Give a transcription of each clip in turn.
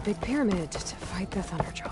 big pyramid to fight the Thunderjaw.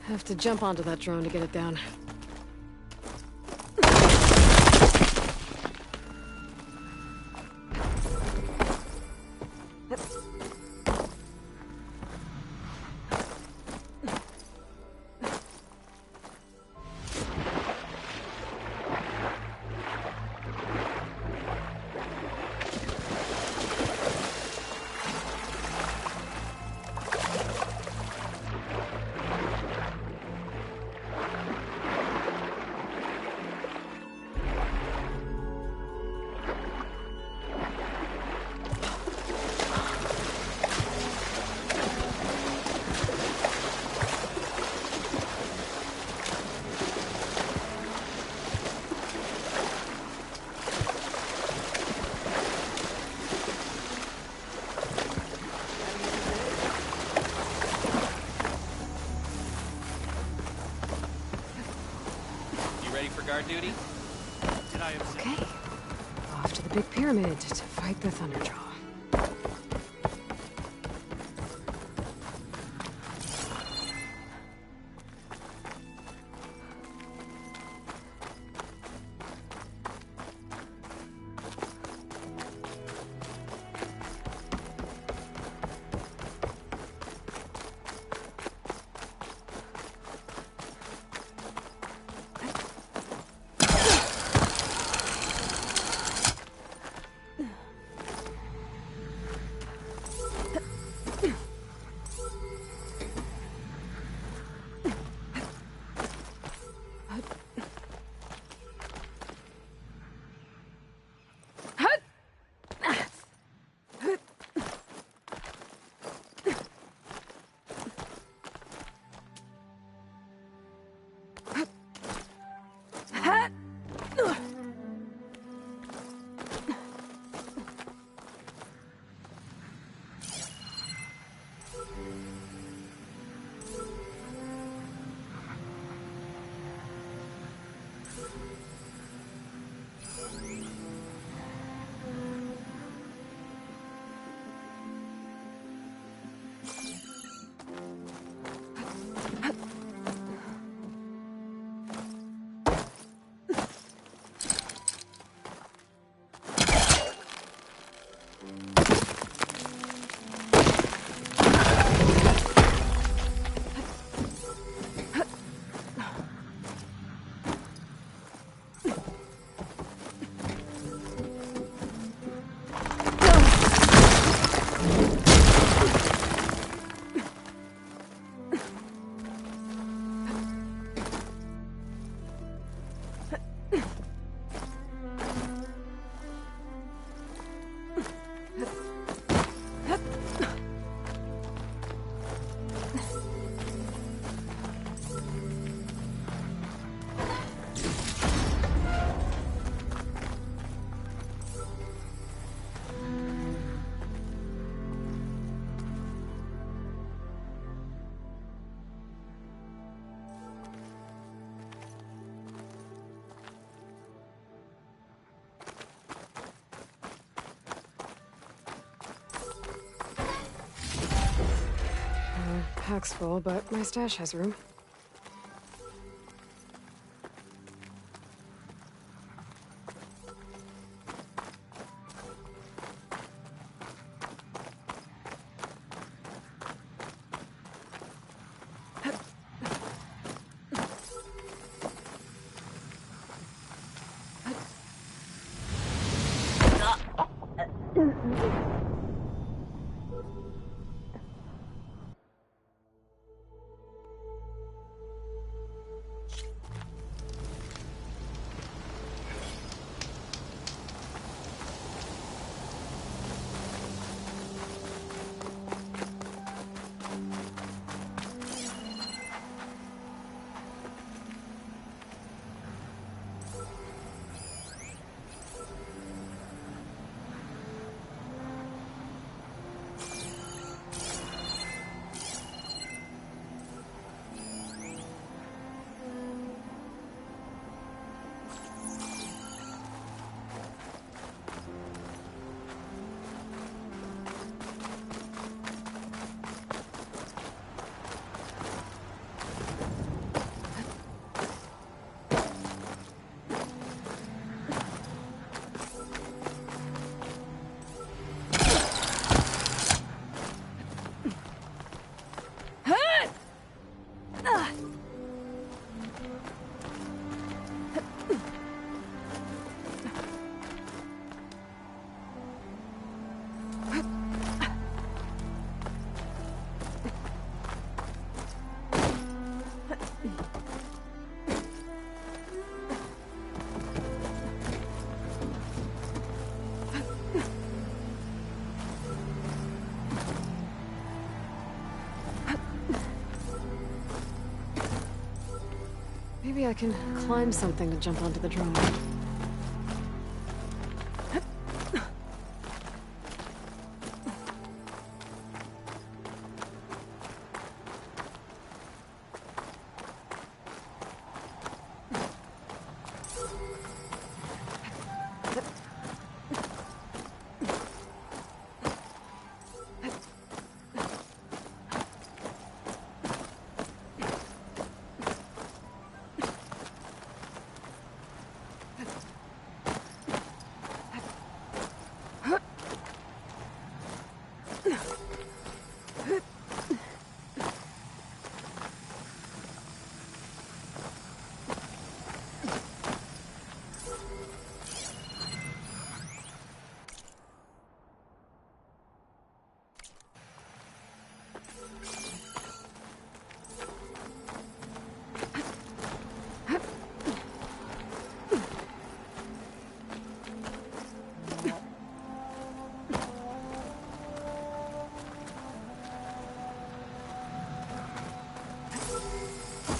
Have to jump onto that drone to get it down. Guard duty? Okay. Off to the big pyramid to fight the Thunderjaw. pack's full, but my stash has room. Maybe I can climb something to jump onto the drone.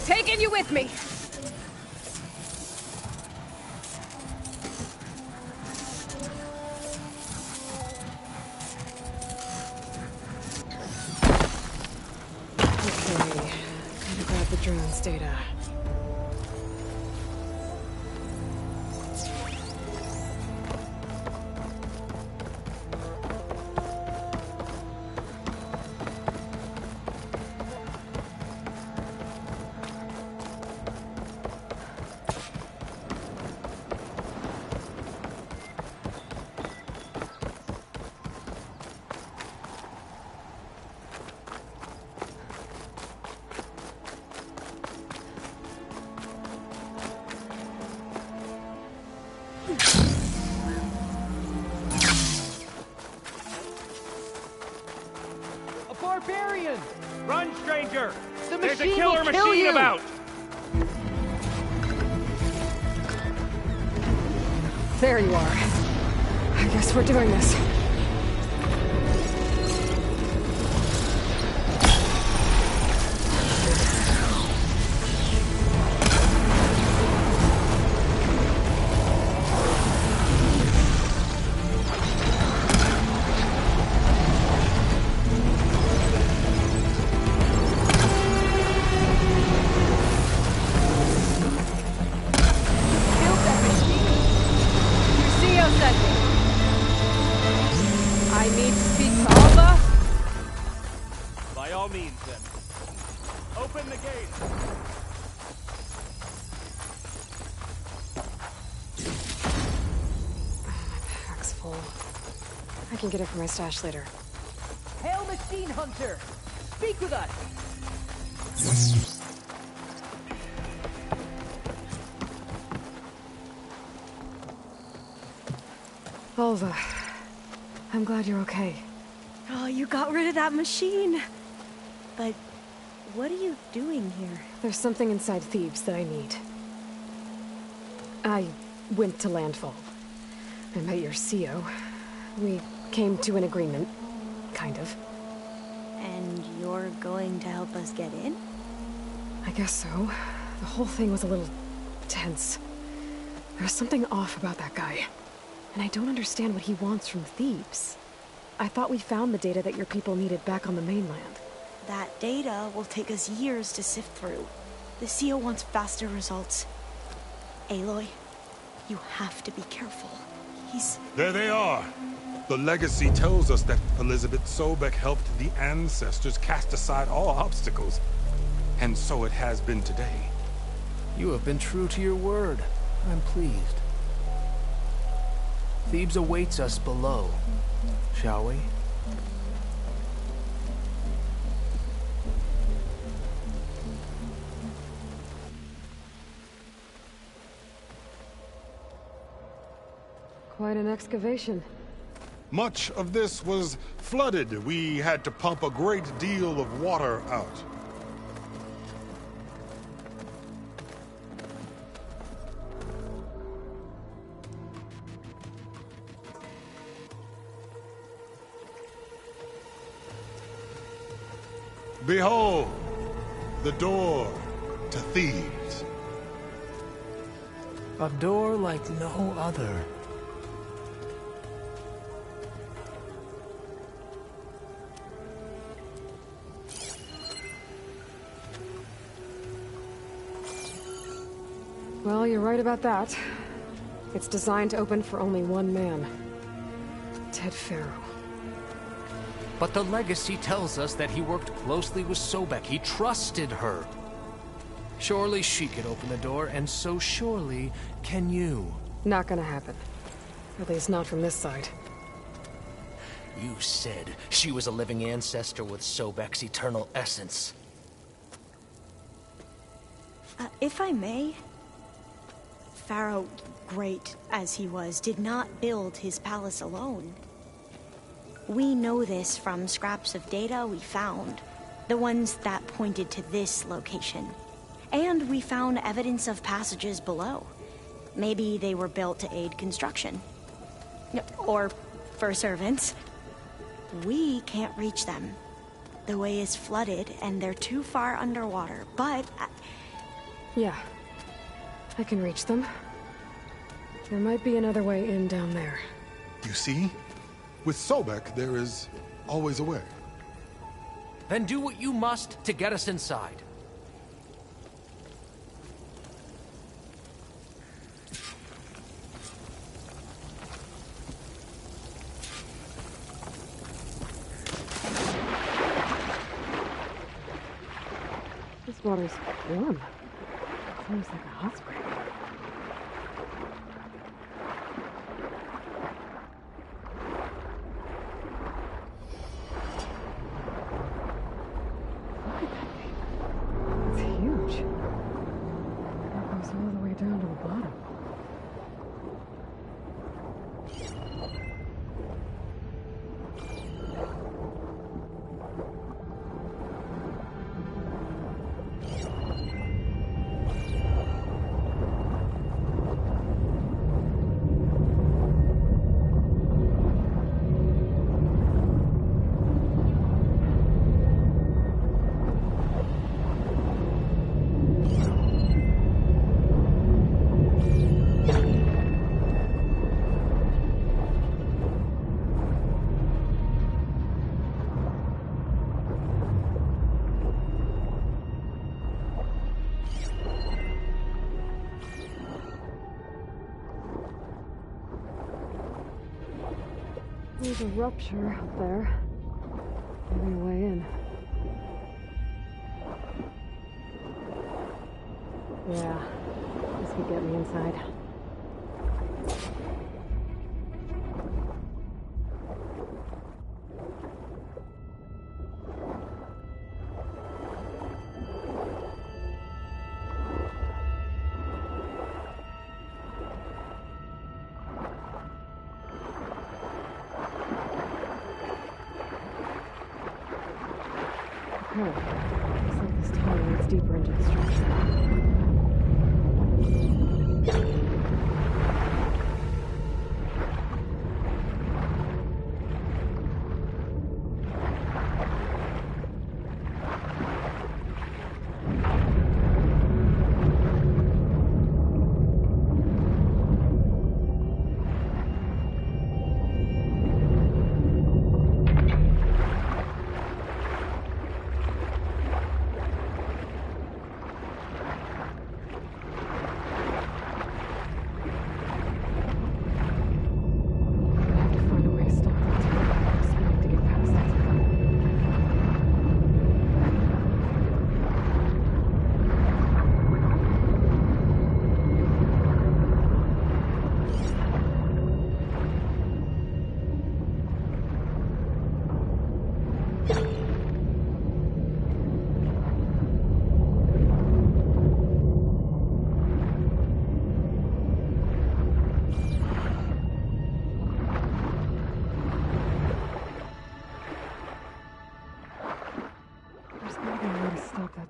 Taking you with me! Okay, gotta grab the drone's data. Barbarian! Run, stranger! There's a killer machine about! There you are. I guess we're doing this. By all means, then. Open the gate. My pack's full. I can get it from my stash later. Hail Machine Hunter! Speak with us! Alva, I'm glad you're okay. Oh, you got rid of that machine. But what are you doing here? There's something inside Thebes that I need. I went to Landfall. I met your CO. We came to an agreement. Kind of. And you're going to help us get in? I guess so. The whole thing was a little tense. There was something off about that guy. And I don't understand what he wants from Thebes. I thought we found the data that your people needed back on the mainland. That data will take us years to sift through. The CO wants faster results. Aloy, you have to be careful. There they are. The legacy tells us that Elizabeth Sobek helped the ancestors cast aside all obstacles. And so it has been today. You have been true to your word. I'm pleased. Thebes awaits us below, shall we? Quite an excavation. Much of this was flooded. We had to pump a great deal of water out. Behold, the door to Thebes. A door like no other. Well, you're right about that. It's designed to open for only one man. Ted Farrow. But the legacy tells us that he worked closely with Sobek. He trusted her. Surely she could open the door, and so surely can you. Not gonna happen. At least not from this side. You said she was a living ancestor with Sobek's eternal essence. If I may, Pharaoh, great as he was, did not build his palace alone. We know this from scraps of data we found, the ones that pointed to this location. And we found evidence of passages below. Maybe they were built to aid construction. Or for servants. We can't reach them. The way is flooded and they're too far underwater, but... Yeah. I can reach them. There might be another way in down there. You see? With Sobek, there is always a way. Then do what you must to get us inside. This water's warm. Seems like a hot spring. Look at that thing. It's huge. It goes all the way down to the bottom. There's a rupture up there. Maybe a way in. Yeah, this could get me inside. Oh, looks like this tunnel leads deeper into the structure.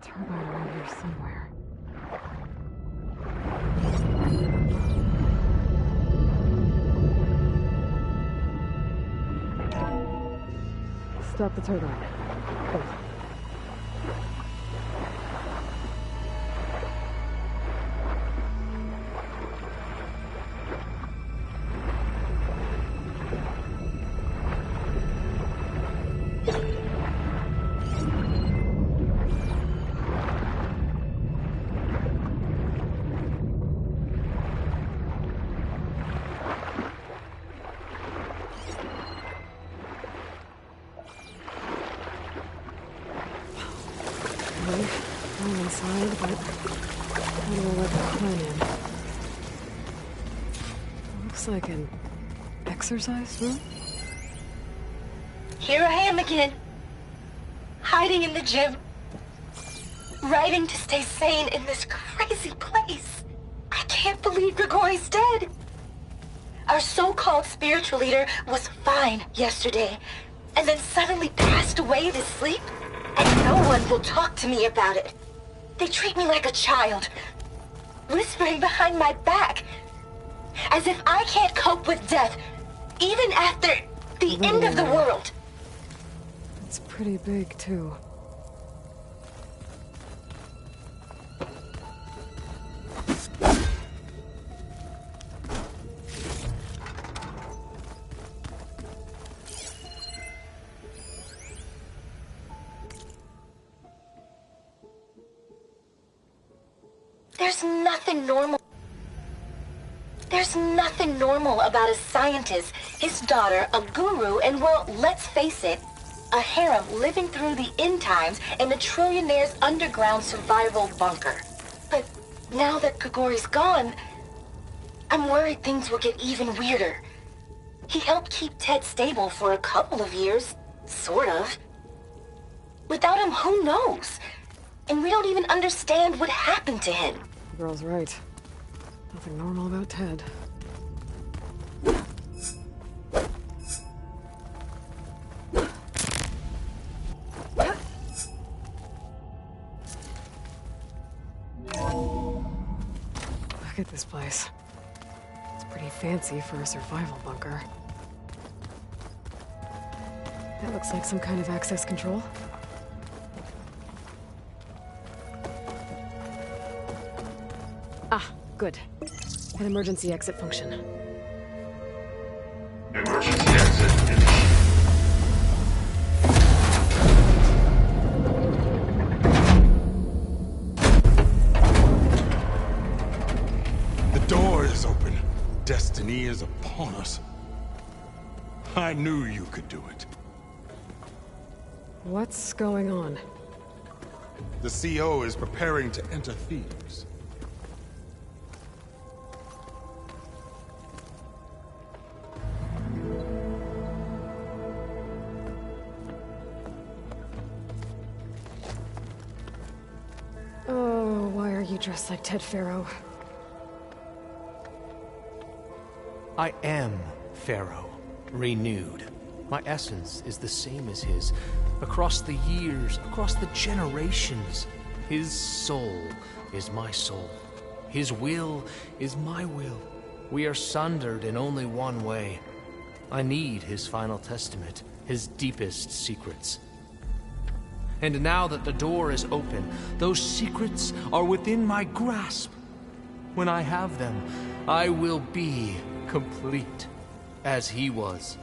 Turbine around here somewhere. Stop the turbine. Hold. I'm inside, but how do I let the climb in? Looks like an exercise room? Here I am again, hiding in the gym, writing to stay sane in this crazy place. I can't believe Grigori's dead. Our so-called spiritual leader was fine yesterday, and then suddenly passed away in his sleep, and no one will talk to me about it. They treat me like a child, whispering behind my back, as if I can't cope with death, even after the end of the world. It's pretty big, too. There's nothing normal about a scientist, his daughter, a guru, and well, let's face it, a harem living through the end times in a trillionaire's underground survival bunker. But now that Grigori's gone, I'm worried things will get even weirder. He helped keep Ted stable for a couple of years, sort of. Without him, who knows? And we don't even understand what happened to him. The girl's right. Nothing normal about Ted. Look at this place. It's pretty fancy for a survival bunker. That looks like some kind of access control. Ah, good. An emergency exit function. Emergency exit initiated. The door is open. Destiny is upon us. I knew you could do it. What's going on? The CO is preparing to enter Thebes. dress like Ted Pharaoh. I am Pharaoh, renewed. My essence is the same as his. Across the years, across the generations, his soul is my soul. His will is my will. We are sundered in only one way. I need his final testament, his deepest secrets. And now that the door is open, those secrets are within my grasp. When I have them, I will be complete, as he was.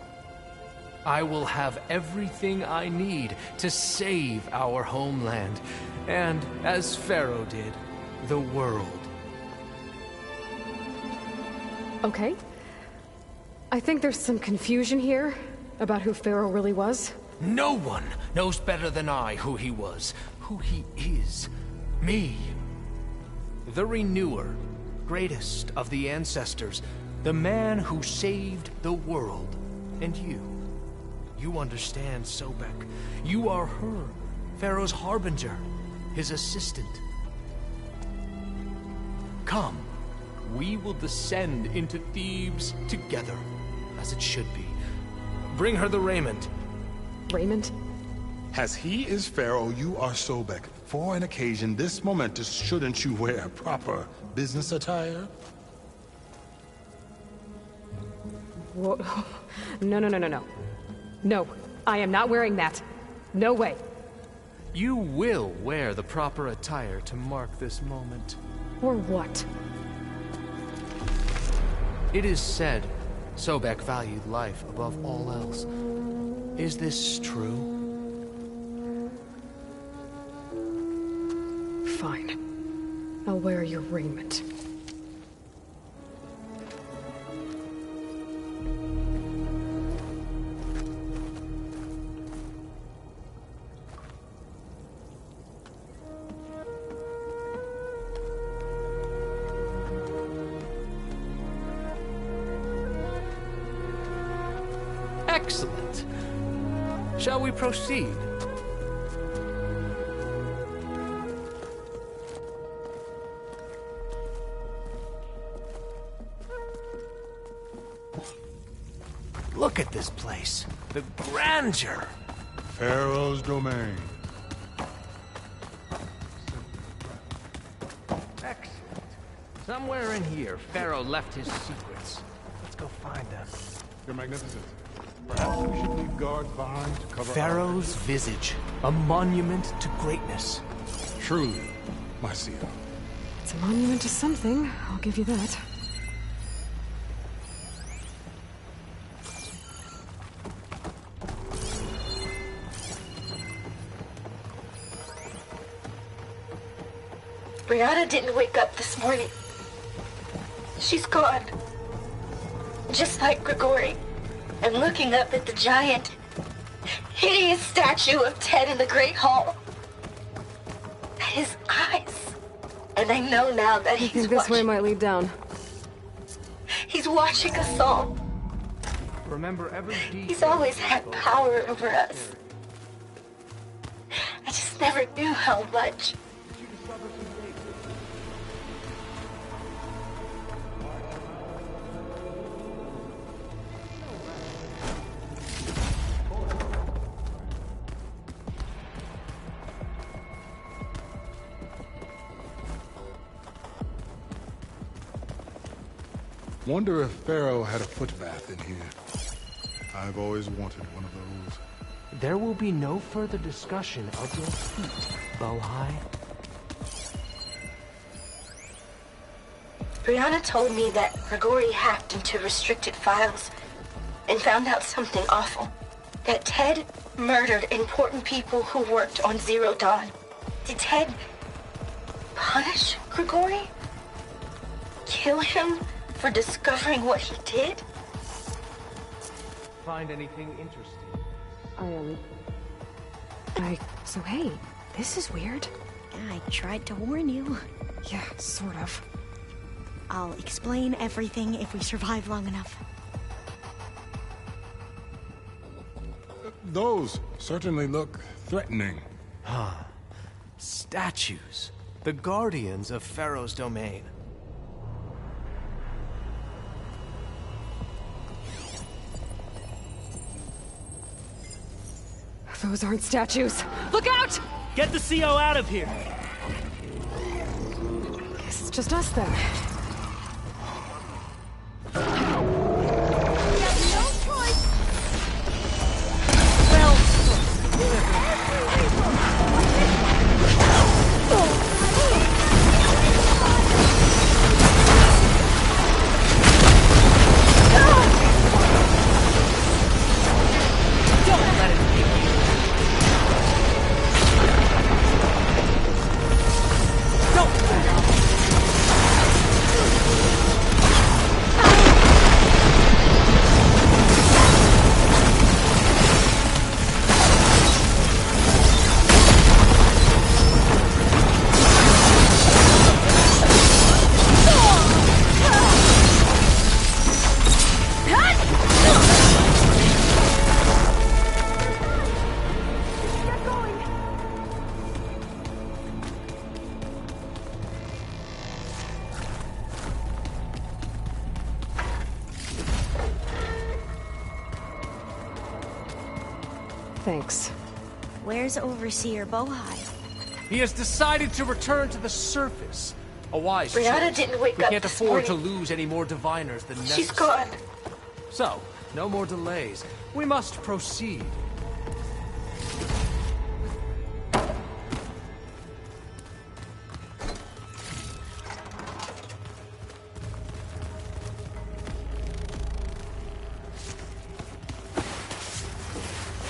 I will have everything I need to save our homeland, and, as Pharaoh did, the world. Okay. I think there's some confusion here about who Pharaoh really was. No one knows better than I who he was, who he is. Me. The Renewer, greatest of the ancestors, the man who saved the world. And you. You understand Sobek. You are her, Pharaoh's harbinger, his assistant. Come, we will descend into Thebes together, as it should be. Bring her the raiment. Raiment? As he is Pharaoh, you are Sobek. For an occasion this momentous, shouldn't you wear proper business attire? Whoa. No. No, I am not wearing that. No way. You will wear the proper attire to mark this moment. Or what? It is said Sobek valued life above all else. Is this true? Fine. I'll wear your raiment. Excellent. Shall we proceed? Look at this place. The grandeur. Pharaoh's domain. Excellent. Somewhere in here, Pharaoh left his secrets. Let's go find them. Your Magnificence. Perhaps we should leave guards behind to cover Pharaoh's visage, a monument to greatness. Truly, my seer. It's a monument to something, I'll give you that. Brianna didn't wake up this morning. She's gone. Just like Grigori. And looking up at the giant, hideous statue of Ted in the Great Hall. His eyes. And I know now that I think this way might lead down. He's watching us all. Remember every detail. He's always had power over us. I just never knew how much. Wonder if Pharaoh had a foot bath in here. I've always wanted one of those. There will be no further discussion of your feet, Bohai. Brianna told me that Grigori hacked into restricted files and found out something awful. That Ted murdered important people who worked on Zero Dawn. Did Ted punish Grigori? Kill him for discovering what he did? Find anything interesting? So hey, this is weird. I tried to warn you. Yeah, sort of. I'll explain everything if we survive long enough. Those certainly look threatening. Statues. The guardians of Pharaoh's domain. Those aren't statues. Look out! Get the CO out of here. Guess it's just us then. Thanks. Where's Overseer Bohai? He has decided to return to the surface. A wise Brianna choice. didn't wake We up can't this afford to morning. lose any more diviners than necessary. She's gone. So, no more delays. We must proceed.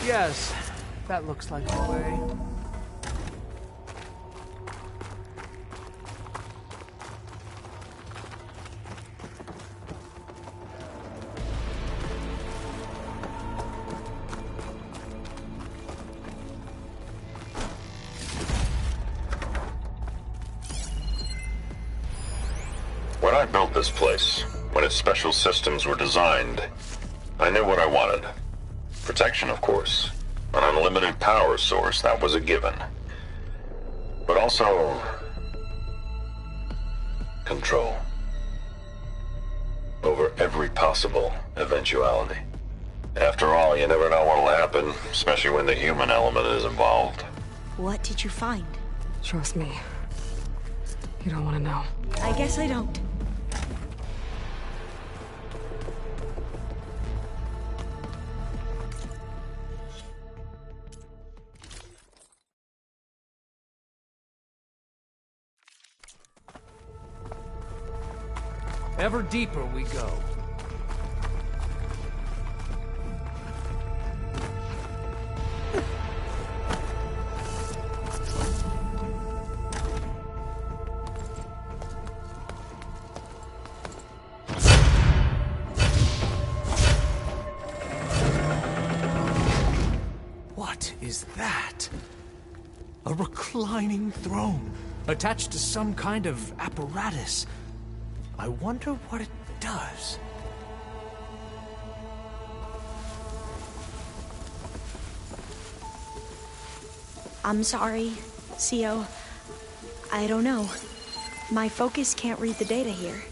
Yes, that looks like the way. When I built this place, when its special systems were designed, I knew what I wanted. Protection, of course. An unlimited power source, that was a given. But also... control. Over every possible eventuality. After all, you never know what'll happen, especially when the human element is involved. What did you find? Trust me. You don't want to know. I guess I don't. Ever deeper we go. What is that? A reclining throne, attached to some kind of apparatus. I wonder what it does. I'm sorry, CO. I don't know. My focus can't read the data here.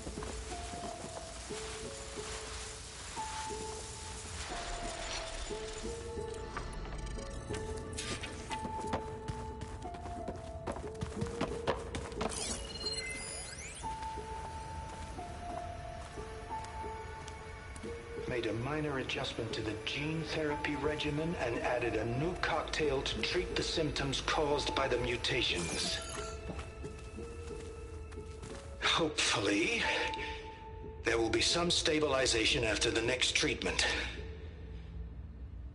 Made a minor adjustment to the gene therapy regimen and added a new cocktail to treat the symptoms caused by the mutations. Hopefully, there will be some stabilization after the next treatment.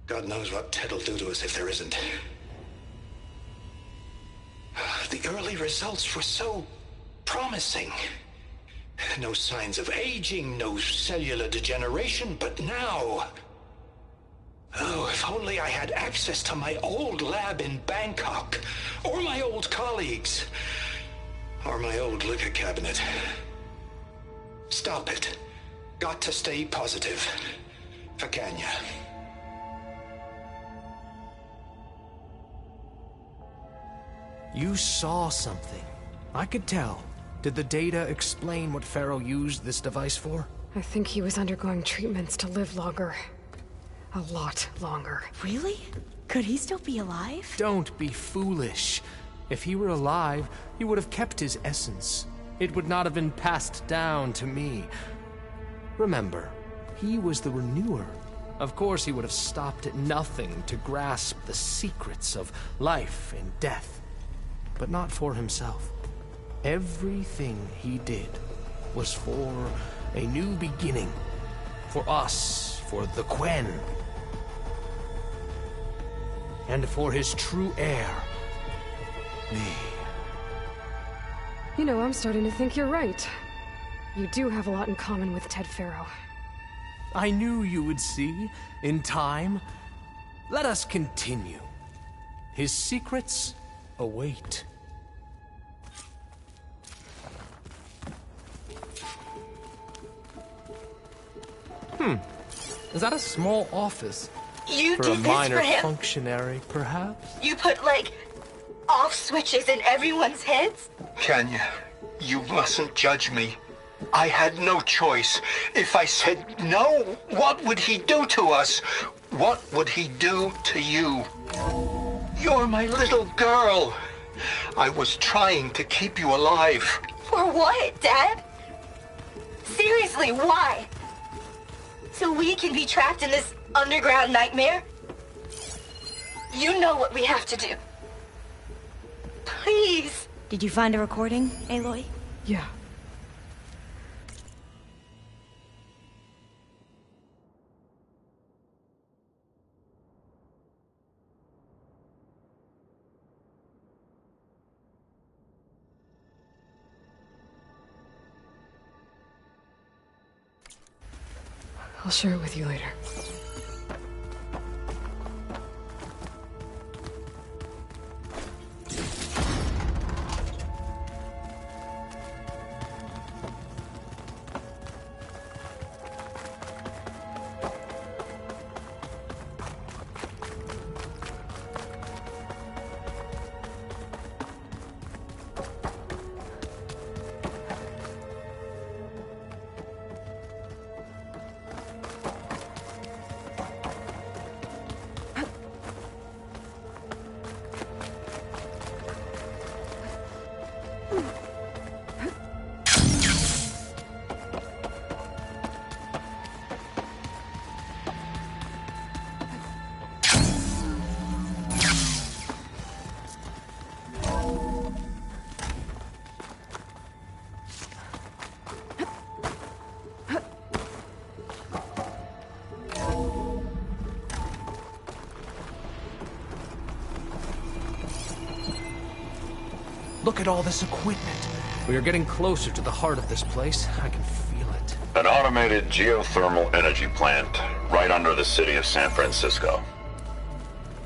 God knows what Ted'll do to us if there isn't. The early results were so promising. No signs of aging, no cellular degeneration, but now... Oh, if only I had access to my old lab in Bangkok, or my old colleagues, or my old liquor cabinet. Stop it. Got to stay positive. For Kenya. You saw something. I could tell. Did the data explain what Pharaoh used this device for? I think he was undergoing treatments to live longer. A lot longer. Really? Could he still be alive? Don't be foolish. If he were alive, he would have kept his essence. It would not have been passed down to me. Remember, he was the renewer. Of course he would have stopped at nothing to grasp the secrets of life and death. But not for himself. Everything he did was for a new beginning. For us, for the Quen. And for his true heir, me. You know, I'm starting to think you're right. You do have a lot in common with Ted Pharaoh. I knew you would see, in time. Let us continue. His secrets await. Is that a small office? You For did a minor this for him? functionary, perhaps? You put, like, off switches in everyone's heads? Kenya, you mustn't judge me. I had no choice. If I said no, what would he do to us? What would he do to you? You're my little girl. I was trying to keep you alive. For what, Dad? Seriously, why? So we can be trapped in this underground nightmare? You know what we have to do. Please. Did you find a recording, Aloy? Yeah. I'll share it with you later. Look at all this equipment. We are getting closer to the heart of this place. I can feel it. An automated geothermal energy plant right under the city of San Francisco.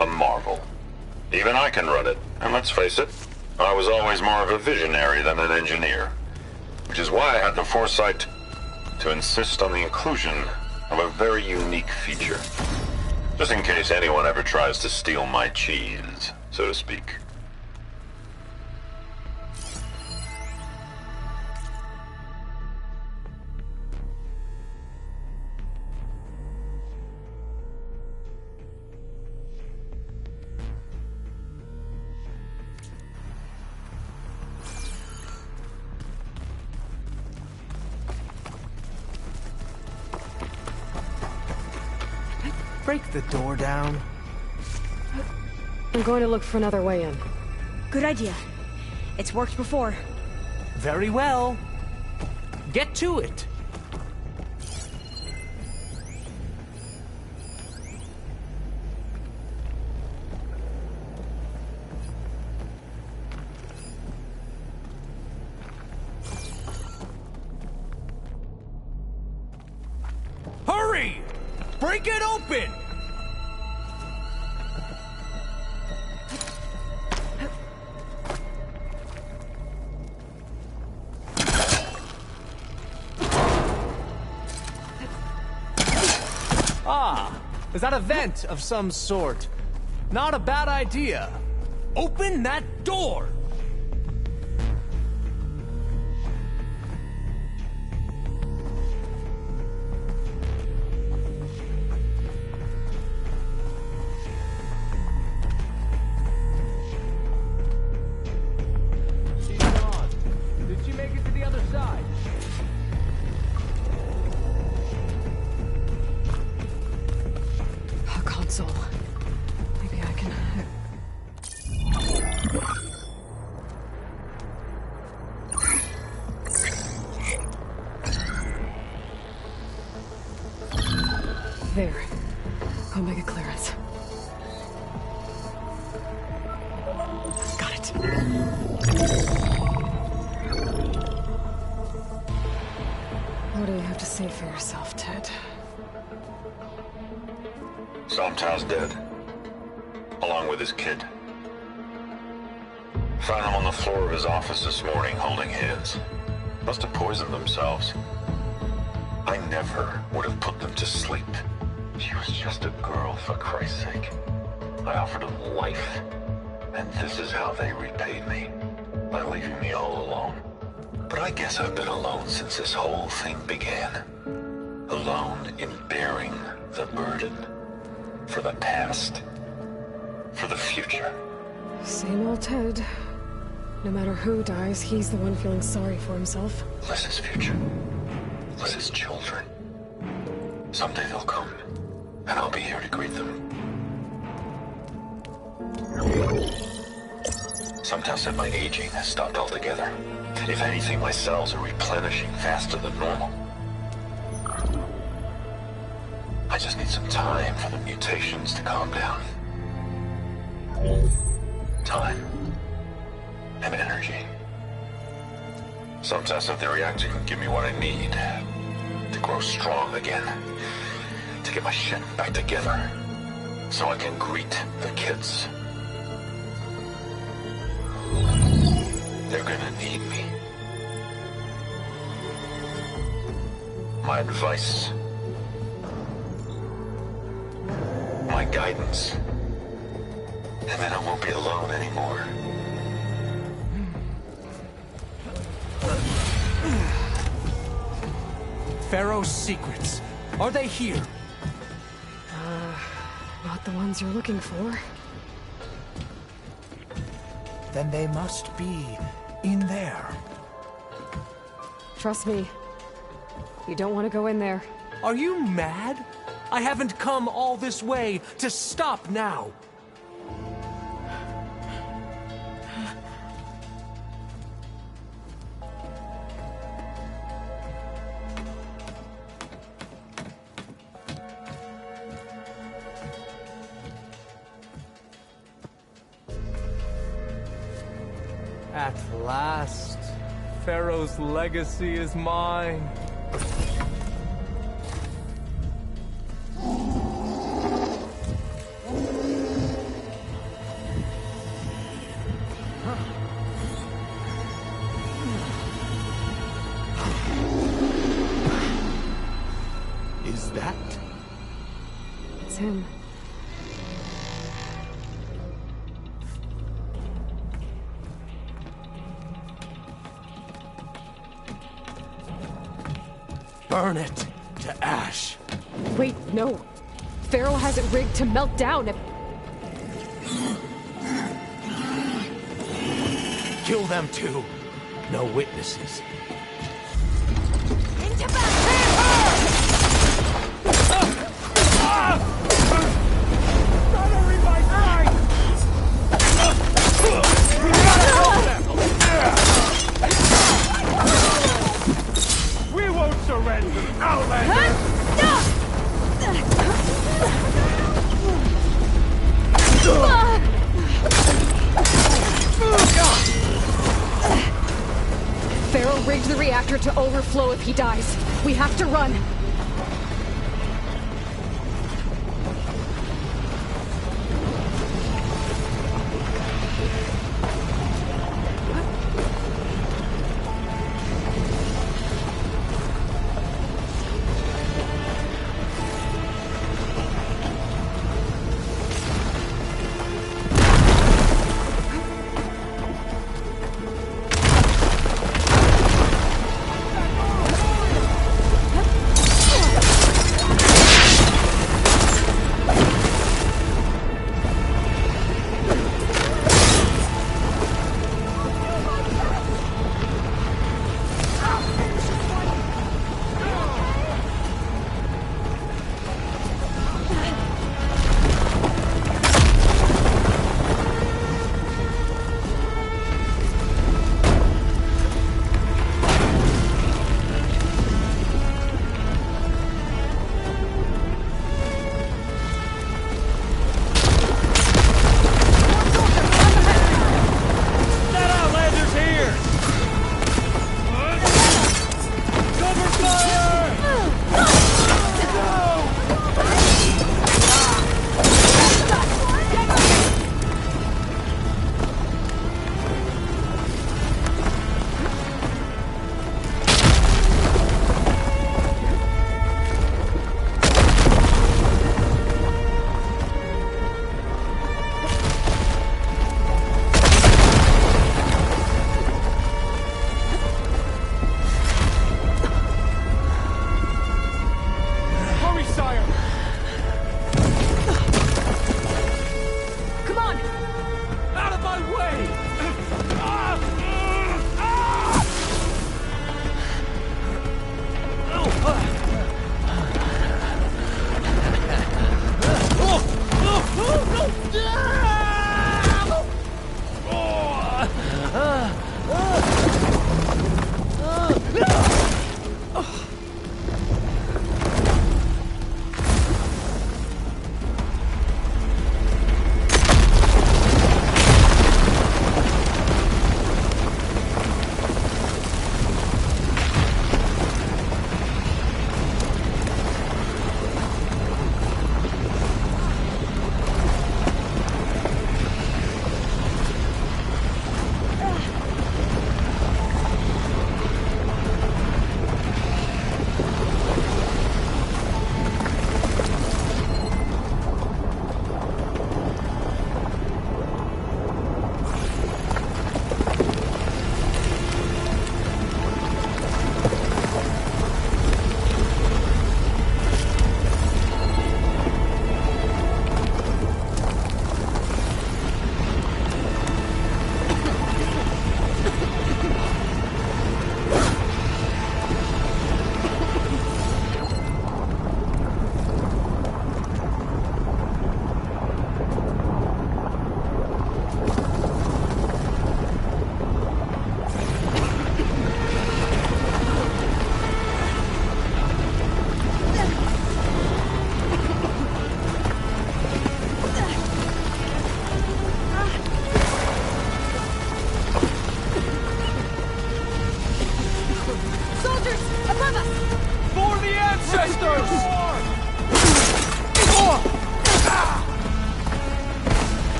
A marvel. Even I can run it, and let's face it, I was always more of a visionary than an engineer. Which is why I had the foresight to insist on the inclusion of a very unique feature. Just in case anyone ever tries to steal my cheese, so to speak. Break the door down. I'm going to look for another way in. Good idea. It's worked before. Very well. Get to it. Hurry! Break it open! Ah, is that a vent of some sort? Not a bad idea. Open that door! Omega clearance. Got it. What do you have to say for yourself, Ted? Somtow's dead. Along with his kid. Found him on the floor of his office this morning, holding his. Must have poisoned themselves. I never would have put them to sleep. She was just a girl, for Christ's sake. I offered them life. And this is how they repaid me. By leaving me all alone. But I guess I've been alone since this whole thing began. Alone in bearing the burden. For the past. For the future. Same old Ted. No matter who dies, he's the one feeling sorry for himself. Liz's future. Liz's children. Someday they'll come. And I'll be here to greet them. Somtow said my aging has stopped altogether. If anything, my cells are replenishing faster than normal. I just need some time for the mutations to calm down. Time. And energy. Somtow said the reactor can give me what I need. To grow strong again. To get my shit back together. So I can greet the kids. They're gonna need me. My advice. My guidance. And then I won't be alone anymore. Pharaoh's secrets. Are they here? Not the ones you're looking for. Then they must be in there. Trust me. You don't want to go in there. Are you mad? I haven't come all this way to stop now. At last, Pharaoh's legacy is mine. Is that? It's him. Burn it to ash. Wait, no. Pharaoh has it rigged to melt down if... Kill them too. No witnesses. Into battle! Gotta read my mind! We won't surrender, Outlander! Pharaoh rigged the reactor to overflow if he dies. We have to run.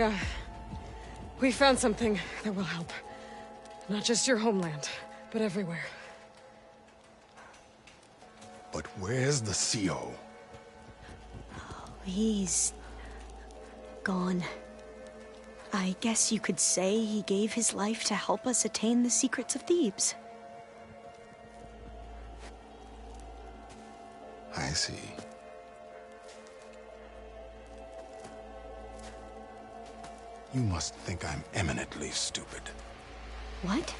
Yeah. We found something that will help. Not just your homeland, but everywhere. But where's the CO? He's gone. I guess you could say he gave his life to help us attain the secrets of Thebes. I see. You must think I'm eminently stupid. What?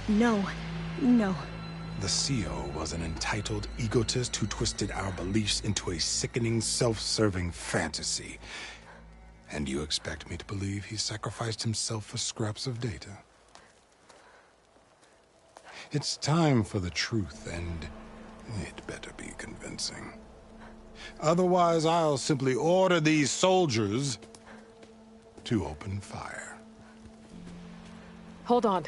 No. No. The CO was an entitled egotist who twisted our beliefs into a sickening, self-serving fantasy. And you expect me to believe he sacrificed himself for scraps of data? It's time for the truth, and it better be convincing. Otherwise, I'll simply order these soldiers to open fire. Hold on.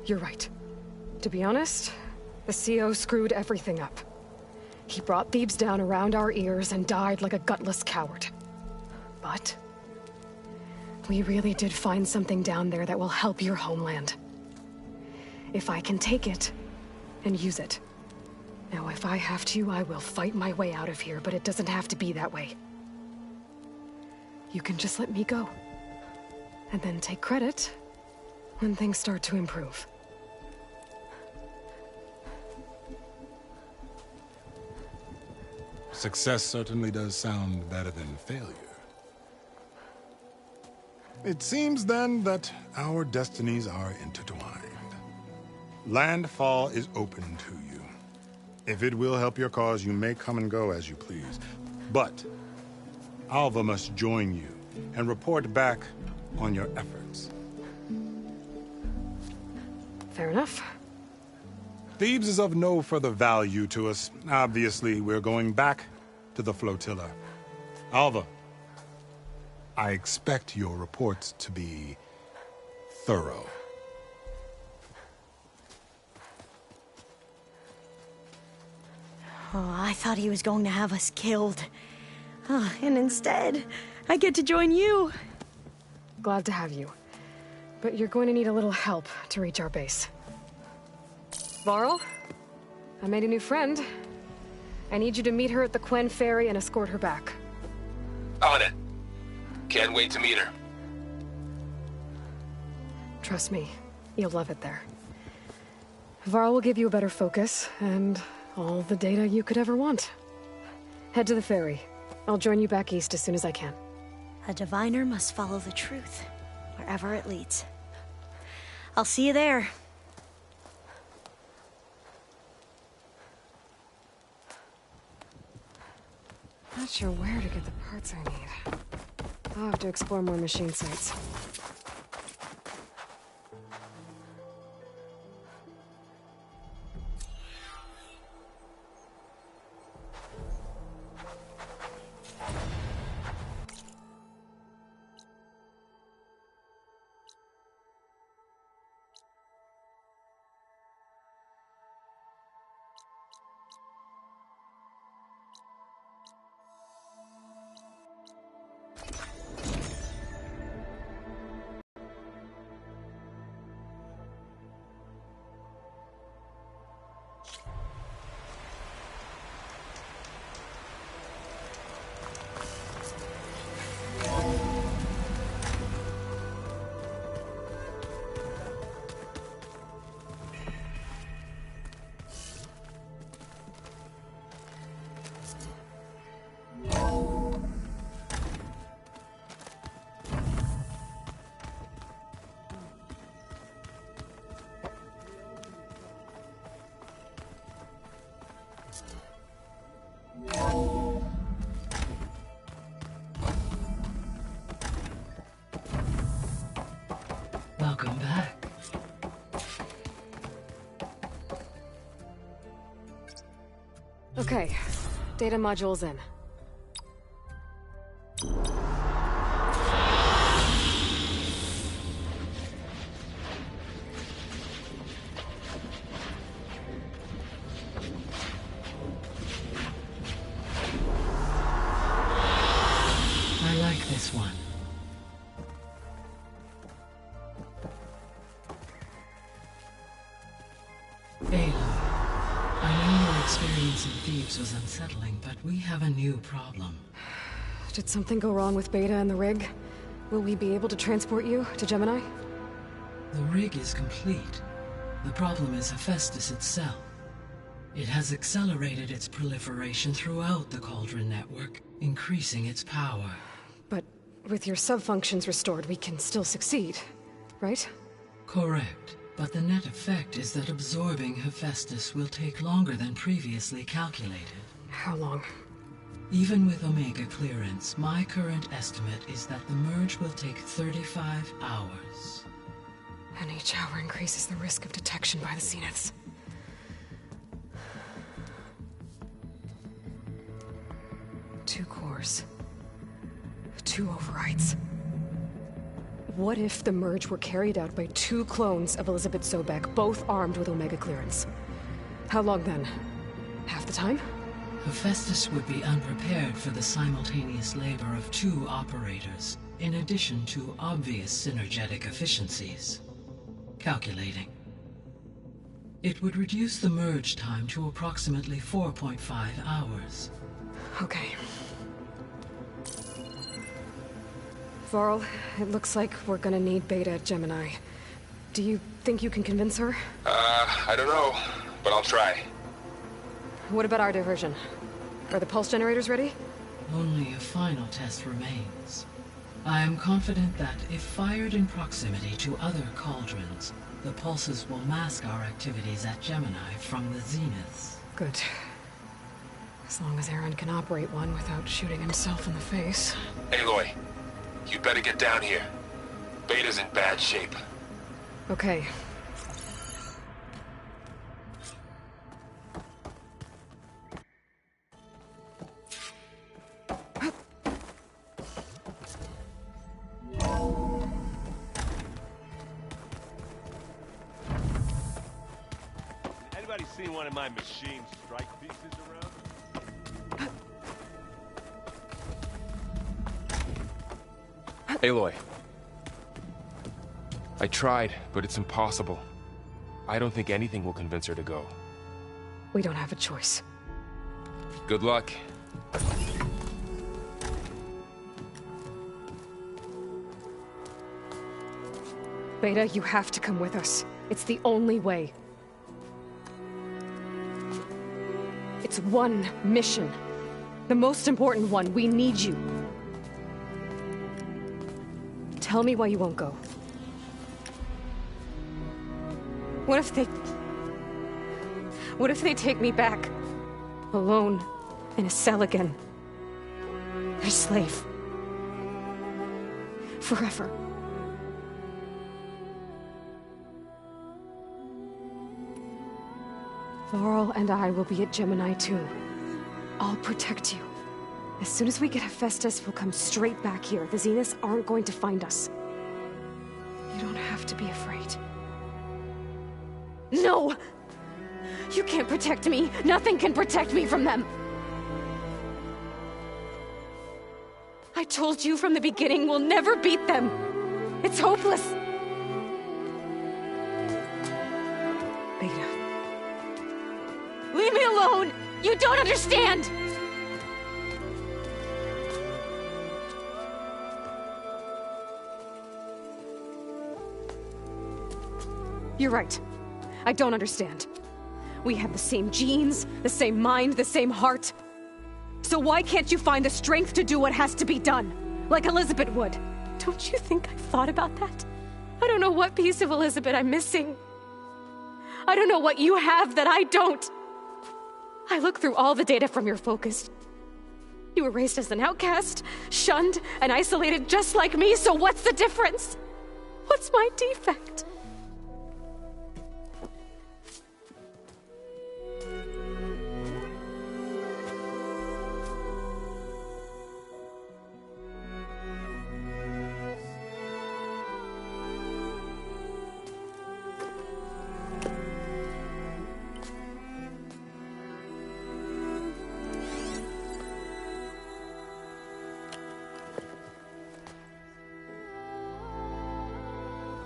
You're right. To be honest, the CO screwed everything up. He brought Thebes down around our ears and died like a gutless coward. But we really did find something down there that will help your homeland. If I can take it and use it. Now, if I have to, I will fight my way out of here, but it doesn't have to be that way. You can just let me go. And then take credit when things start to improve. Success certainly does sound better than failure. It seems then that our destinies are intertwined. Landfall is open to you. If it will help your cause, you may come and go as you please. But Alva must join you and report back on your efforts. Fair enough. Thebes is of no further value to us. Obviously, we're going back to the flotilla. Alva, I expect your reports to be thorough. Oh, I thought he was going to have us killed. Oh, and instead, I get to join you. Glad to have you. But you're going to need a little help to reach our base. Varl, I made a new friend. I need you to meet her at the Quen Ferry and escort her back. On it. Can't wait to meet her. Trust me, you'll love it there. Varl will give you a better focus, and all the data you could ever want. Head to the ferry. I'll join you back east as soon as I can. A diviner must follow the truth, wherever it leads. I'll see you there. Not sure where to get the parts I need. I'll have to explore more machine sites. Welcome back. Okay, data module's in. I like experience in Thebes was unsettling, but we have a new problem. Did something go wrong with Beta and the rig? Will we be able to transport you to Gemini? The rig is complete. The problem is Hephaestus itself. It has accelerated its proliferation throughout the Cauldron network, increasing its power. But with your sub-functions restored, we can still succeed, right? Correct. But the net effect is that absorbing Hephaestus will take longer than previously calculated. How long? Even with Omega clearance, my current estimate is that the merge will take 35 hours. And each hour increases the risk of detection by the Zeniths. Two cores. 2 overrides. What if the merge were carried out by 2 clones of Elizabeth Sobek, both armed with Omega clearance? How long then? Half the time? Hephaestus would be unprepared for the simultaneous labor of 2 operators, in addition to obvious synergetic efficiencies. Calculating. It would reduce the merge time to approximately 4.5 hours. Okay. Varl, it looks like we're gonna need Beta at Gemini. Do you think you can convince her? I don't know, but I'll try. What about our diversion? Are the pulse generators ready? Only a final test remains. I am confident that if fired in proximity to other cauldrons, the pulses will mask our activities at Gemini from the Zeniths. Good. As long as Aaron can operate one without shooting himself in the face. Aloy, you better get down here. Beta's in bad shape. Okay. Anybody seen one of my machine strike pieces around? Aloy. I tried, but it's impossible. I don't think anything will convince her to go. We don't have a choice. Good luck. Beta, you have to come with us. It's the only way. It's one mission. The most important one. We need you. Tell me why you won't go. What if they take me back? Alone, in a cell again. Their slave. Forever. Varl and I will be at Gemini too. I'll protect you. As soon as we get Hephaestus, we'll come straight back here. The Zeniths aren't going to find us. You don't have to be afraid. No! You can't protect me. Nothing can protect me from them. I told you from the beginning we'll never beat them. It's hopeless. Beta. Leave me alone! You don't understand! You're right. I don't understand. We have the same genes, the same mind, the same heart. So why can't you find the strength to do what has to be done? Like Elizabeth would. Don't you think I've thought about that? I don't know what piece of Elizabeth I'm missing. I don't know what you have that I don't. I look through all the data from your focus. You were raised as an outcast, shunned, and isolated just like me, so what's the difference? What's my defect?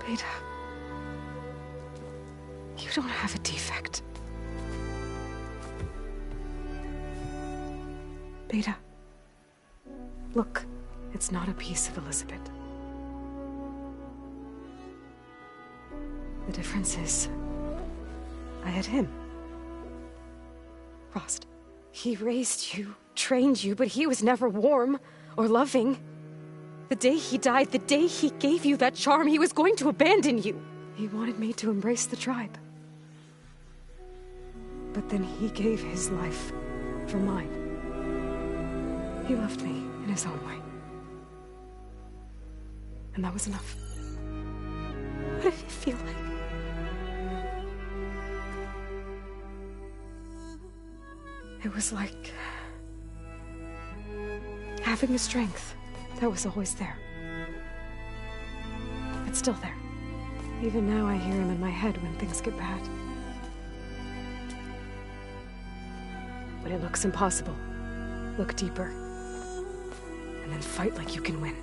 Beta, you don't have a defect. Beta. Look, it's not a piece of Elizabeth. The difference is, I had him. Frost. He raised you, trained you, but he was never warm or loving. The day he died, the day he gave you that charm, he was going to abandon you. He wanted me to embrace the tribe. But then he gave his life for mine. He loved me in his own way. And that was enough. What did it feel like? It was like having a strength that was always there. It's still there. Even now I hear him in my head when things get bad. When it looks impossible, look deeper. And then fight like you can win.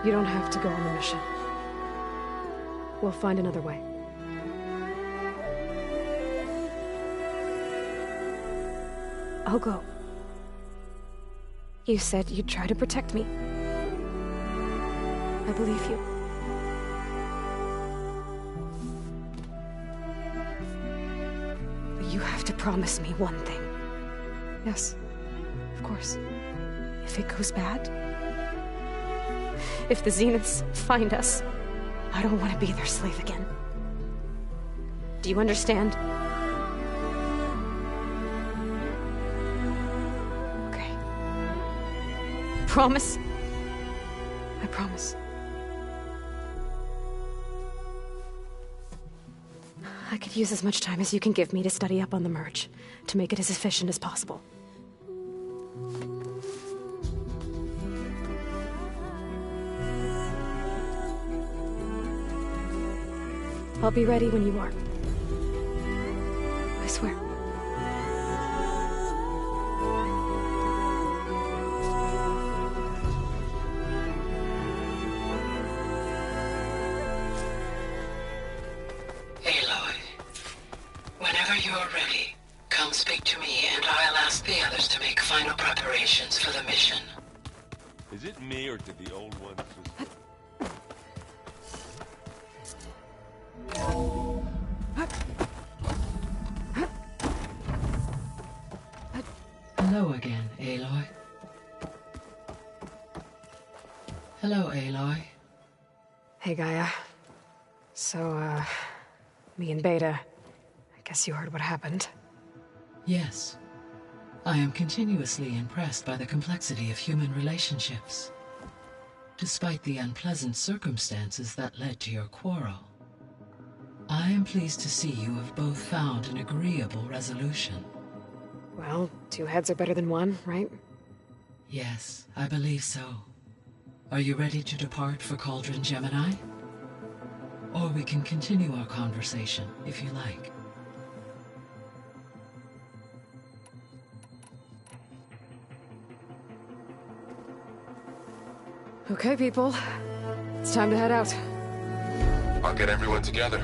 You don't have to go on the mission. We'll find another way. I'll go. You said you'd try to protect me. I believe you. But you have to promise me one thing. Yes, of course. If it goes bad, if the Zeniths find us, I don't want to be their slave again. Do you understand? Okay. Promise? I promise. I could use as much time as you can give me to study up on the merge, to make it as efficient as possible. I'll be ready when you are. I swear. Aloy, whenever you are ready, come speak to me and I'll ask the others to make final preparations for the mission. Is it me or did the old ones just... Hello again, Aloy. Hello, Aloy. Hey, Gaia. So, me and Beta, I guess you heard what happened. Yes. I am continuously impressed by the complexity of human relationships. Despite the unpleasant circumstances that led to your quarrel, I am pleased to see you have both found an agreeable resolution. Well, two heads are better than one, right? Yes, I believe so. Are you ready to depart for Cauldron Gemini? Or we can continue our conversation, if you like. Okay, people. It's time to head out. I'll get everyone together.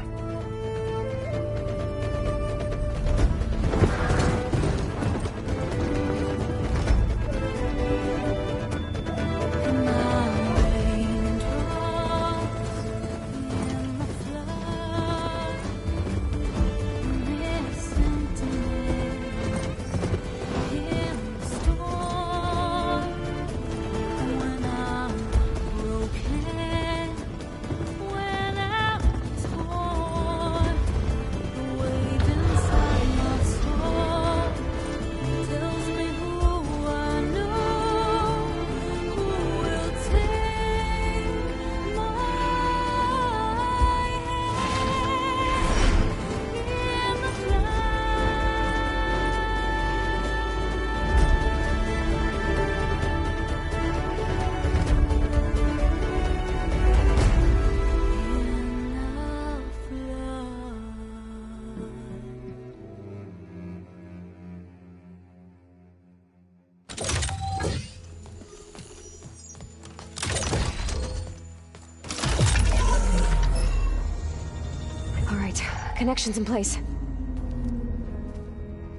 Connection's in place.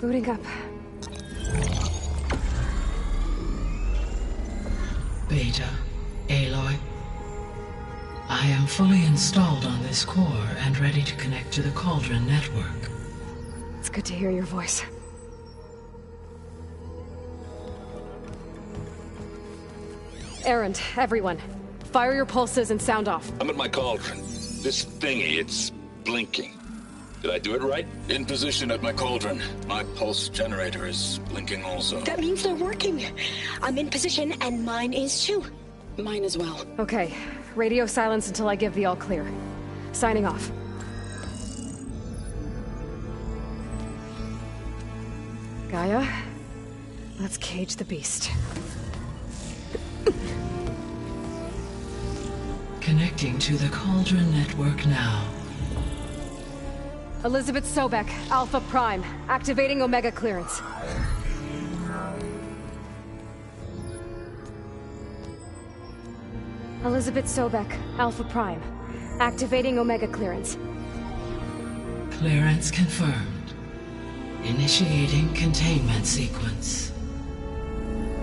Booting up. Beta, Aloy. I am fully installed on this core and ready to connect to the Cauldron network. It's good to hear your voice. Errand, everyone. Fire your pulses and sound off. I'm at my cauldron. This thingy, it's blinking. Did I do it right? In position at my cauldron. My pulse generator is blinking also. That means they're working. I'm in position, and mine is too. Mine as well. Okay. Radio silence until I give the all clear. Signing off. Gaia, let's cage the beast. Connecting to the Cauldron network now. Elizabeth Sobek, Alpha Prime, activating Omega clearance. Elizabeth Sobek, Alpha Prime, activating Omega clearance. Clearance confirmed. Initiating containment sequence.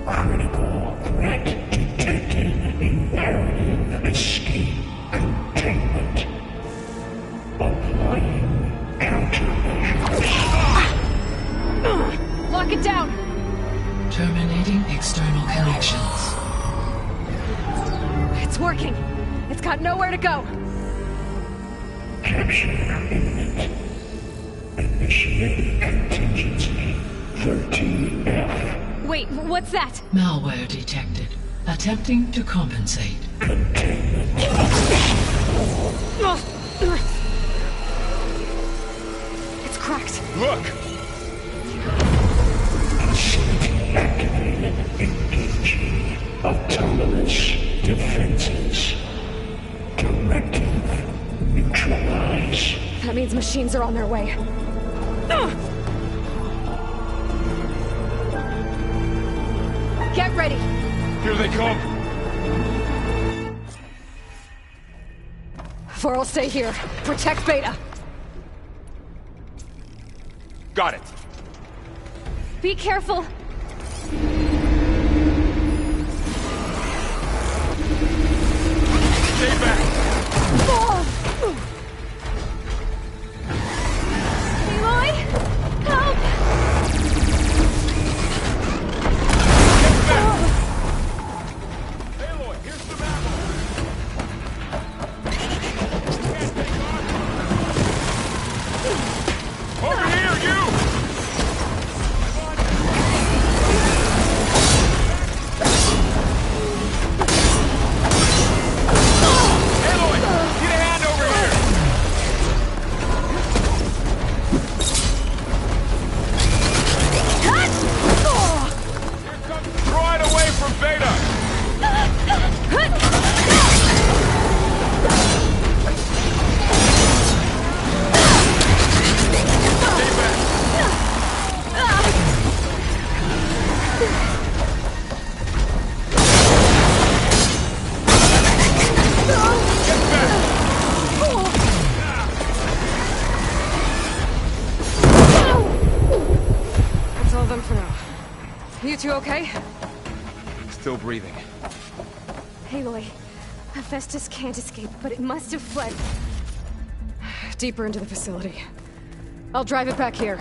Critical threat detected. Imperative escape containment. Applying countermeasures. Lock it down! Terminating external connections. It's working. It's got nowhere to go. Capture imminent. Initiate contingency 13F. Wait, what's that? Malware detected. Attempting to compensate. Containment. It's cracked. Look! Facility activated. Engaging autonomous defenses. Directive. Neutralize. That means machines are on their way. Get ready! Here they come! Four will stay here. Protect Beta. Got it. Be careful. Stay back! Aloy! Help! Aloy, here's some ammo. Over here, you! Aloy, get a hand over here! Here comes, draw it away from Beta! Stay back! Get back! That's all of them for now. You two okay? Still breathing. Aloy, Hephaestus can't escape, but it must have fled deeper into the facility. I'll drive it back here.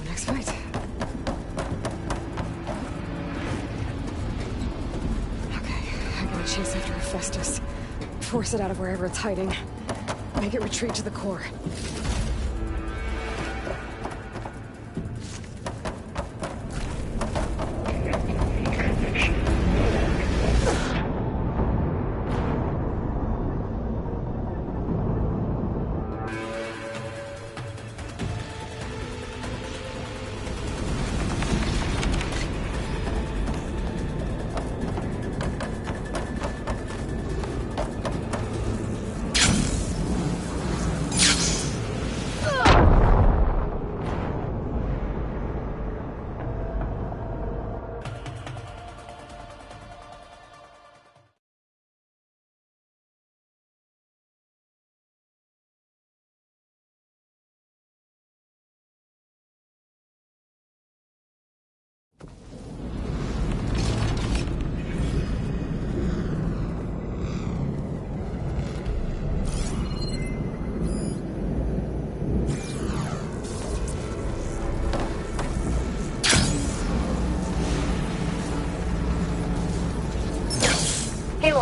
Next fight. Okay, I gotta chase after Hephaestus. Force it out of wherever it's hiding. Make it retreat to the core.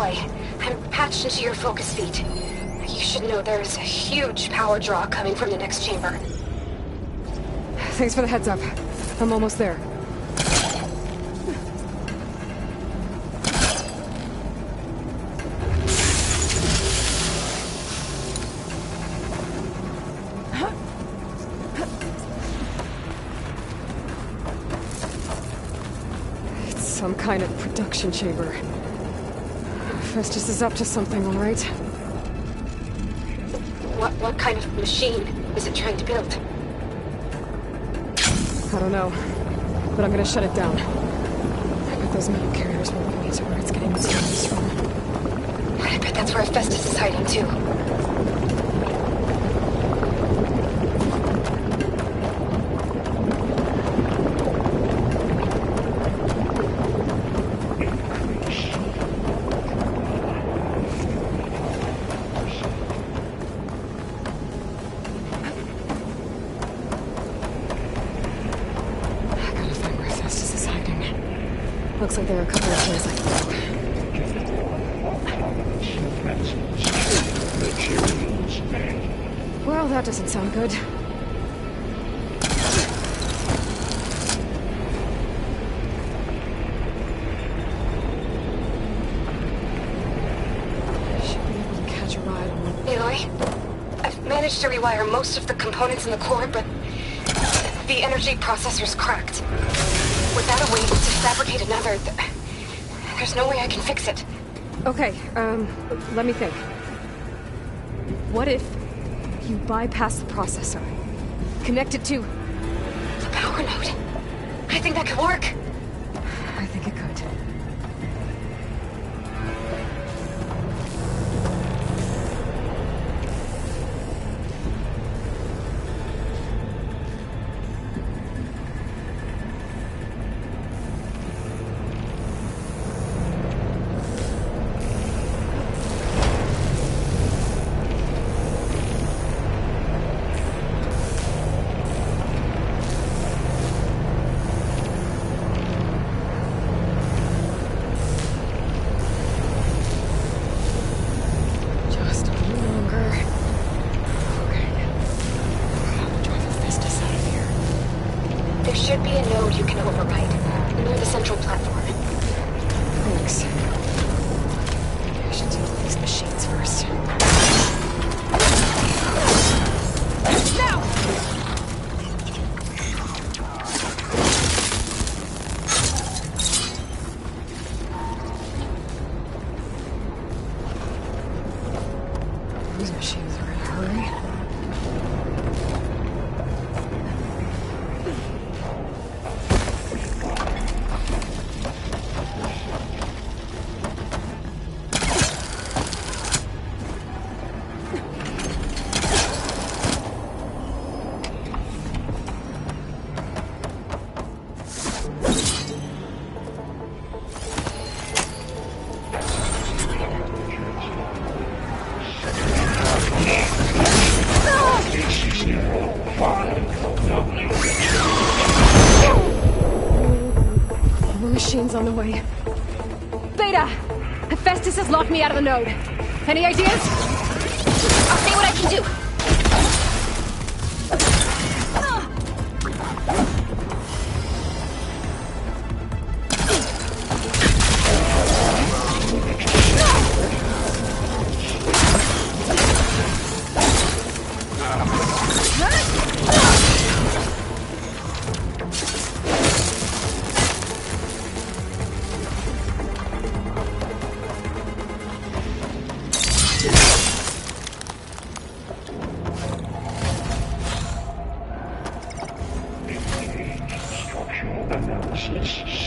Aloy, I'm patched into your focus feed. You should know there's a huge power draw coming from the next chamber. Thanks for the heads up. I'm almost there. It's some kind of production chamber. Festus is up to something, all right? What kind of machine is it trying to build? I don't know, but I'm gonna shut it down. I bet those metal carriers will lead me to where it's getting materials from. I bet that's where Festus is hiding too. Looks like there are a couple of things I can do. Well, that doesn't sound good. Should be able to catch a ride on one. Aloy, I've managed to rewire most of the components in the core, but the energy processor's cracked. Without a way to fabricate another, there's no way I can fix it. Okay, let me think. What if you bypass the processor? Connect it to the power node. I think that could work. I think it could. There should be a node you can override, near the central platform. Thanks. I should deal with these machines first. Now! These machines are in a hurry. Machines on the way. Beta! Hephaestus has locked me out of the node. Any ideas? I'll see what I can do.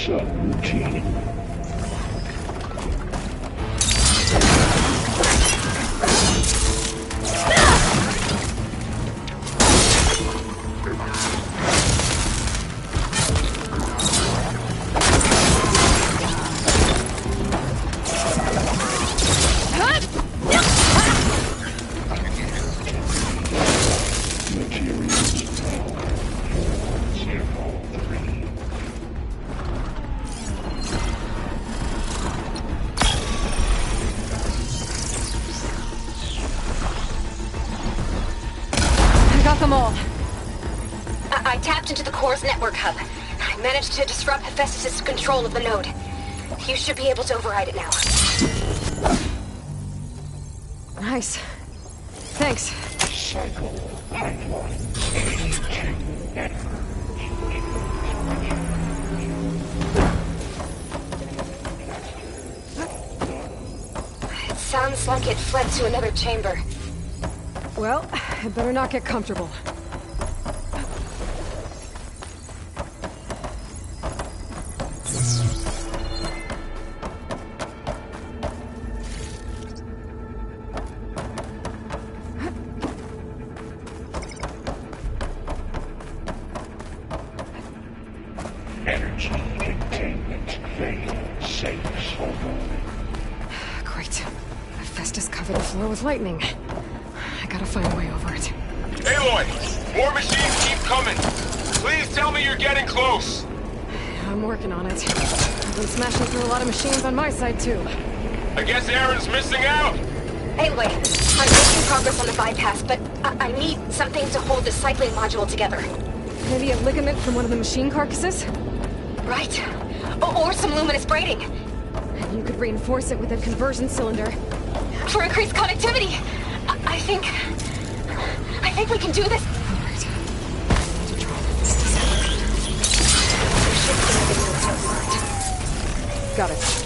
Subroutine. got them all. I tapped into the core's network hub. I managed to disrupt Hephaestus' control of the node. You should be able to override it now. Nice. Thanks. It sounds like it fled to another chamber. Well, I better not get comfortable. Energy containment failed. Safe over. Great. Hephaestus covered the floor with lightning. I gotta find a way over it. Aloy! More machines keep coming! Please tell me you're getting close! I'm working on it. I've been smashing through a lot of machines on my side, too. I guess Aaron's missing out! Anyway, I'm making progress on the bypass, but I need something to hold the cycling module together. Maybe a ligament from one of the machine carcasses? Right. Or some luminous braiding. And you could reinforce it with a conversion cylinder. For increased connectivity! I think we can do this! Alright. To try this. Got it.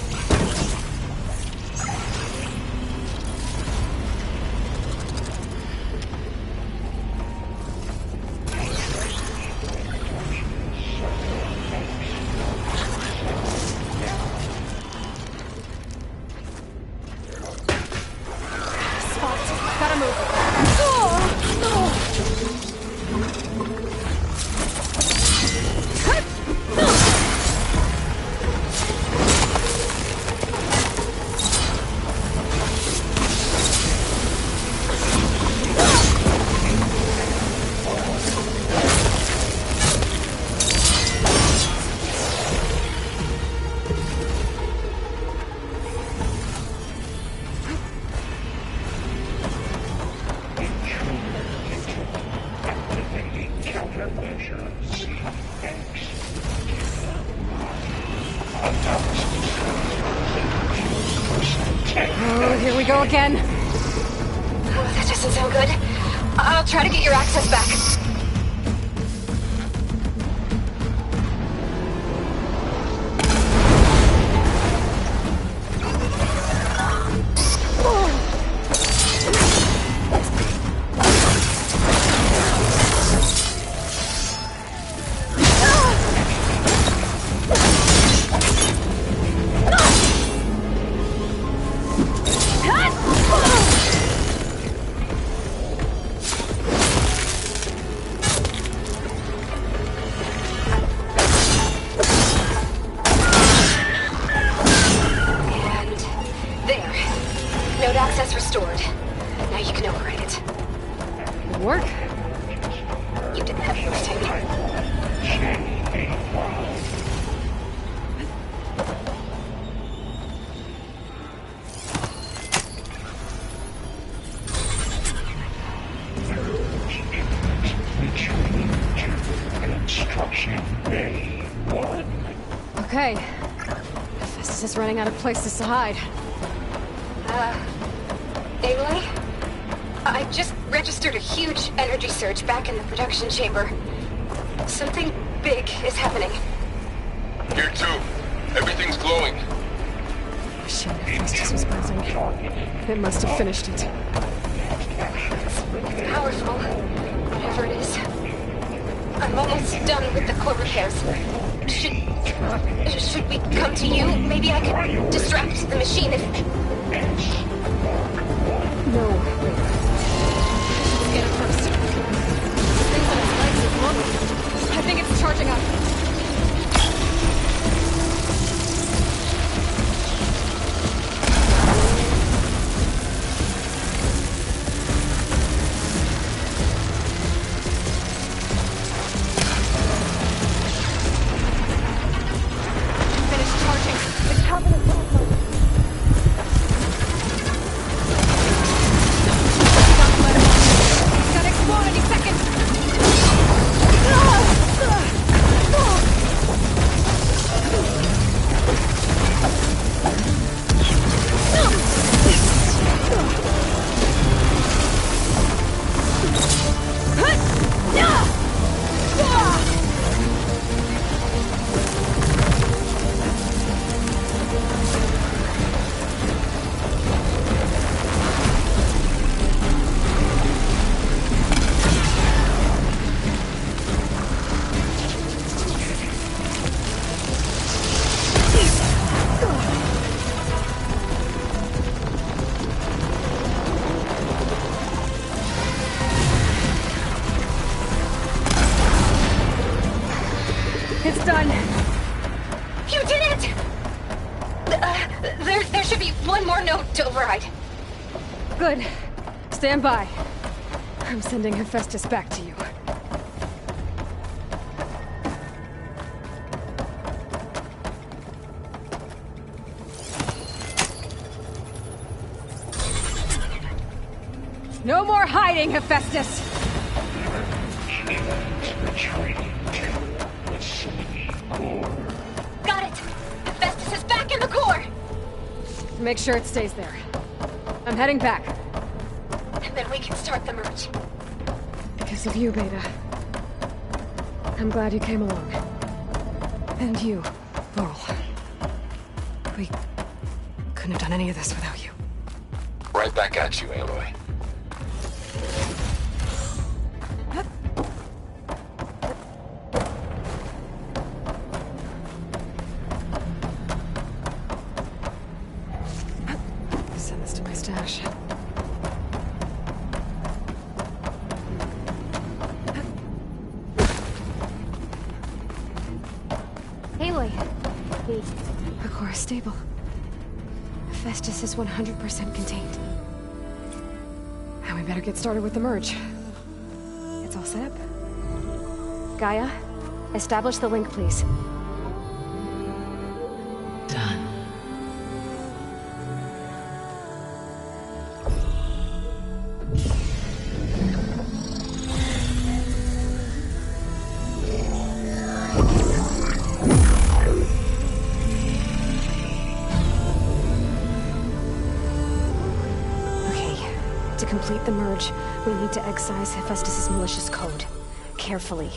Oh, here we go again. Oh, that doesn't sound good. I'll try to get your access back. Work? You did the heavy lifting. Okay. Hephaestus is running out of places to hide. Aloy? I just registered a huge energy surge back in the production chamber. Something big is happening. Here too. Everything's glowing. The machine Hephaestus was building. It must have finished it. It's powerful, whatever it is. I'm almost done with the core repairs. Should we come to you? Maybe I could distract the machine if... No, wait. Let's get it first. This thing on its legs is long. I think it's charging up. Good. Stand by. I'm sending Hephaestus back to you. No more hiding, Hephaestus! Got it! Hephaestus is back in the core! Make sure it stays there. I'm heading back. And then we can start the merge. Because of you, Beta. I'm glad you came along. And you, Laurel. We couldn't have done any of this without you. Right back at you, Aloy. Send this to my stash. Aloy. The core is stable. Hephaestus is 100% contained. And we better get started with the merge. It's all set up. Gaia, establish the link, please. Done. To complete the merge, we need to excise Hephaestus' malicious code. Carefully.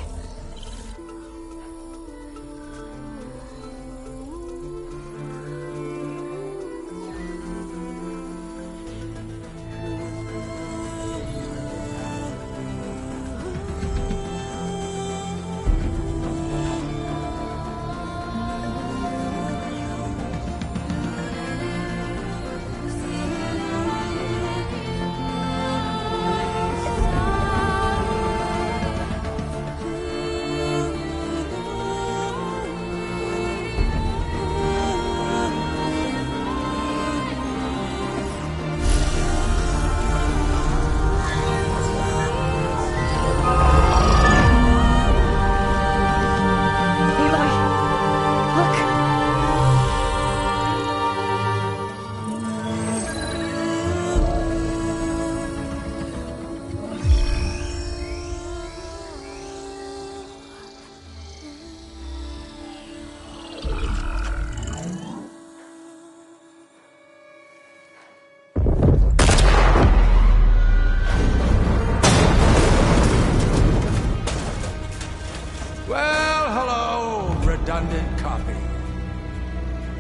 redundant copy.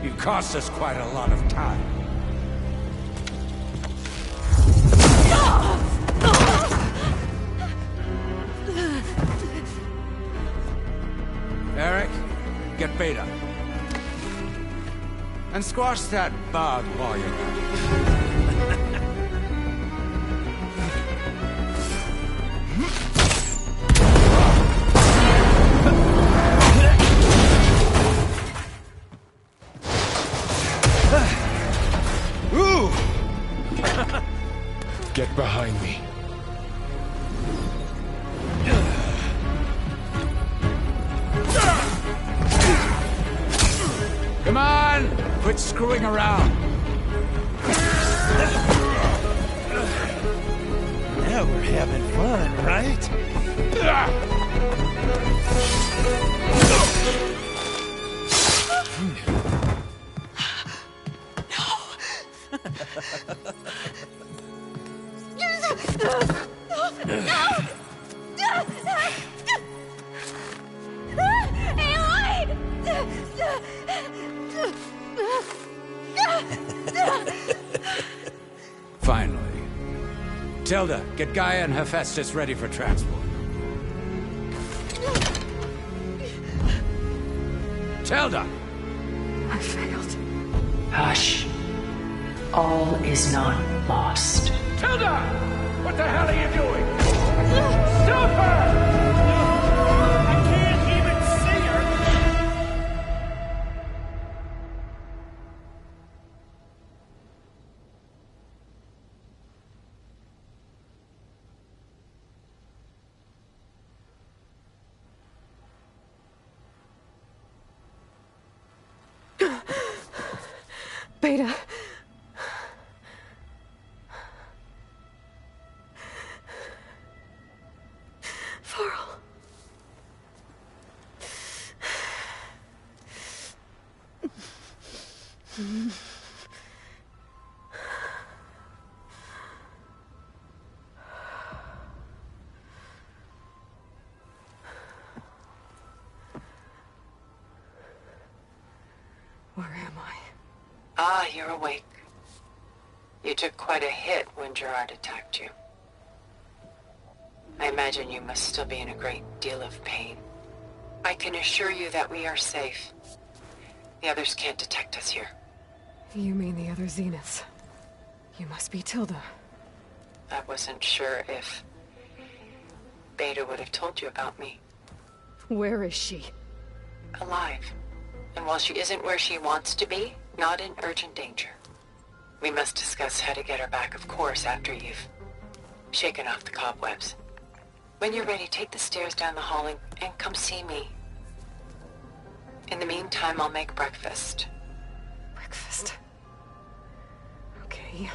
You cost us quite a lot of time. Eric, get Beta. And squash that bug while you're at it. Get behind me. Come on! Quit screwing around. Now we're having fun, right? Finally. Tilda, get Gaia and Hephaestus ready for transport. Tilda! I failed. Hush. All is not lost. Tilda! What the hell are you doing? Stop her! I can't even see her! Beta. Farrell. Where am I? Ah, you're awake. You took quite a hit when Gerard attacked you. I imagine you must still be in a great deal of pain. I can assure you that we are safe. The others can't detect us here. You mean the other Zeniths? You must be Tilda. I wasn't sure if Beta would have told you about me. Where is she? Alive. And while she isn't where she wants to be, not in urgent danger. We must discuss how to get her back, of course, after you've shaken off the cobwebs. When you're ready, take the stairs down the hall and come see me. In the meantime, I'll make breakfast. Breakfast. Okay.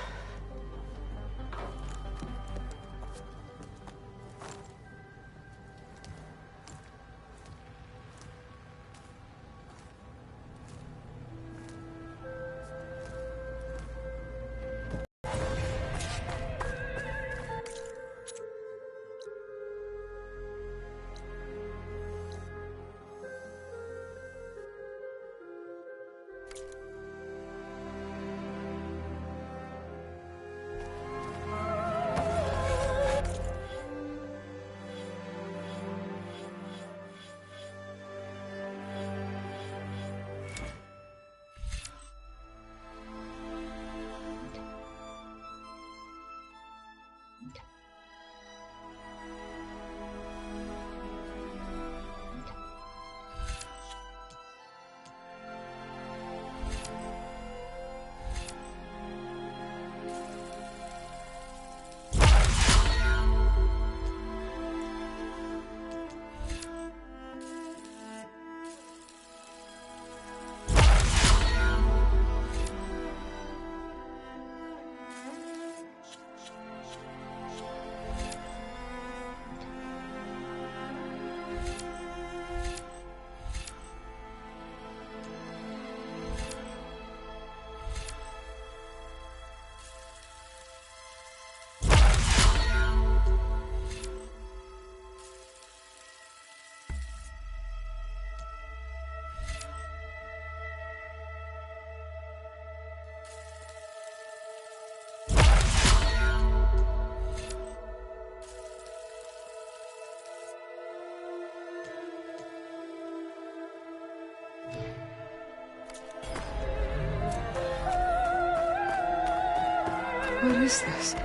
What is this?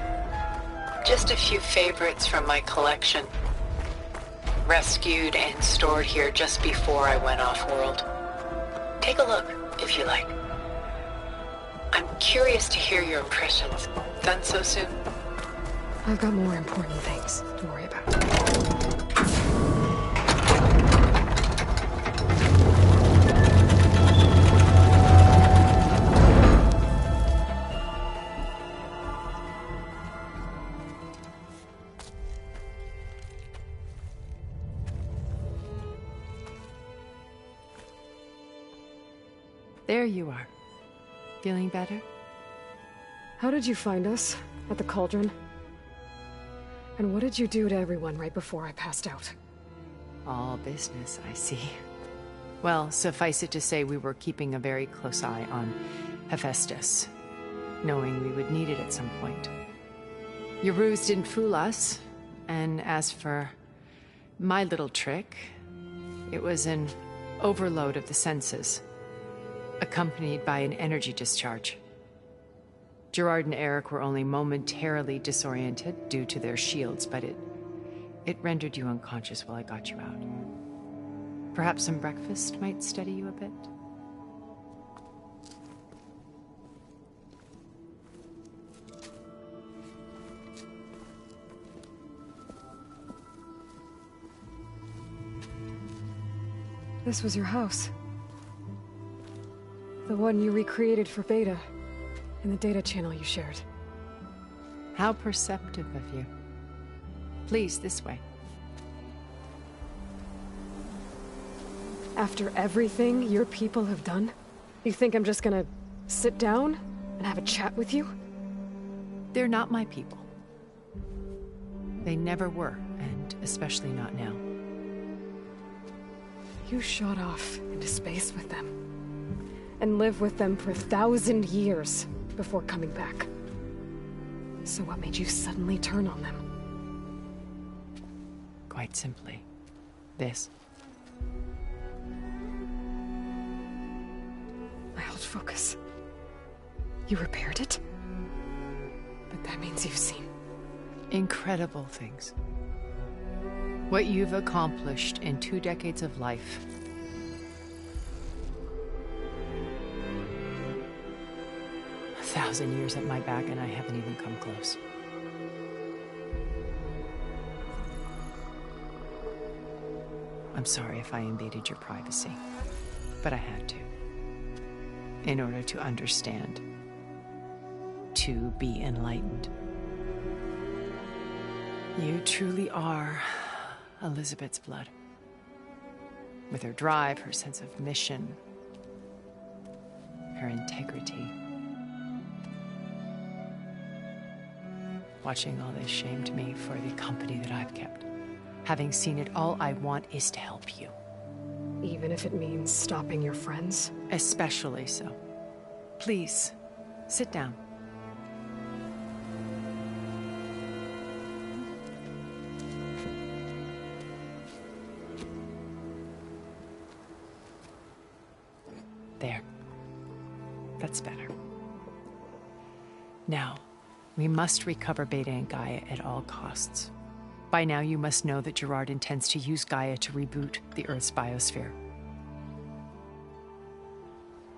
Just a few favorites from my collection. Rescued and stored here just before I went off-world. Take a look, if you like. I'm curious to hear your impressions. Done so soon? I've got more important things to worry about. There you are. Feeling better? How did you find us? At the cauldron? And what did you do to everyone right before I passed out? All business, I see. Well, suffice it to say we were keeping a very close eye on Hephaestus, knowing we would need it at some point. Your ruse didn't fool us, and as for my little trick, it was an overload of the senses, accompanied by an energy discharge. Gerard and Eric were only momentarily disoriented due to their shields, but it rendered you unconscious while I got you out. Perhaps some breakfast might steady you a bit? This was your house. The one you recreated for Beta. In the data channel you shared. How perceptive of you. Please, this way. After everything your people have done, you think I'm just gonna sit down and have a chat with you? They're not my people. They never were, and especially not now. You shot off into space with them, and lived with them for 1,000 years before coming back. So what made you suddenly turn on them? Quite simply, this. I held focus. You repaired it? But that means you've seen... incredible things. What you've accomplished in 2 decades of life. A 1,000 years at my back and I haven't even come close. I'm sorry if I invaded your privacy, but I had to. In order to understand. To be enlightened. You truly are Elizabeth's blood. With her drive, her sense of mission, her integrity. Watching all this shamed me for the company that I've kept. Having seen it, all I want is to help you. Even if it means stopping your friends? Especially so. Please, sit down. There. That's better. Now, we must recover Beta and Gaia at all costs. By now, you must know that Gerard intends to use Gaia to reboot the Earth's biosphere.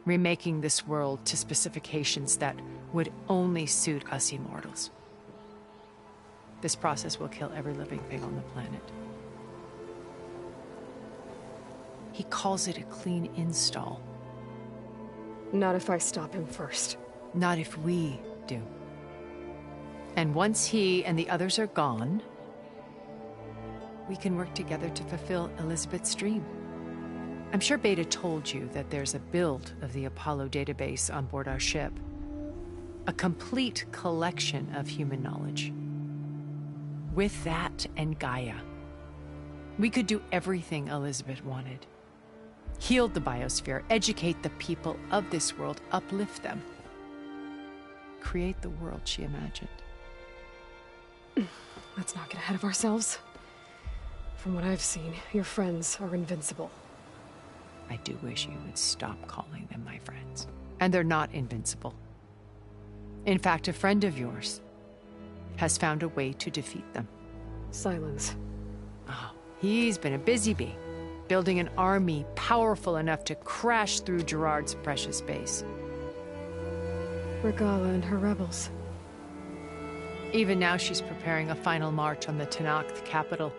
Remaking this world to specifications that would only suit us immortals. This process will kill every living thing on the planet. He calls it a clean install. Not if I stop him first. Not if we do. And once he and the others are gone, we can work together to fulfill Elizabeth's dream. I'm sure Beta told you that there's a build of the Apollo database on board our ship. A complete collection of human knowledge. With that and Gaia, we could do everything Elizabeth wanted. Heal the biosphere, educate the people of this world, uplift them. Create the world she imagined. Let's not get ahead of ourselves. From what I've seen, your friends are invincible. I do wish you would stop calling them my friends. And they're not invincible. In fact, a friend of yours has found a way to defeat them. Silence. Oh, he's been a busy bee, building an army powerful enough to crash through Gerard's precious base. Regala and her rebels. Even now, she's preparing a final march on the Tenakth capital.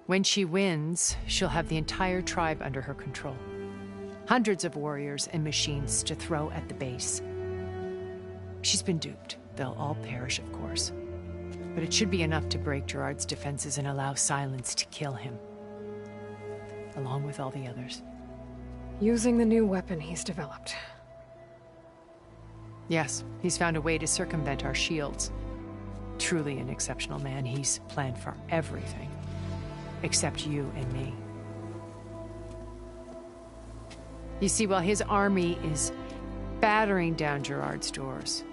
When she wins, she'll have the entire tribe under her control. Hundreds of warriors and machines to throw at the base. She's been duped. They'll all perish, of course. But it should be enough to break Gerard's defenses and allow Silence to kill him. Along with all the others. Using the new weapon he's developed. Yes, he's found a way to circumvent our shields. Truly an exceptional man. He's planned for everything. Except you and me. You see, while his army is battering down Gerard's doors,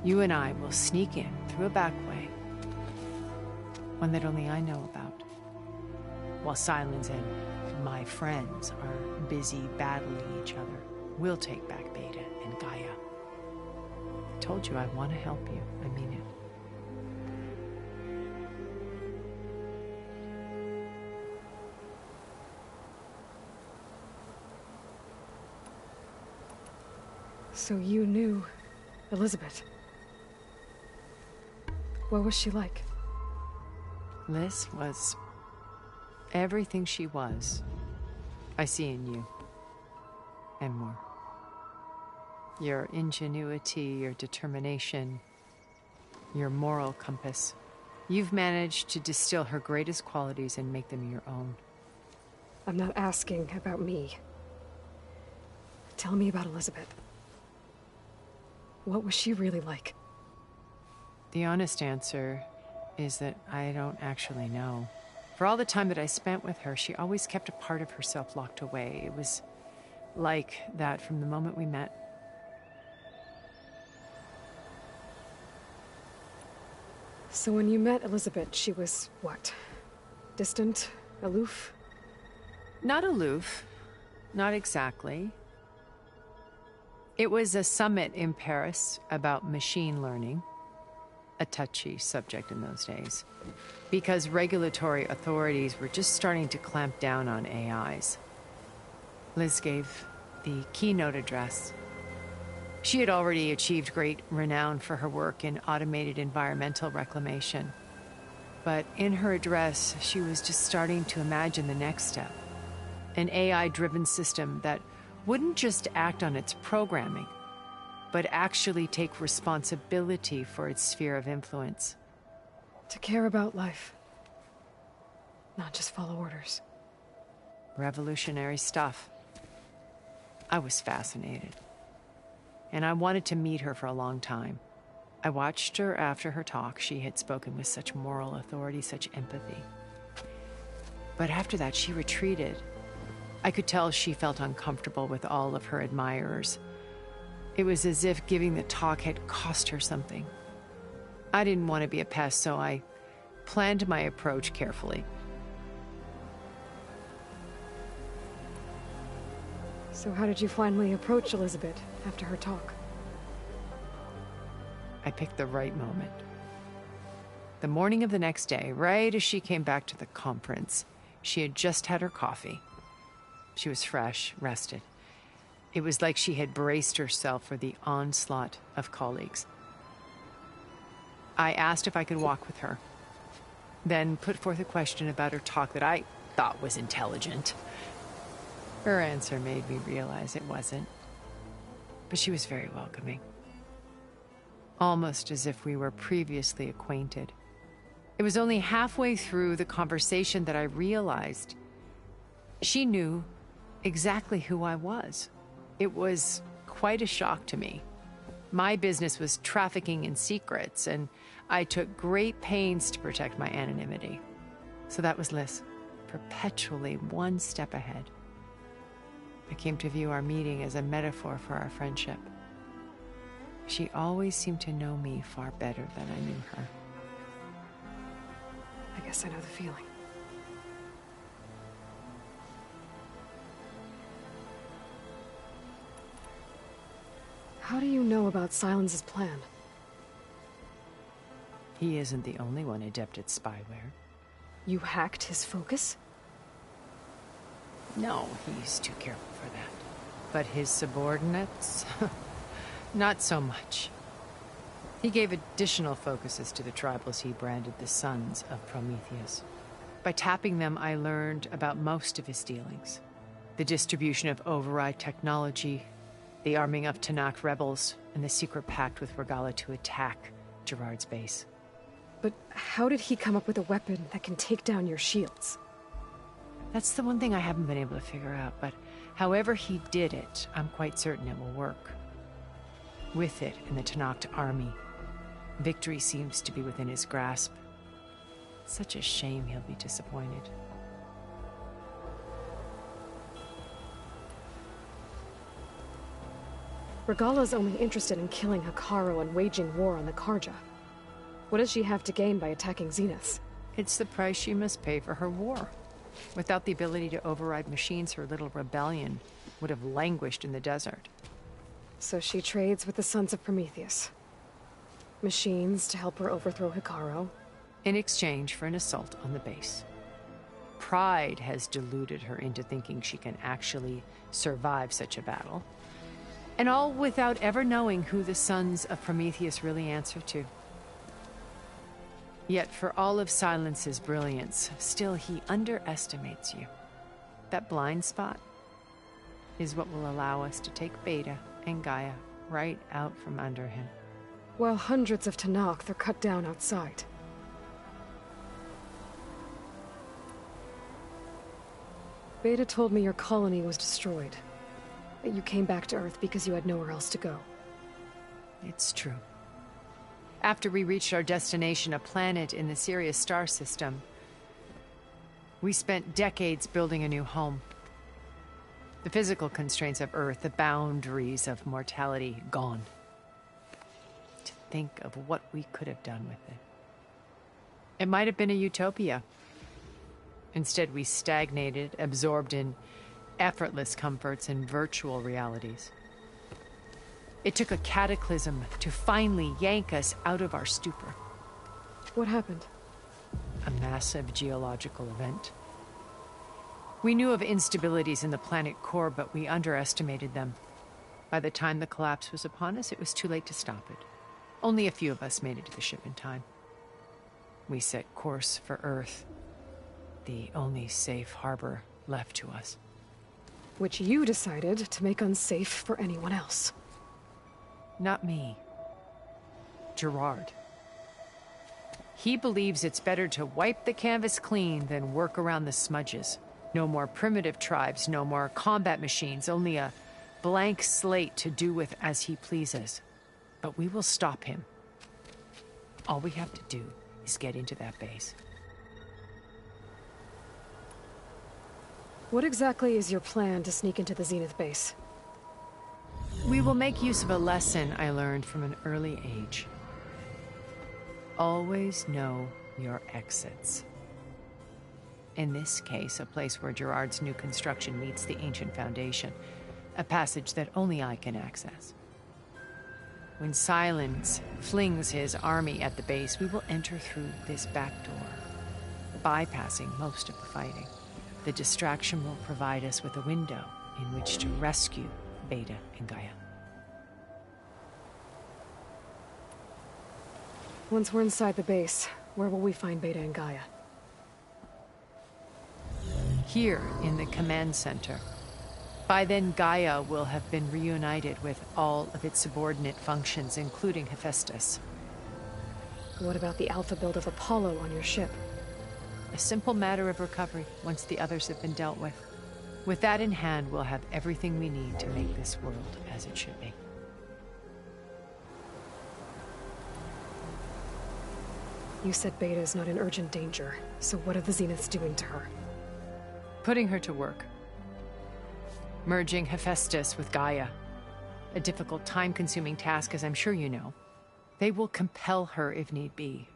you and I will sneak in through a back way. One that only I know about. While Silence and my friends are busy battling each other, we'll take back Beta and Gaia. I told you I want to help you. I mean it. So you knew Elizabeth. What was she like? Liz was everything she was. I see in you. And more. Your ingenuity, your determination, your moral compass. You've managed to distill her greatest qualities and make them your own. I'm not asking about me. Tell me about Elizabeth. What was she really like? The honest answer is that I don't actually know. For all the time that I spent with her, she always kept a part of herself locked away. It was like that from the moment we met. So when you met Elizabeth, she was what? Distant? Aloof? Not aloof. Not exactly. It was a summit in Paris about machine learning. A touchy subject in those days, because regulatory authorities were just starting to clamp down on AIs. Liz gave the keynote address. She had already achieved great renown for her work in automated environmental reclamation. But in her address, she was just starting to imagine the next step. An AI-driven system that wouldn't just act on its programming, but actually take responsibility for its sphere of influence. To care about life. Not just follow orders. Revolutionary stuff. I was fascinated. And I wanted to meet her for a long time. I watched her after her talk. She had spoken with such moral authority, such empathy. But after that, she retreated. I could tell she felt uncomfortable with all of her admirers. It was as if giving the talk had cost her something. I didn't want to be a pest, so I planned my approach carefully. So how did you finally approach Elizabeth after her talk? I picked the right moment. The morning of the next day, right as she came back to the conference, she had just had her coffee. She was fresh, rested. It was like she had braced herself for the onslaught of colleagues. I asked if I could walk with her, then put forth a question about her talk that I thought was intelligent. Her answer made me realize it wasn't, but she was very welcoming. Almost as if we were previously acquainted. It was only halfway through the conversation that I realized she knew exactly who I was. It was quite a shock to me. My business was trafficking in secrets, and I took great pains to protect my anonymity. So that was Liz, perpetually one step ahead. I came to view our meeting as a metaphor for our friendship. She always seemed to know me far better than I knew her. I guess I know the feeling. How do you know about Silence's plan? He isn't the only one adept at spyware. You hacked his focus? No, he's too careful for that. But his subordinates? Not so much. He gave additional focuses to the tribals he branded the Sons of Prometheus. By tapping them, I learned about most of his dealings. The distribution of override technology, the arming of Tanakh rebels, and the secret pact with Regala to attack Gerard's base. But how did he come up with a weapon that can take down your shields? That's the one thing I haven't been able to figure out, but however he did it, I'm quite certain it will work. With it and the Tanakh army, victory seems to be within his grasp. Such a shame he'll be disappointed. Regala's only interested in killing Hikaru and waging war on the Karja. What does she have to gain by attacking Zenith? It's the price she must pay for her war. Without the ability to override machines, her little rebellion would have languished in the desert. So she trades with the Sons of Prometheus. Machines to help her overthrow Hikaru. In exchange for an assault on the base. Pride has deluded her into thinking she can actually survive such a battle. And all without ever knowing who the Sons of Prometheus really answer to. Yet for all of Silence's brilliance, still he underestimates you. That blind spot is what will allow us to take Beta and Gaia right out from under him. While hundreds of Tanakh are cut down outside. Beta told me your colony was destroyed. That you came back to Earth because you had nowhere else to go. It's true. After we reached our destination, a planet in the Sirius star system, we spent decades building a new home. The physical constraints of Earth, the boundaries of mortality, gone. To think of what we could have done with it. It might have been a utopia. Instead, we stagnated, absorbed in effortless comforts and virtual realities. It took a cataclysm to finally yank us out of our stupor. What happened? A massive geological event. We knew of instabilities in the planet core, but we underestimated them. By the time the collapse was upon us, it was too late to stop it. Only a few of us made it to the ship in time. We set course for Earth, the only safe harbor left to us. Which you decided to make unsafe for anyone else. Not me. Gerard. He believes it's better to wipe the canvas clean than work around the smudges. No more primitive tribes, no more combat machines, only a blank slate to do with as he pleases. But we will stop him. All we have to do is get into that base. What exactly is your plan to sneak into the Zenith base? We will make use of a lesson I learned from an early age. Always know your exits. In this case, a place where Gerard's new construction meets the ancient foundation, a passage that only I can access. When Silence flings his army at the base, we will enter through this back door, bypassing most of the fighting. The distraction will provide us with a window in which to rescue Beta and Gaia. Once we're inside the base, where will we find Beta and Gaia? Here in the command center. By then, Gaia will have been reunited with all of its subordinate functions, including Hephaestus. What about the alpha build of Apollo on your ship? A simple matter of recovery once the others have been dealt with. With that in hand, we'll have everything we need to make this world as it should be. You said Beta is not in urgent danger, so what are the Zeniths doing to her? Putting her to work. Merging Hephaestus with Gaia. A difficult, time-consuming task, as I'm sure you know. They will compel her if need be.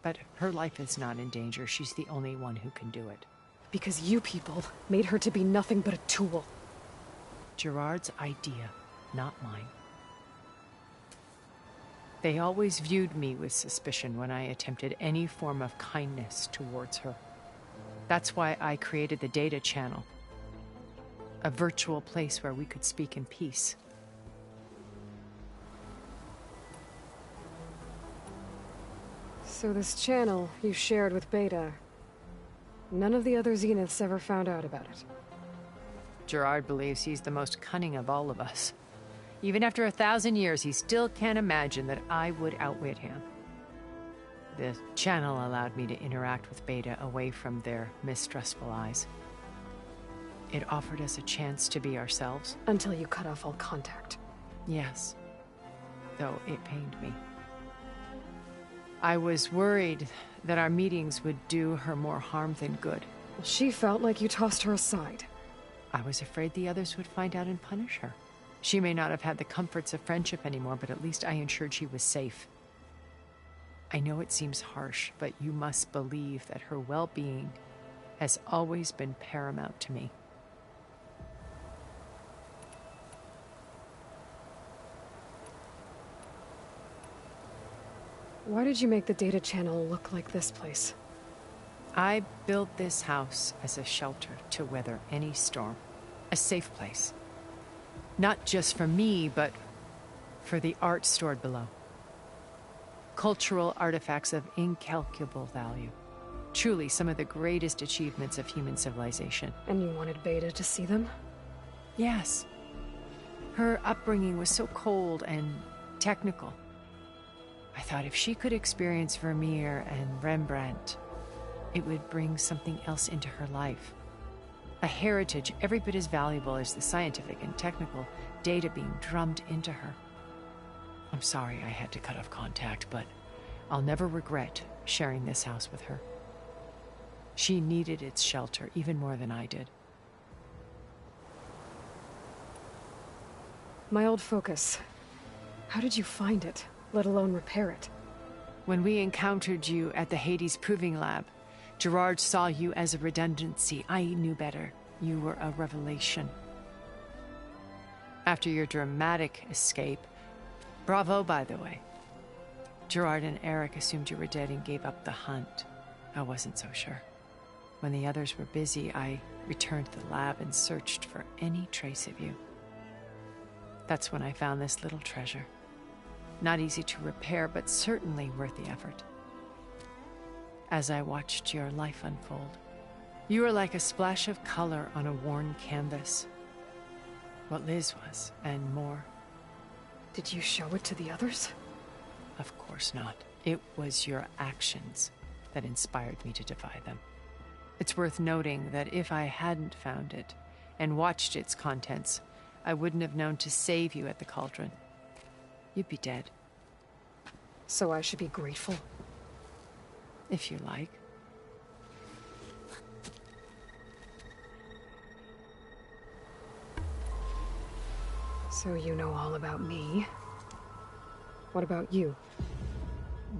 But her life is not in danger. She's the only one who can do it. Because you people made her to be nothing but a tool. Gerard's idea, not mine. They always viewed me with suspicion when I attempted any form of kindness towards her. That's why I created the data channel. A virtual place where we could speak in peace. So this channel you shared with Beta, none of the other Zeniths ever found out about it. Gerard believes he's the most cunning of all of us. Even after 1,000 years, he still can't imagine that I would outwit him. The channel allowed me to interact with Beta away from their mistrustful eyes. It offered us a chance to be ourselves. Until you cut off all contact. Yes. Though it pained me. I was worried that our meetings would do her more harm than good. She felt like you tossed her aside. I was afraid the others would find out and punish her. She may not have had the comforts of friendship anymore, but at least I ensured she was safe. I know it seems harsh, but you must believe that her well-being has always been paramount to me. Why did you make the data channel look like this place? I built this house as a shelter to weather any storm. A safe place. Not just for me, but for the art stored below. Cultural artifacts of incalculable value. Truly some of the greatest achievements of human civilization. And you wanted Beta to see them? Yes. Her upbringing was so cold and technical. I thought if she could experience Vermeer and Rembrandt, it would bring something else into her life. A heritage every bit as valuable as the scientific and technical data being drummed into her. I'm sorry I had to cut off contact, but I'll never regret sharing this house with her. She needed its shelter even more than I did. My old focus. How did you find it, let alone repair it? When we encountered you at the Hades Proving Lab, Gerard saw you as a redundancy. I knew better. You were a revelation. After your dramatic escape, bravo, by the way. Gerard and Eric assumed you were dead and gave up the hunt. I wasn't so sure. When the others were busy, I returned to the lab and searched for any trace of you. That's when I found this little treasure. Not easy to repair, but certainly worth the effort. As I watched your life unfold, you were like a splash of color on a worn canvas. What Liz was, and more. Did you show it to the others? Of course not. It was your actions that inspired me to defy them. It's worth noting that if I hadn't found it and watched its contents, I wouldn't have known to save you at the cauldron. You'd be dead. So I should be grateful? If you like. So you know all about me. What about you?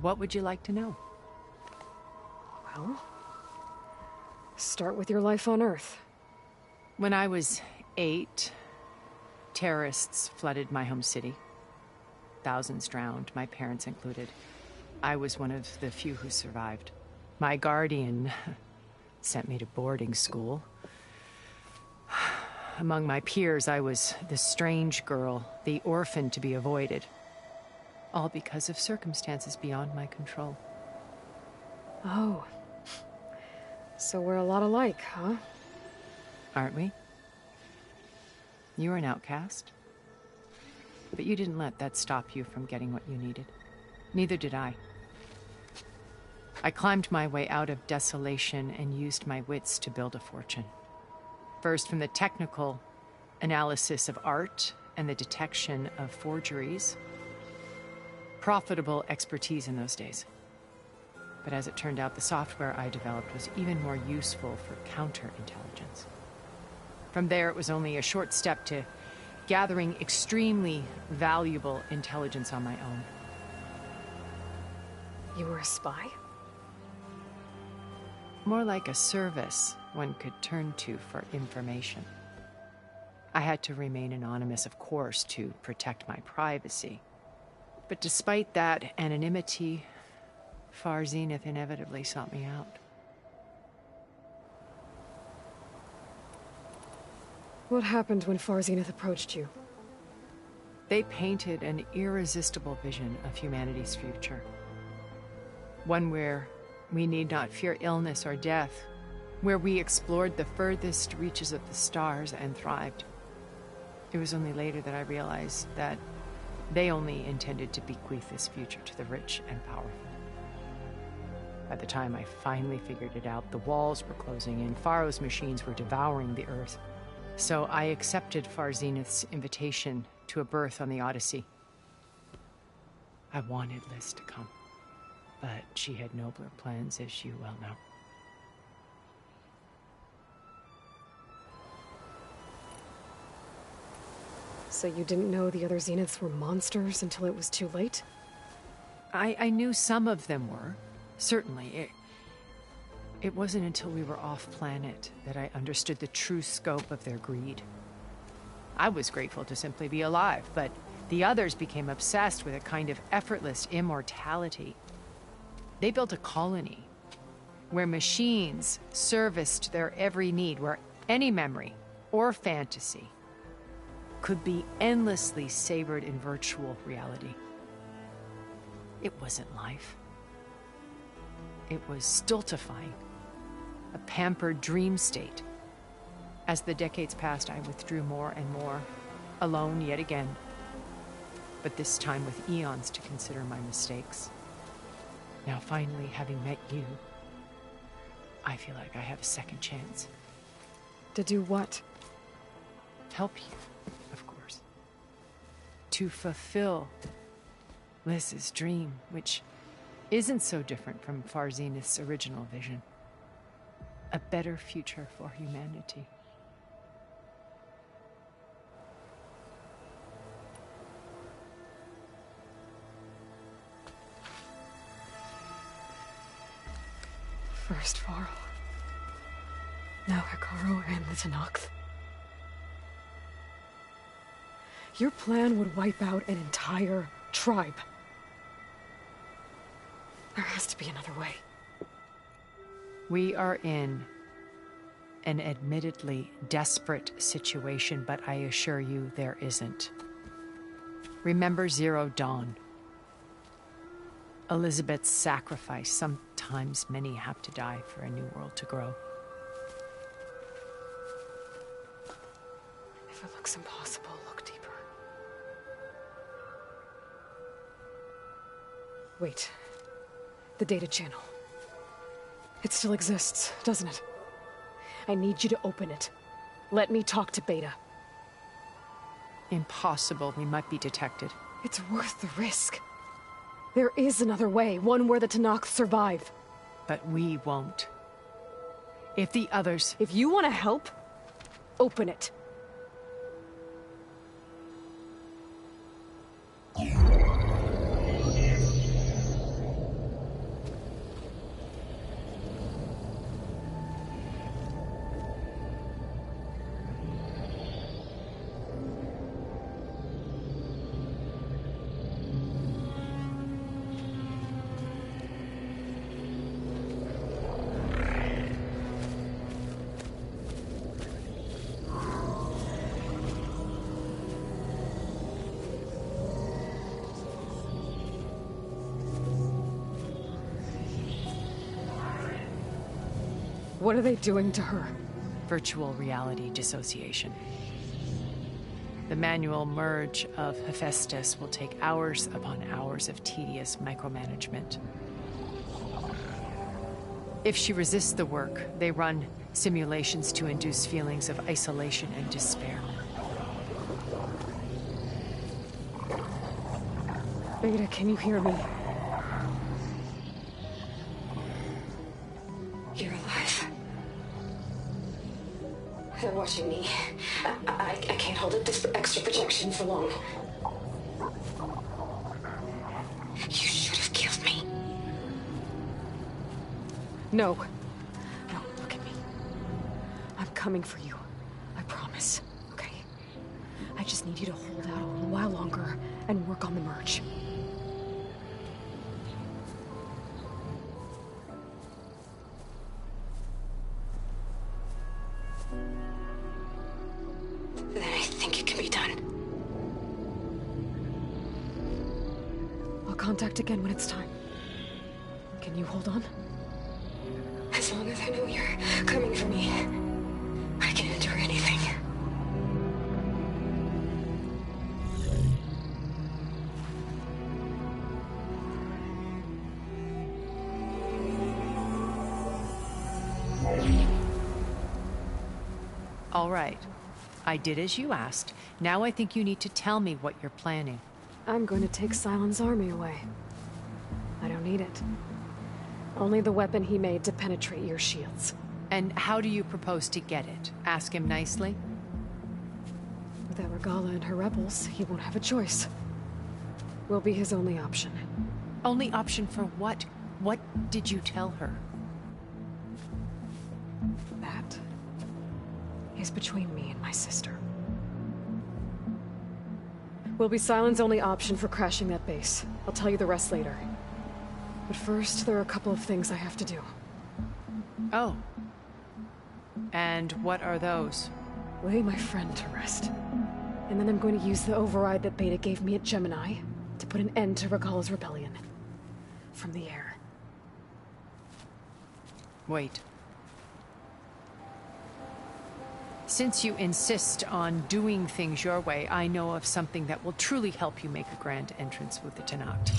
What would you like to know? Well, start with your life on Earth. When I was 8, terrorists flooded my home city. Thousands drowned, my parents included. I was one of the few who survived. My guardian sent me to boarding school. Among my peers, I was the strange girl, the orphan to be avoided. All because of circumstances beyond my control. Oh. So we're a lot alike, huh? Aren't we? You were an outcast. But you didn't let that stop you from getting what you needed. Neither did I. I climbed my way out of desolation and used my wits to build a fortune. First, from the technical analysis of art and the detection of forgeries. Profitable expertise in those days. But as it turned out, the software I developed was even more useful for counterintelligence. From there, it was only a short step to gathering extremely valuable intelligence on my own. You were a spy? More like a service one could turn to for information. I had to remain anonymous, of course, to protect my privacy. But despite that anonymity, Far Zenith inevitably sought me out. What happened when Far Zenith approached you? They painted an irresistible vision of humanity's future. One where we need not fear illness or death, where we explored the furthest reaches of the stars and thrived. It was only later that I realized that they only intended to bequeath this future to the rich and powerful. By the time I finally figured it out, the walls were closing in, Pharaoh's machines were devouring the Earth. So I accepted Far Zenith's invitation to a berth on the Odyssey. I wanted Liz to come, but she had nobler plans, as you well know. So you didn't know the other Zeniths were monsters until it was too late? I knew some of them were, certainly. It wasn't until we were off-planet that I understood the true scope of their greed. I was grateful to simply be alive, but the others became obsessed with a kind of effortless immortality. They built a colony where machines serviced their every need, where any memory or fantasy could be endlessly savored in virtual reality. It wasn't life. It was stultifying, a pampered dream state. As the decades passed, I withdrew more and more, Alone yet again. But this time with eons to consider my mistakes. Now finally, having met you, I feel like I have a second chance. To do what? Help you, of course. To fulfill Liz's dream, which isn't so different from Farzenith's original vision. A better future for humanity. First Varl. Now Hikaru and the Tenakth. Your plan would wipe out an entire tribe. There has to be another way. We are in an admittedly desperate situation, but I assure you there isn't. Remember Zero Dawn. Elizabeth's sacrifice. Sometimes many have to die for a new world to grow. If it looks impossible, look deeper. Wait. The data channel. It still exists, doesn't it? I need you to open it. Let me talk to Beta. Impossible. We might be detected. It's worth the risk. There is another way, one where the Tenakth survive. But we won't. If the others... If you want to help, open it. What are they doing to her? Virtual reality dissociation. The manual merge of Hephaestus will take hours upon hours of tedious micromanagement. If she resists the work, they run simulations to induce feelings of isolation and despair. Beta, can you hear me? You're alive. They're watching me. I can't hold up this extra protection for long. You should have killed me. No. No, look at me. I'm coming for you. I promise. Okay? I just need you to hold out a little while longer and work on the merge. Then I think it can be done. I'll contact again when it's time. Can you hold on? As long as I know you're coming for me, I can endure anything. All right. I did as you asked. Now I think you need to tell me what you're planning. I'm going to take Sylens' army away. I don't need it. Only the weapon he made to penetrate your shields. And how do you propose to get it? Ask him nicely? Without Regala and her rebels, he won't have a choice. We'll be his only option. Only option for what? What did you tell her? That is between me and my sister. Will be Sylens' only option for crashing that base. I'll tell you the rest later. But first, there are a couple of things I have to do. Oh. And what are those? Lay my friend to rest. And then I'm going to use the override that Beta gave me at Gemini to put an end to Regala's rebellion. From the air. Wait. Since you insist on doing things your way, I know of something that will truly help you make a grand entrance with the Tenakt.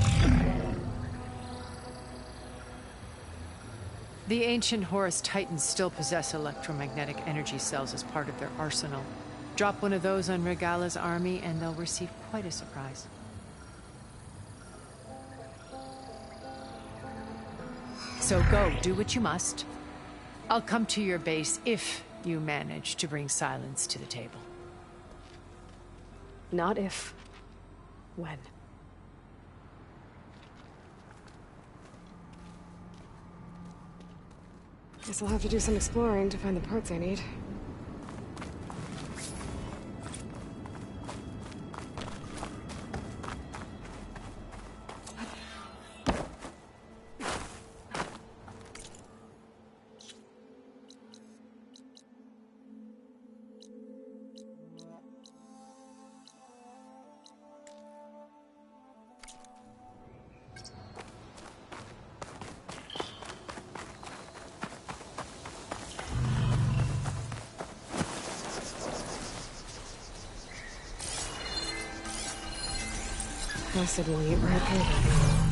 The ancient Horus Titans still possess electromagnetic energy cells as part of their arsenal. Drop one of those on Regala's army and they'll receive quite a surprise. So go, do what you must. I'll come to your base if you manage to bring silence to the table. Not if. When. Guess I'll have to do some exploring to find the parts I need. Acid will eat right through them.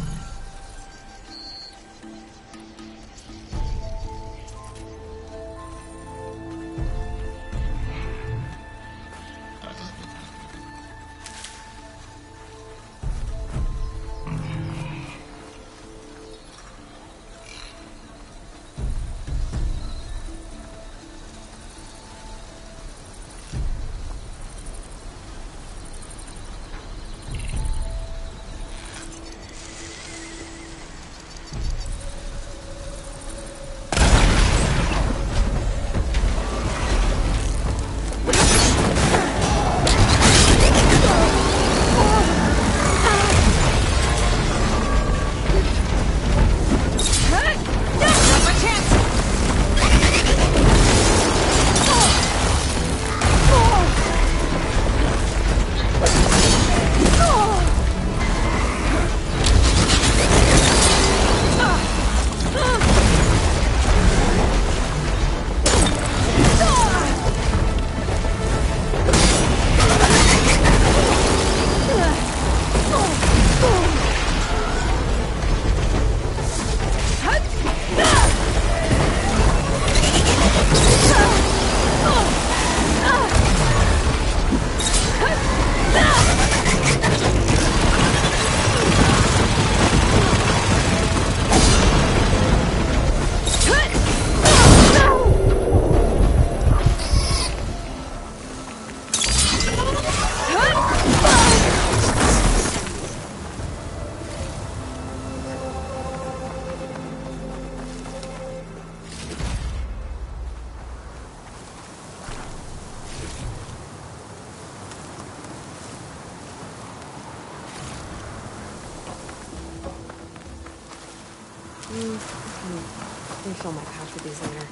Refill my pouch with these later.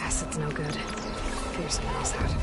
Acid's no good. Figure something else out.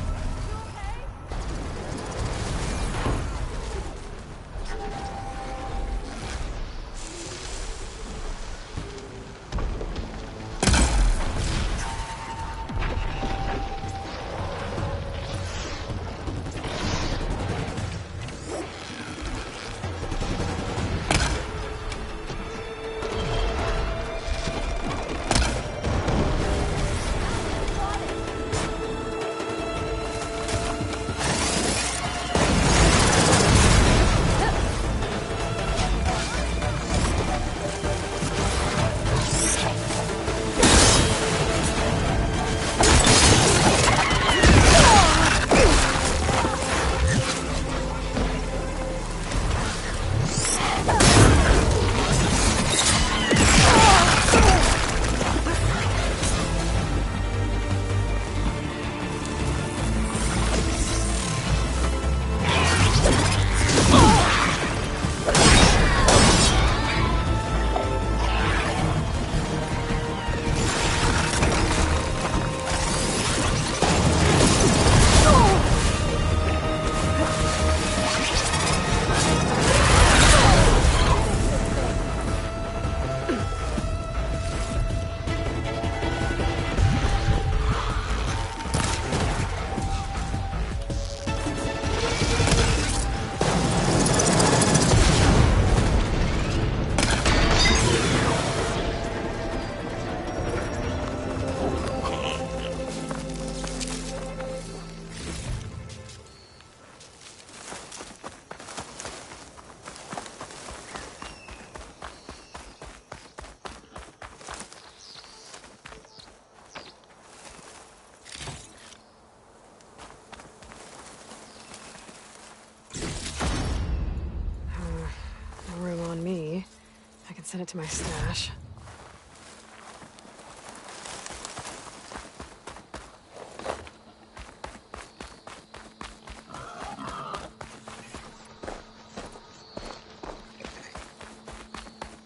Can't send it to my stash.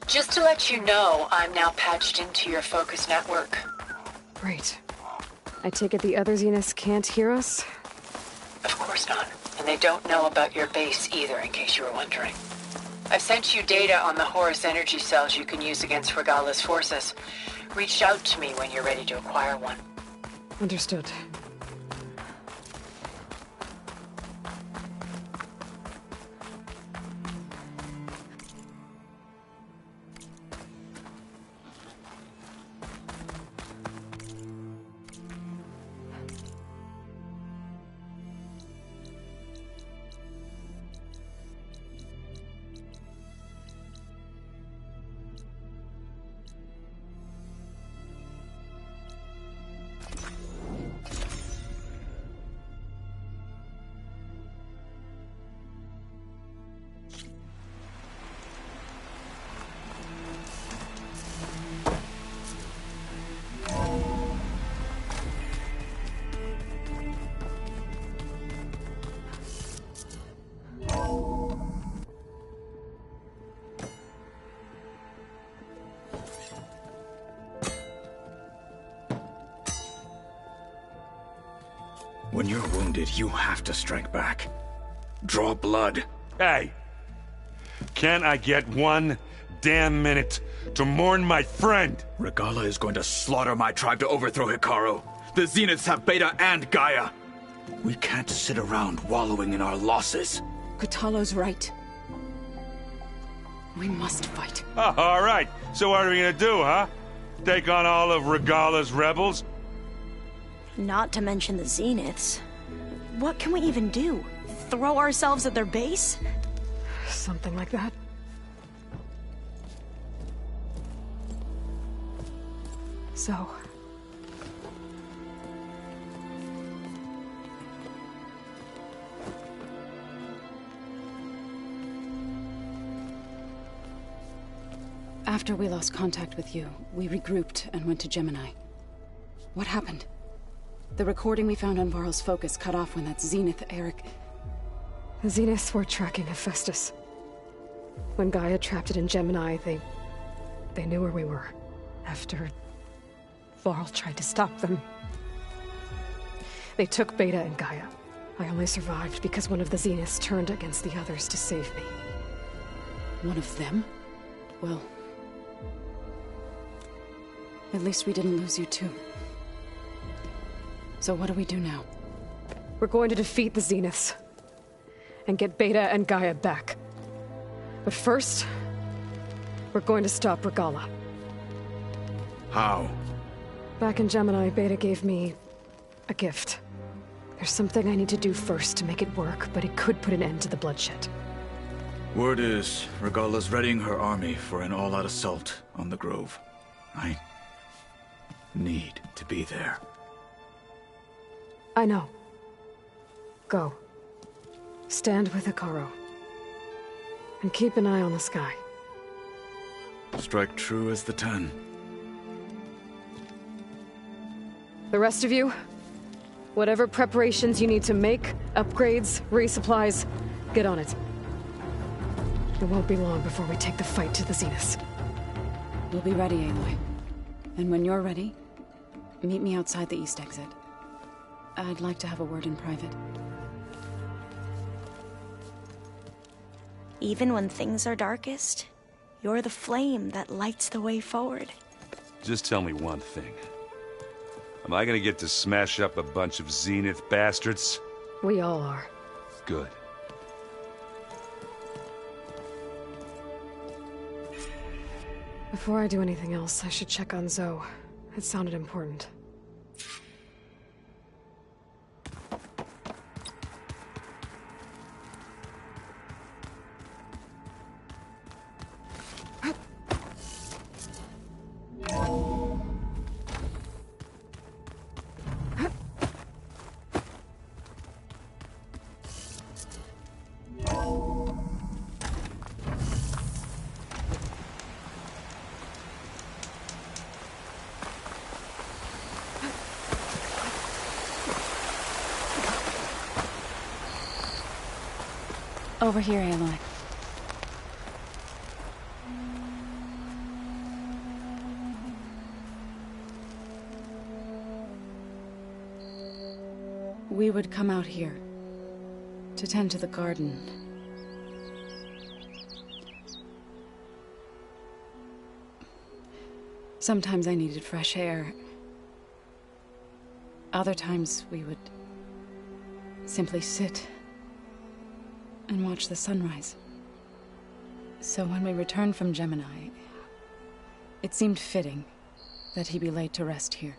Just to let you know, I'm now patched into your focus network. Great. I take it the other Zeniths can't hear us? Of course not. And they don't know about your base either, in case you were wondering. I've sent you data on the Horus energy cells you can use against Regala's forces. Reach out to me when you're ready to acquire one. Understood. When you're wounded, you have to strike back. Draw blood. Hey! Can't I get one damn minute to mourn my friend? Regala is going to slaughter my tribe to overthrow Hikaru. The Zeniths have Beta and Gaia. We can't sit around wallowing in our losses. Kutalo's right. We must fight. Oh, all right. So what are we gonna do, huh? Take on all of Regala's rebels? Not to mention the Zeniths. What can we even do? Throw ourselves at their base? Something like that. So... After we lost contact with you, we regrouped and went to Gemini. What happened? The recording we found on Varl's focus cut off when that Zenith Eric... The Zeniths were tracking Hephaestus. When Gaia trapped it in Gemini, they knew where we were. After Varl tried to stop them. They took Beta and Gaia. I only survived because one of the Zeniths turned against the others to save me. One of them? Well... at least we didn't lose you too. So what do we do now? We're going to defeat the Zeniths. And get Beta and Gaia back. But first... we're going to stop Regala. How? Back in Gemini, Beta gave me... a gift. There's something I need to do first to make it work, but it could put an end to the bloodshed. Word is, Regala's readying her army for an all-out assault on the Grove. I... need to be there. I know. Go. Stand with Hikaru. And keep an eye on the sky. Strike true as the 10. The rest of you, whatever preparations you need to make, upgrades, resupplies, get on it. It won't be long before we take the fight to the Zeniths. We'll be ready, Aloy. And when you're ready, meet me outside the east exit. I'd like to have a word in private. Even when things are darkest, you're the flame that lights the way forward. Just tell me one thing. Am I gonna get to smash up a bunch of Zenith bastards? We all are. Good. Before I do anything else, I should check on Zoe. It sounded important. Over here, Aloy. We would come out here to tend to the garden. Sometimes I needed fresh air. Other times we would simply sit and watch the sunrise. So when we returned from Gemini, it seemed fitting that he be laid to rest here.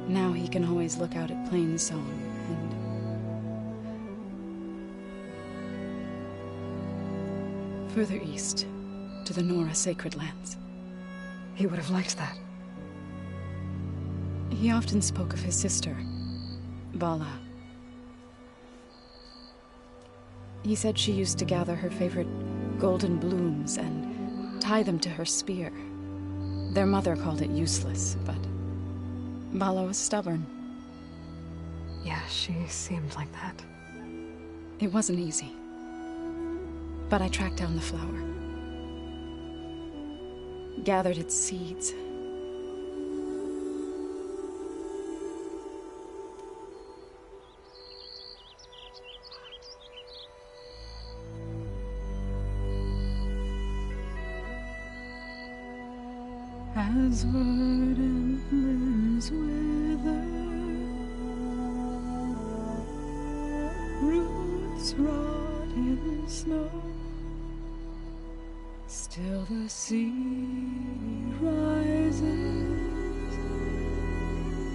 Now he can always look out at Plain Song and further east to the Nora Sacred Lands. He would have liked that. He often spoke of his sister, Bala. He said she used to gather her favorite golden blooms and tie them to her spear. Their mother called it useless, but Bala was stubborn. Yeah, she seemed like that. It wasn't easy. But I tracked down the flower. Gathered its seeds. As verdant limbs wither, roots rot in snow, still the sea rises,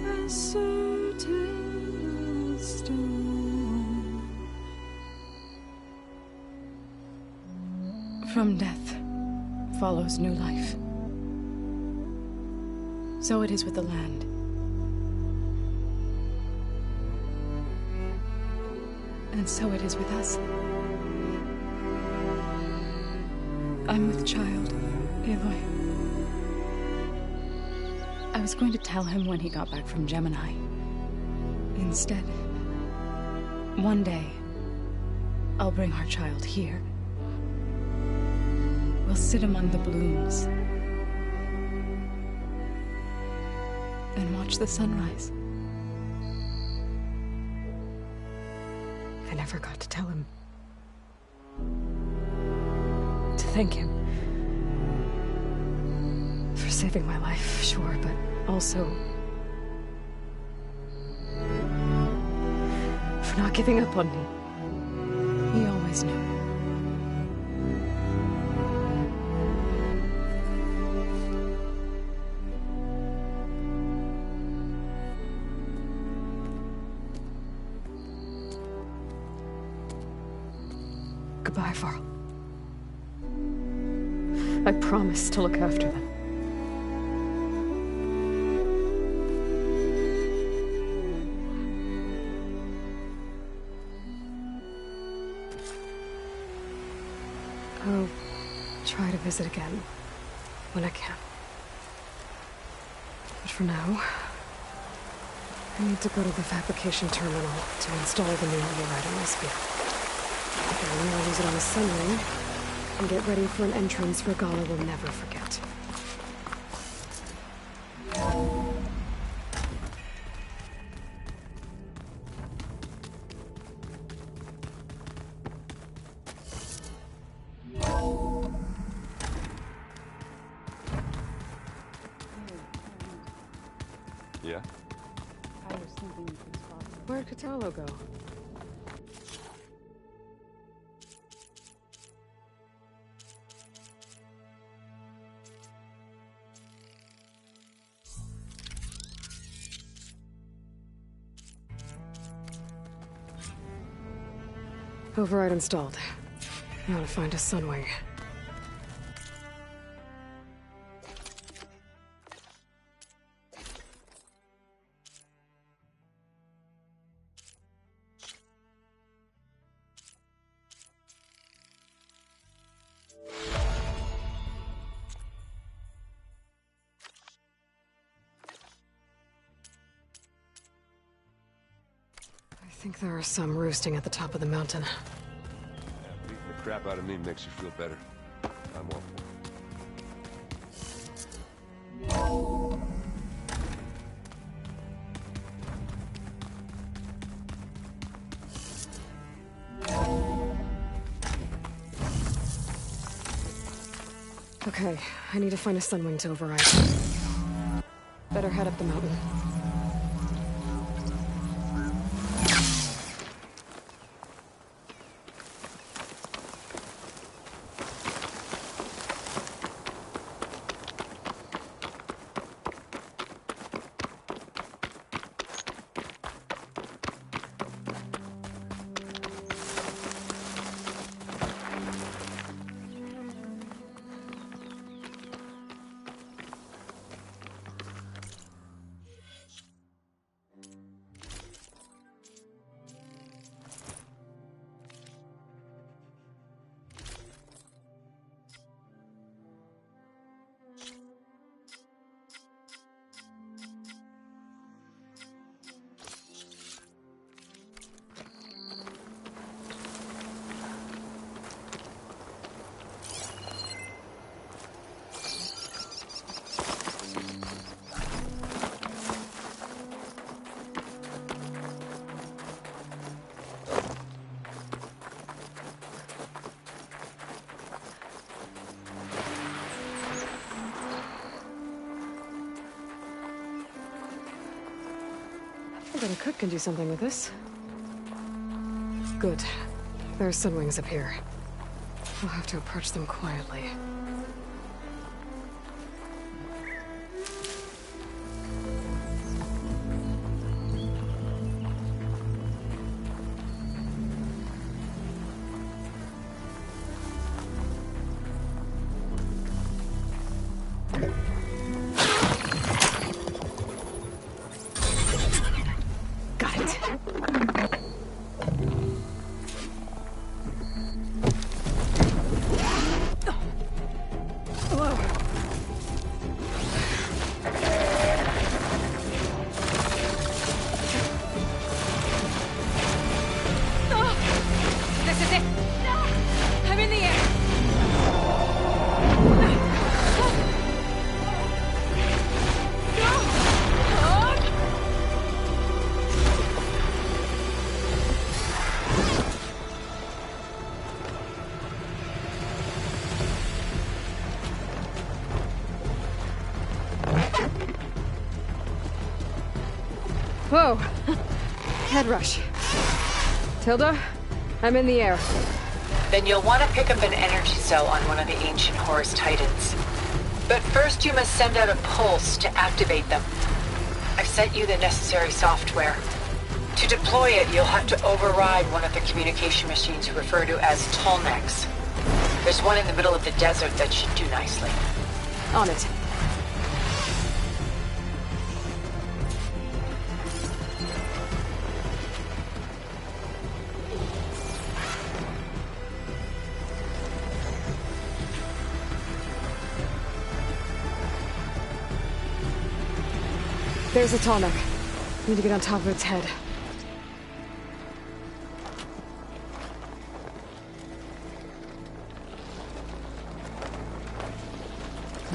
as certain as stone. From death follows new life. So it is with the land. And so it is with us. I'm with child, Aloy. I was going to tell him when he got back from Gemini. Instead, one day, I'll bring our child here. We'll sit among the blooms and watch the sunrise. I never got to tell him. To thank him. For saving my life, sure, but also for not giving up on me. He always knew. Goodbye, Varl. I promise to look after them. I'll try to visit again when I can. But for now, I need to go to the fabrication terminal to install the new override on my spear. Then I'll use it on the sunring and get ready for an entrance Regala will never forget. Yeah? I was thinking you could spot him. Where'd Catalo go? Override installed. Now to find a sunwing. I think there are some roosting at the top of the mountain. crap out of me makes you feel better, I'm all for it. Okay, I need to find a sunwing to override. Better head up the mountain. I bet a cook can do something with this. Good. There are sunwings up here. I'll have to approach them quietly. Whoa! Head rush. Tilda, I'm in the air. Then you'll want to pick up an energy cell on one of the ancient Horus Titans. But first you must send out a pulse to activate them. I've sent you the necessary software. To deploy it, you'll have to override one of the communication machines you refer to as Tallnecks. There's one in the middle of the desert that should do nicely. On it. There's a Tallneck. Need to get on top of its head.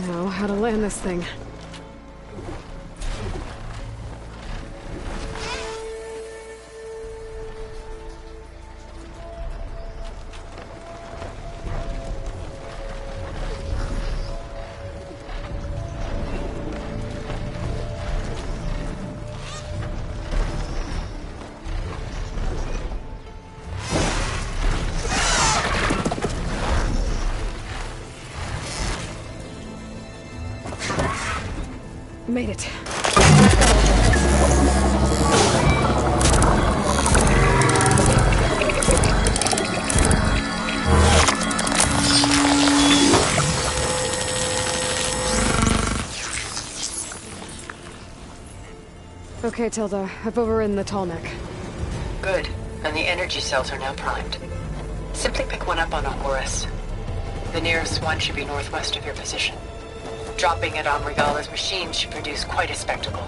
Now, how to land this thing. Made it. Okay, Tilda. I've overridden the Tallneck. Good. And the energy cells are now primed. Simply pick one up on a Horus. The nearest one should be northwest of your position. Dropping it on Regala's machine should produce quite a spectacle.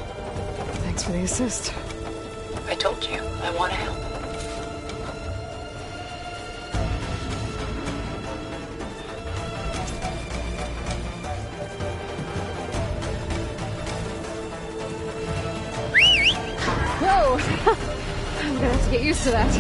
Thanks for the assist. I told you, I want to help. go. I'm gonna have to get used to that.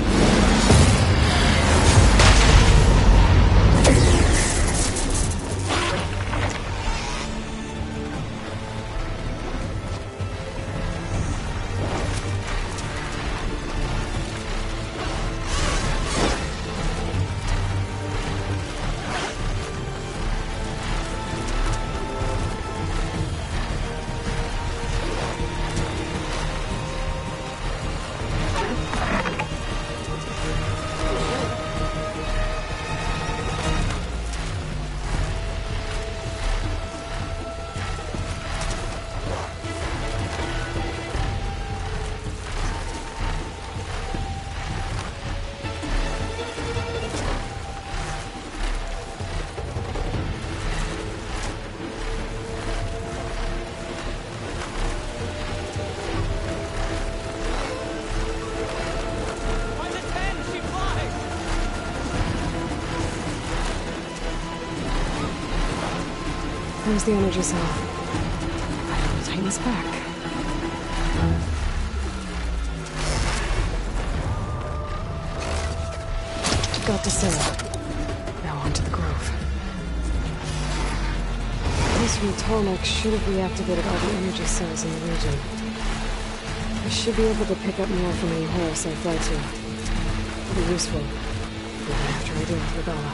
Where's the energy cell? I will take this back. Got to say, now on to the Grove. This from Tolmec should have reactivated all the energy cells in the region. I should be able to pick up more from any Horus I fly to. It'll be useful, even after I deal with Regala.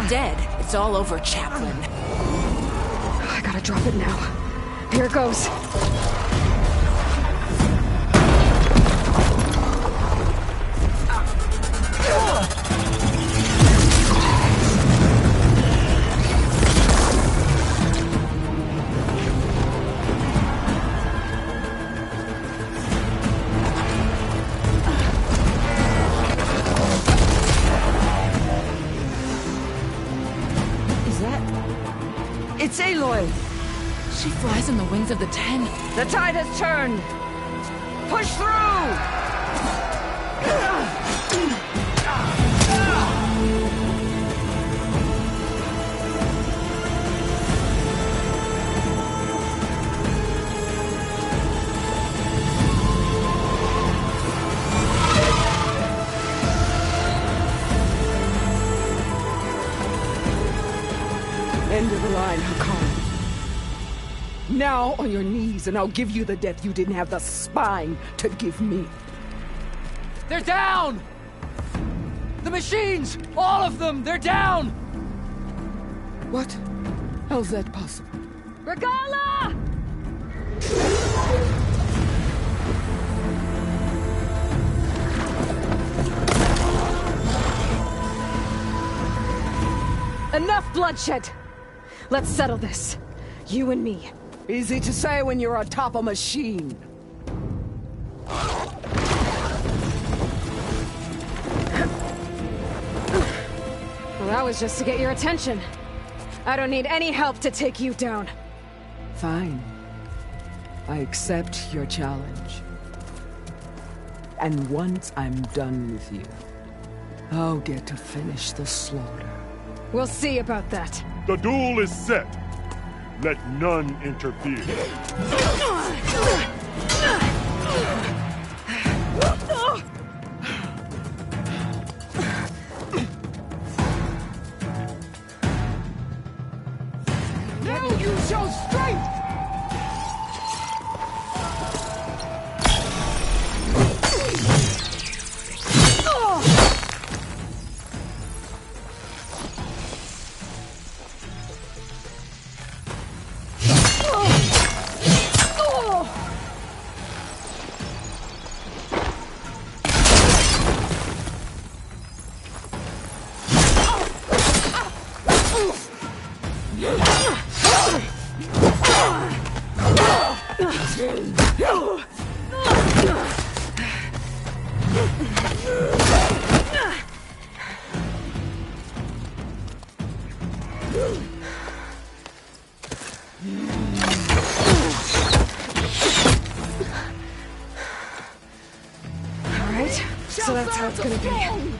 Dead. It's all over, Chaplain. I gotta drop it now. Here it goes. It's Aloy! She flies on the wings of the Ten. The tide has turned! Push through! End of the line, Hakan. Now on your knees, and I'll give you the death you didn't have the spine to give me. They're down! The machines! All of them! They're down! What? How's that possible? Regala! Enough bloodshed! Let's settle this. You and me. Easy to say when you're atop a machine. Well, that was just to get your attention. I don't need any help to take you down. Fine. I accept your challenge. And once I'm done with you, I'll get to finish the slaughter. We'll see about that. The duel is set. Let none interfere. Alright, so that's how it's gonna be.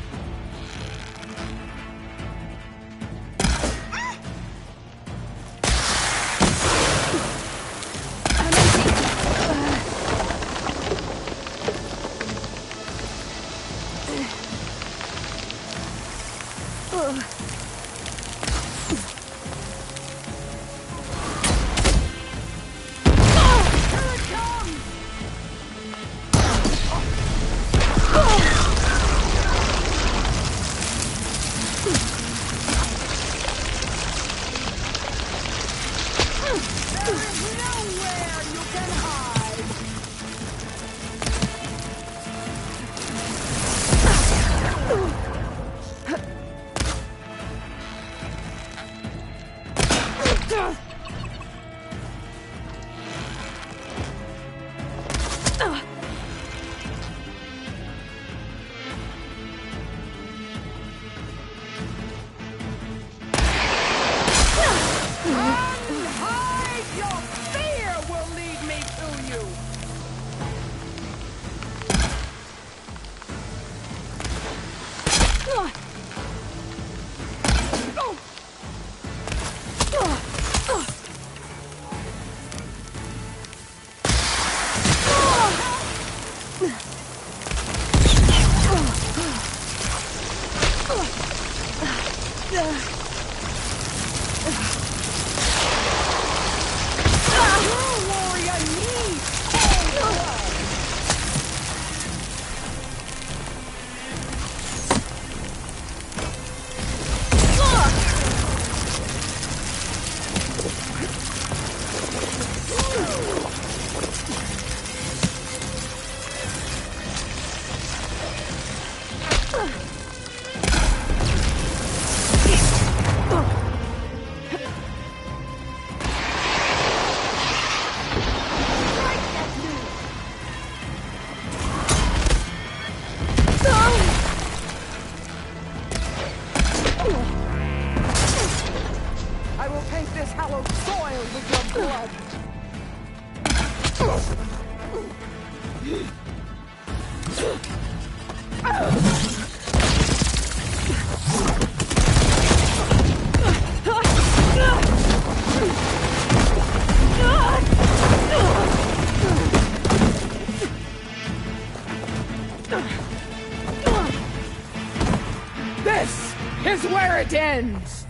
This is where it ends!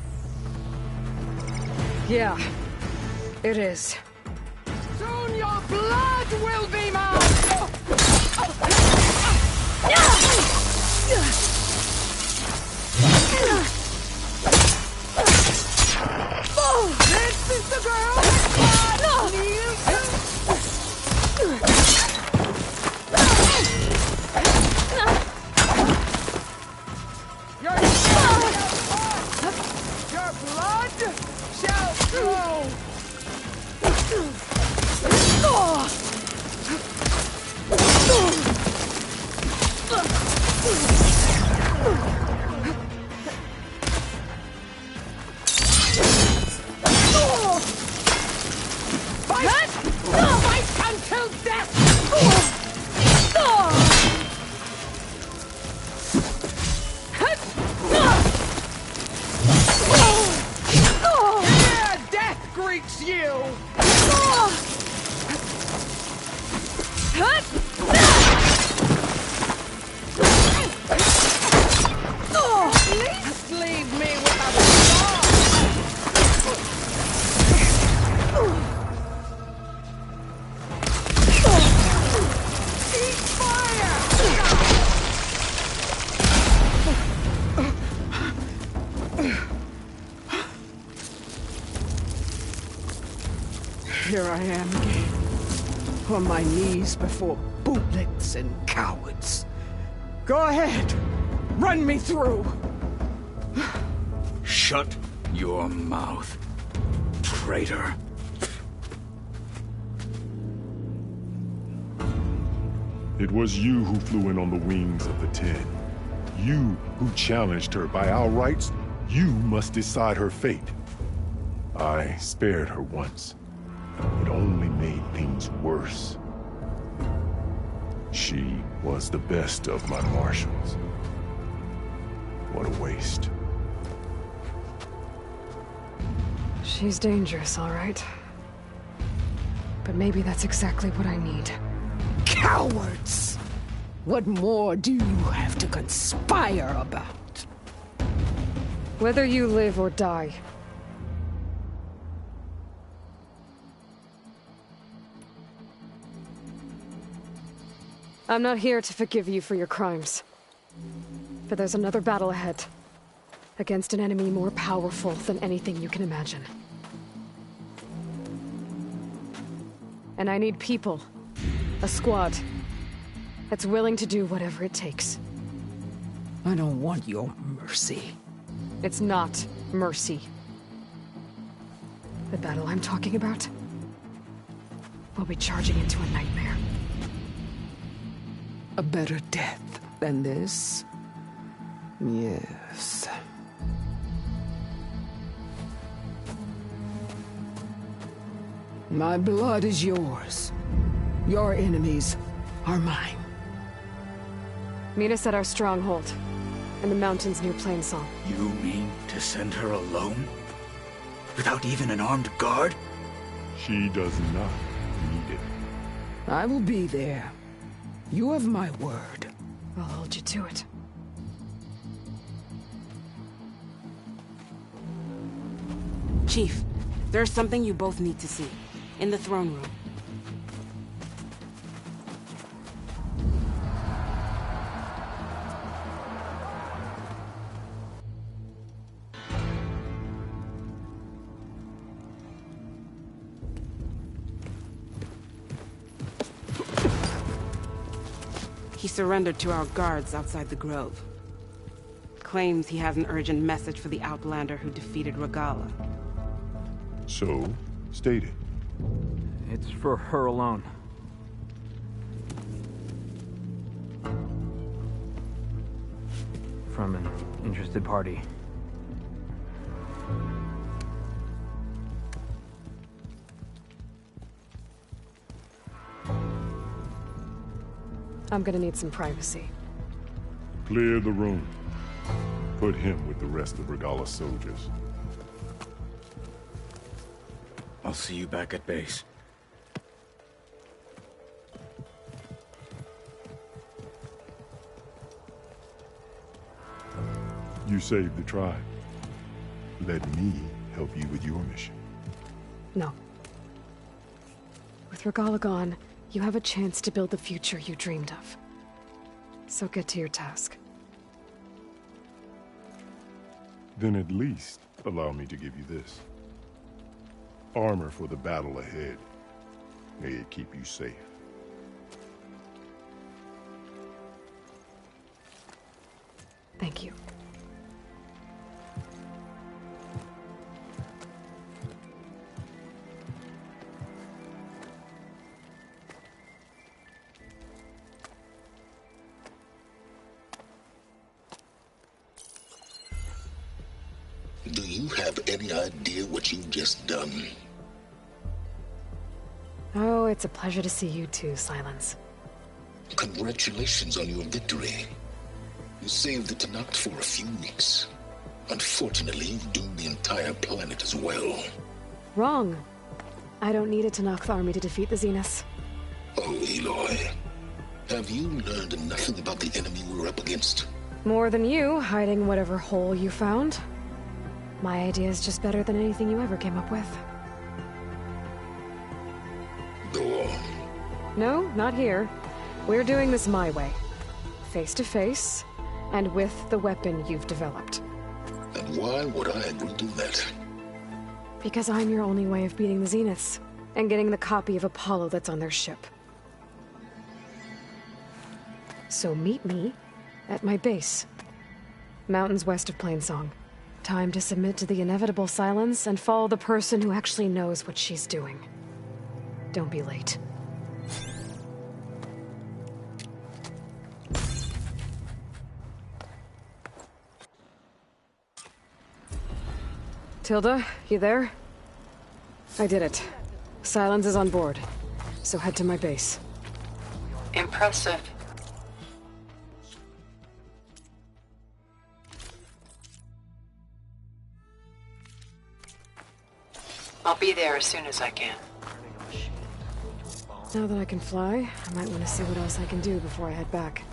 Yeah, it is. Soon your blood will be mine! This is the girl that needs your blood shall flow! Fight until death! Yeah, death greets you! Please leave me with a star! Eat fire! Here I am again, on my knees before bootlets and cowards. Go ahead, run me through. Shut your mouth, traitor. It was you who flew in on the wings of the Ten. You who challenged her by our rights. You must decide her fate. I spared her once. It only made things worse. She was the best of my marshals. What a waste. She's dangerous, all right. But maybe that's exactly what I need. Cowards! What more do you have to conspire about? Whether you live or die. I'm not here to forgive you for your crimes. But there's another battle ahead. Against an enemy more powerful than anything you can imagine. And I need people. A squad. That's willing to do whatever it takes. I don't want your mercy. It's not mercy. The battle I'm talking about will be charging into a nightmare. A better death than this? Yes. My blood is yours. Your enemies are mine. Meet us at our stronghold, in the mountains near Plainsong. You mean to send her alone? Without even an armed guard? She does not need it. I will be there. You have my word. I'll hold you to it. Chief, there's something you both need to see. In the throne room. He surrendered to our guards outside the grove. Claims he has an urgent message for the Outlander who defeated Regala. So, state it. It's for her alone. From an interested party. I'm gonna need some privacy. Clear the room. Put him with the rest of Regala's soldiers. I'll see you back at base. You saved the tribe. Let me help you with your mission. No. With Regala gone, you have a chance to build the future you dreamed of. So get to your task. Then at least allow me to give you this. Armor for the battle ahead. May it keep you safe. Thank you. Do you have any idea what you've just done? Oh, it's a pleasure to see you too, Silence. Congratulations on your victory. You saved the Tenakth for a few weeks. Unfortunately, you've doomed the entire planet as well. Wrong. I don't need a Tenakth army to defeat the Zeniths. Oh, Aloy. Have you learned nothing about the enemy we're up against? More than you, hiding whatever hole you found. My idea is just better than anything you ever came up with. Go on. No, not here. We're doing this my way. Face to face, and with the weapon you've developed. And why would I agree to that? Because I'm your only way of beating the Zeniths, and getting the copy of Apollo that's on their ship. So meet me at my base. Mountains west of Plainsong. Time to submit to the inevitable silence and follow the person who actually knows what she's doing. Don't be late. Tilda, you there? I did it. Silence is on board, so head to my base. Impressive. I'll be there as soon as I can. Now that I can fly, I might want to see what else I can do before I head back.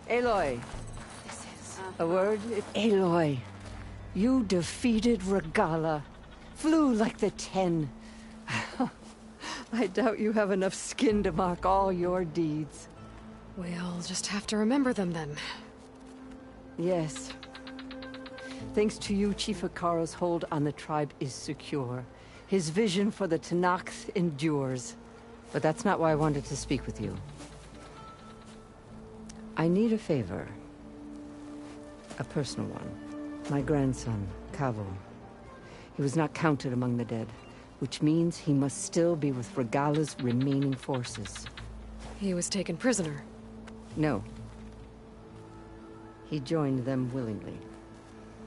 Aloy. A word? Aloy. You defeated Regala. Flew like the 10. I doubt you have enough skin to mark all your deeds. We'll just have to remember them then. Yes. Thanks to you, Chief Hekarro's hold on the tribe is secure. His vision for the Tenakth endures. But that's not why I wanted to speak with you. I need a favor. A personal one. My grandson, Kavo. He was not counted among the dead, which means he must still be with Regala's remaining forces. He was taken prisoner. No. He joined them willingly.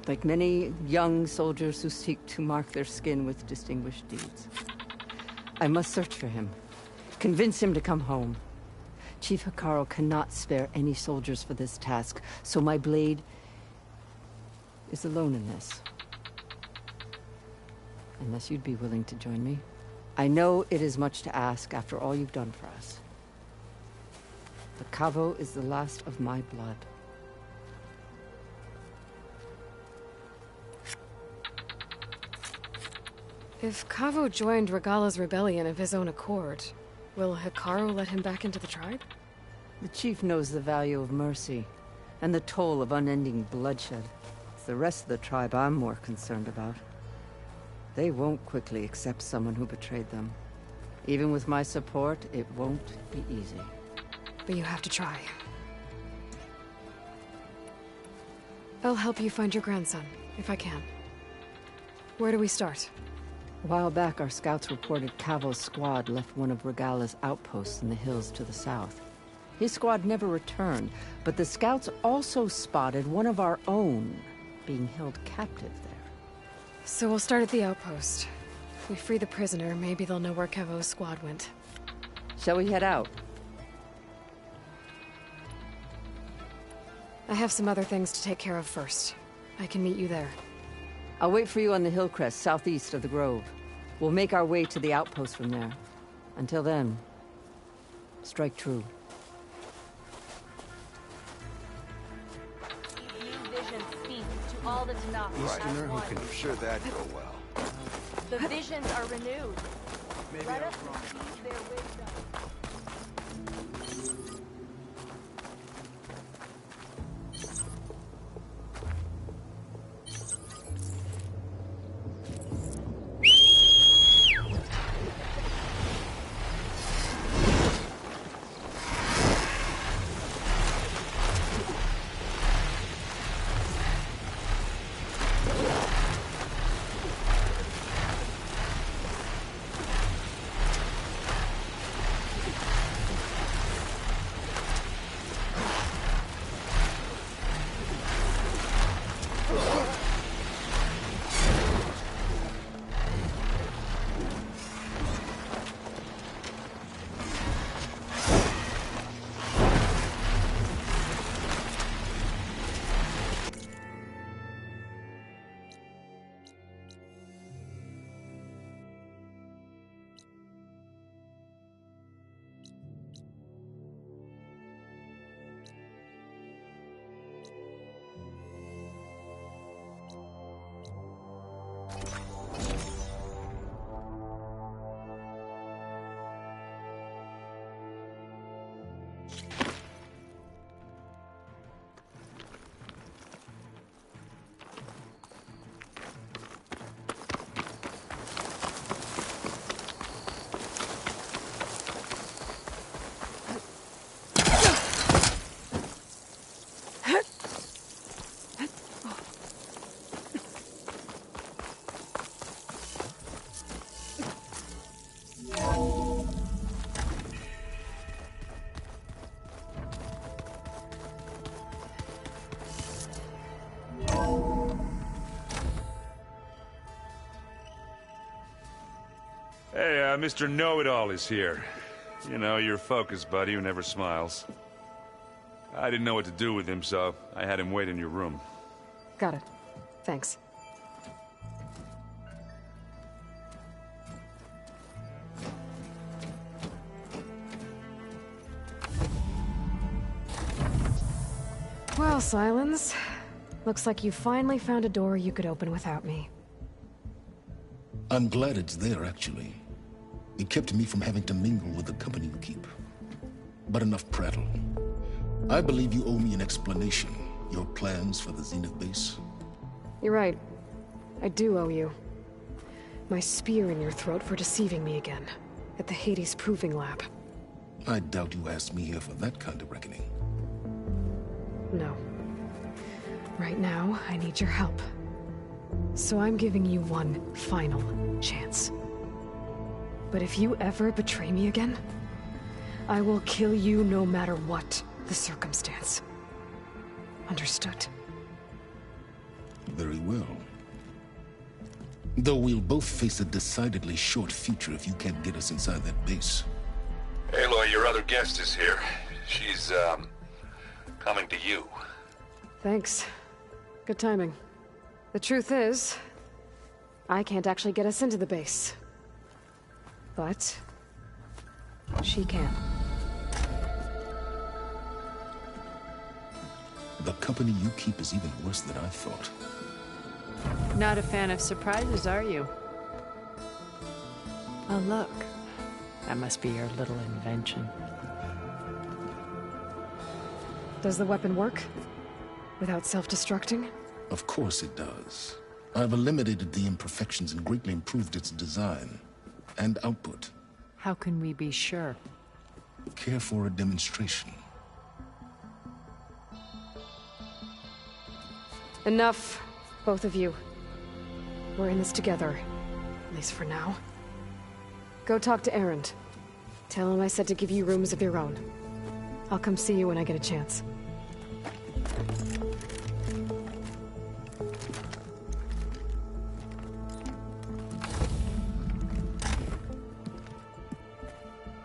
Like many young soldiers who seek to mark their skin with distinguished deeds. I must search for him. Convince him to come home. Chief Hekarro cannot spare any soldiers for this task, so my blade is alone in this. Unless you'd be willing to join me. I know it is much to ask after all you've done for us. But Kavo is the last of my blood. If Kavo joined Regala's rebellion of his own accord, will Hekarro let him back into the tribe? The chief knows the value of mercy, and the toll of unending bloodshed. It's the rest of the tribe I'm more concerned about. They won't quickly accept someone who betrayed them. Even with my support, it won't be easy. But you have to try. I'll help you find your grandson, if I can. Where do we start? A while back, our scouts reported Kavo's squad left one of Regala's outposts in the hills to the south. His squad never returned, but the scouts also spotted one of our own being held captive there. So we'll start at the outpost. If we free the prisoner, maybe they'll know where Kavo's squad went. Shall we head out? I have some other things to take care of first. I can meet you there. I'll wait for you on the hill crest southeast of the grove. We'll make our way to the outpost from there. Until then, strike true. Vision speaks to all the Tenakth Easterner as who one. can sure that go well. The visions are renewed. Maybe Let I'm us wrong. receive their wisdom. Mr. Know-It-All is here. You know, your focus buddy who never smiles. I didn't know what to do with him, so I had him wait in your room. Got it. Thanks. Well, Silence. Looks like you finally found a door you could open without me. I'm glad it's there, actually. It kept me from having to mingle with the company you keep. But enough prattle. I believe you owe me an explanation. Your plans for the Zenith base? You're right. I do owe you. My spear in your throat for deceiving me again. At the Hades Proving Lab. I doubt you asked me here for that kind of reckoning. No. Right now, I need your help. So I'm giving you one final chance. But if you ever betray me again, I will kill you no matter what the circumstance. Understood? Very well. Though we'll both face a decidedly short future if you can't get us inside that base. Aloy, your other guest is here. She's, coming to you. Thanks. Good timing. The truth is, I can't actually get us into the base. But she can. The company you keep is even worse than I thought. Not a fan of surprises, are you? Oh, look. That must be your little invention. Does the weapon work? Without self-destructing? Of course it does. I've eliminated the imperfections and greatly improved its design and output. How can we be sure? Care for a demonstration? Enough, both of you. We're in this together, at least for now. Go talk to Erend. Tell him I said to give you rooms of your own. I'll come see you when I get a chance.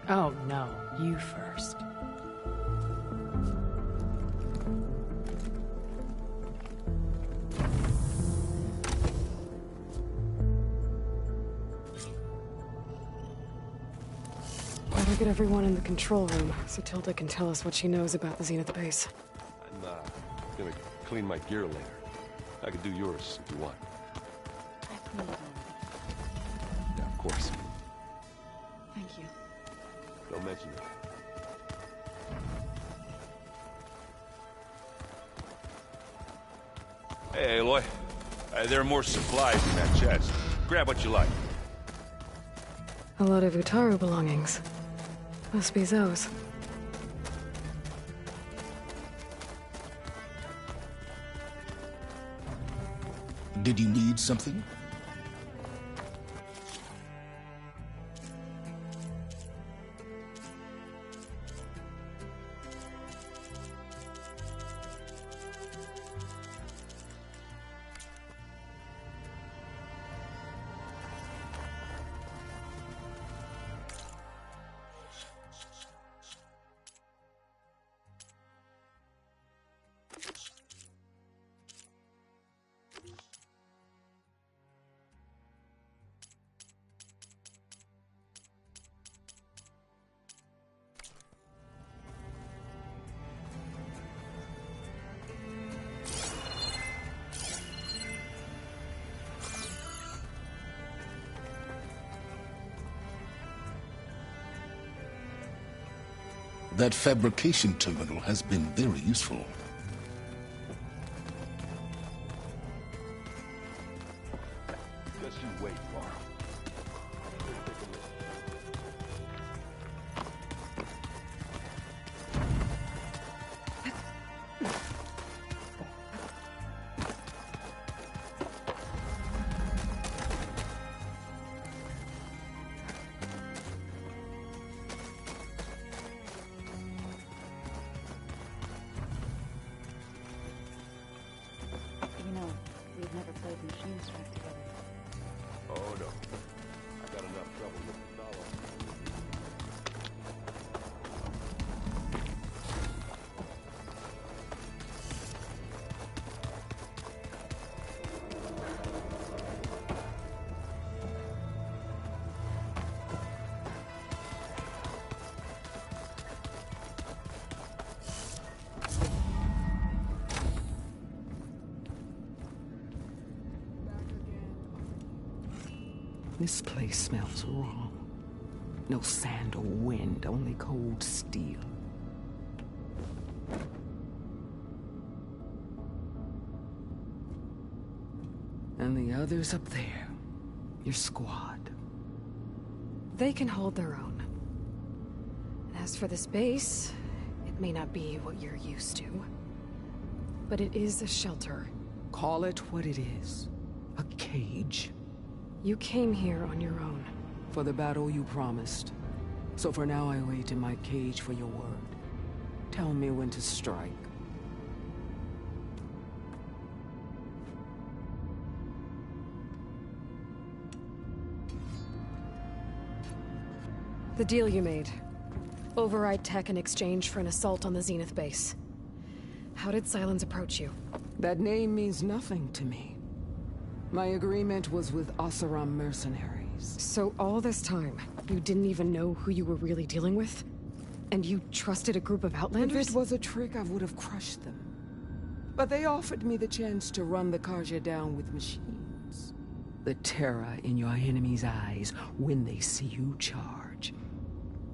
Oh, no. You first. Better get everyone in the control room so Tilda can tell us what she knows about the Zenith base. I'm, gonna clean my gear later. I could do yours if you want. Yeah, of course. Thank you. Don't mention it. Hey, Aloy. There are more supplies in that chest. Grab what you like. A lot of Utaru belongings. Must be Zoe's. Did you need something? That fabrication terminal has been very useful. Just you wait, Varl. You know, we've never played machine strike together. Oh, no. Got enough trouble with the fellow. This place smells wrong. No sand or wind, only cold steel. And the others up there, your squad. They can hold their own. And as for this base, it may not be what you're used to. But it is a shelter. Call it what it is. A cage. You came here on your own. For the battle you promised. So for now I wait in my cage for your word. Tell me when to strike. The deal you made. Override tech in exchange for an assault on the Zenith base. How did Sylens approach you? That name means nothing to me. My agreement was with Oseram mercenaries. So all this time, you didn't even know who you were really dealing with? And you trusted a group of Outlanders? If it was a trick, I would have crushed them. But they offered me the chance to run the Karja down with machines. The terror in your enemy's eyes when they see you charge.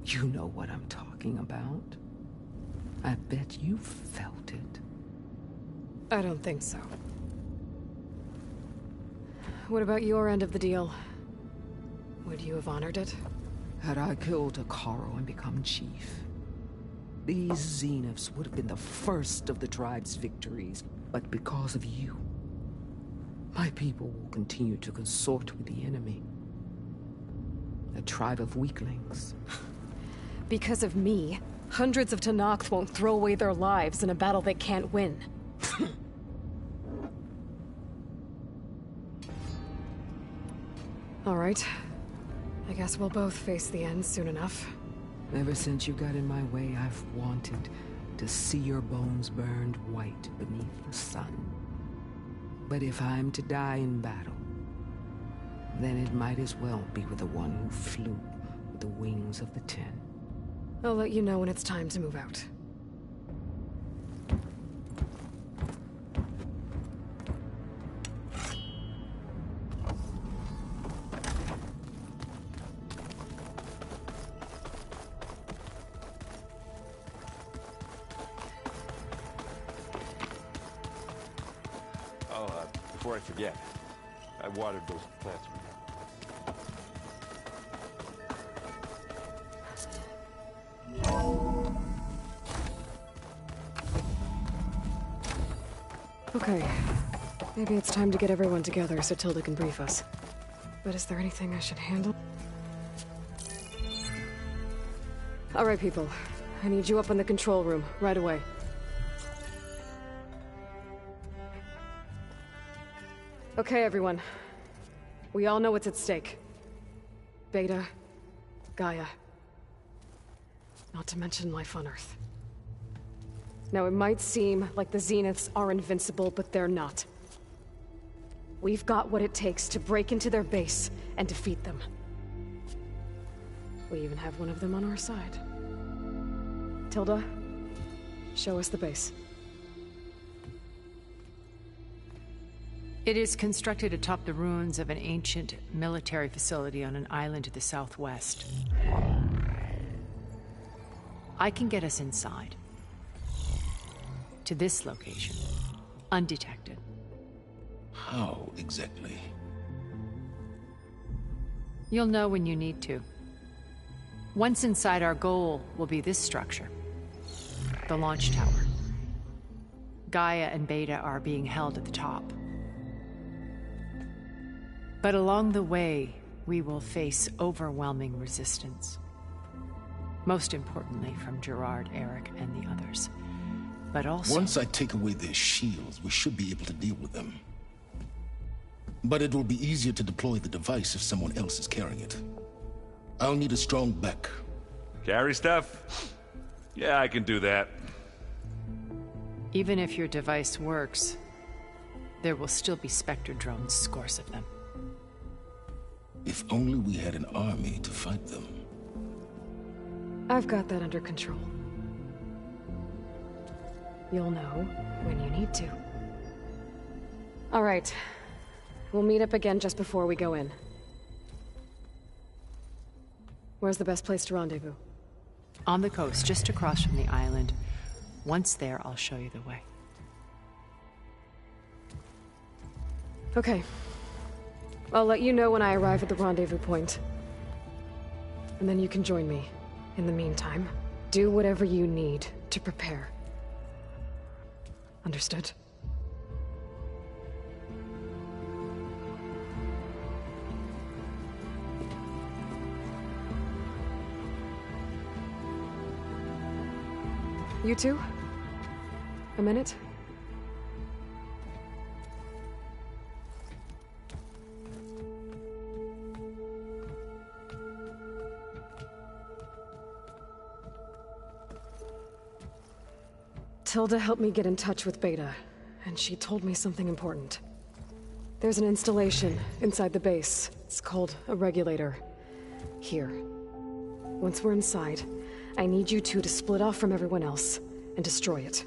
You know what I'm talking about. I bet you felt it. I don't think so. What about your end of the deal? Would you have honored it? Had I killed Akaro and become chief, these Zeniths would have been the first of the tribe's victories. But because of you, my people will continue to consort with the enemy. A tribe of weaklings. Because of me, hundreds of Tenakth won't throw away their lives in a battle they can't win. All right. I guess we'll both face the end soon enough. Ever since you got in my way, I've wanted to see your bones burned white beneath the sun. But if I'm to die in battle, then it might as well be with the one who flew with the wings of the Ten. I'll let you know when it's time to move out. Before I forget, I watered those plants. Okay. Maybe it's time to get everyone together so Tilda can brief us. But is there anything I should handle? All right, people. I need you up in the control room, right away. Okay, everyone. We all know what's at stake. Beta, Gaia. Not to mention life on Earth. Now, it might seem like the Zeniths are invincible, but they're not. We've got what it takes to break into their base and defeat them. We even have one of them on our side. Tilda, show us the base. It is constructed atop the ruins of an ancient military facility on an island to the southwest. I can get us inside. To this location. Undetected. How exactly? You'll know when you need to. Once inside, our goal will be this structure. The launch tower. Gaia and Beta are being held at the top. But along the way, we will face overwhelming resistance. Most importantly from Gerard, Eric, and the others. But also... Once I take away their shields, we should be able to deal with them. But it will be easier to deploy the device if someone else is carrying it. I'll need a strong back. Carry stuff? Yeah, I can do that. Even if your device works, there will still be Spectre drones, scores of them. If only we had an army to fight them. I've got that under control. You'll know when you need to. All right. We'll meet up again just before we go in. Where's the best place to rendezvous? On the coast, just across from the island. Once there, I'll show you the way. Okay. I'll let you know when I arrive at the rendezvous point. And then you can join me. In the meantime, do whatever you need to prepare. Understood? You two? A minute? Tilda helped me get in touch with Beta, and she told me something important. There's an installation inside the base. It's called a regulator. Here. Once we're inside, I need you two to split off from everyone else and destroy it.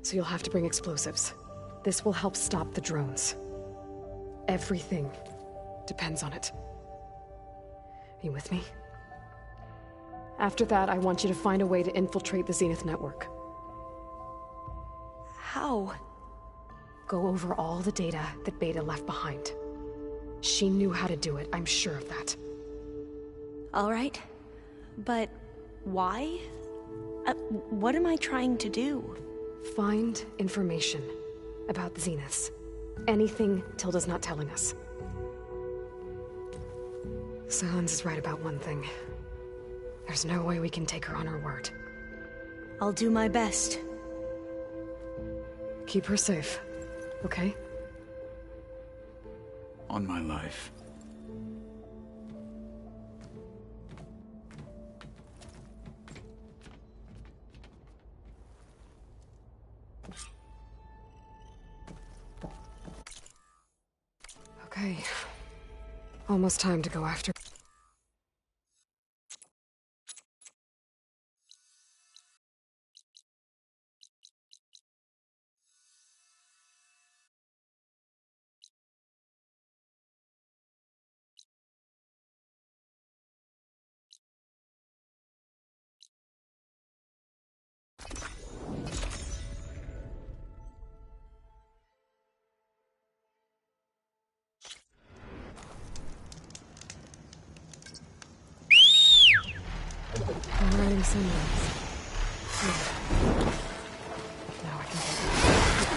So you'll have to bring explosives. This will help stop the drones. Everything depends on it. Are you with me? After that, I want you to find a way to infiltrate the Zenith network. How? Go over all the data that Beta left behind. She knew how to do it, I'm sure of that. All right. But why? What am I trying to do? Find information about the Zeniths. Anything Tilda's not telling us. Silence is right about one thing. There's no way we can take her on her word. I'll do my best. Keep her safe, okay? On my life. Okay. Almost time to go after... I'm riding sunrise. Now I can get back.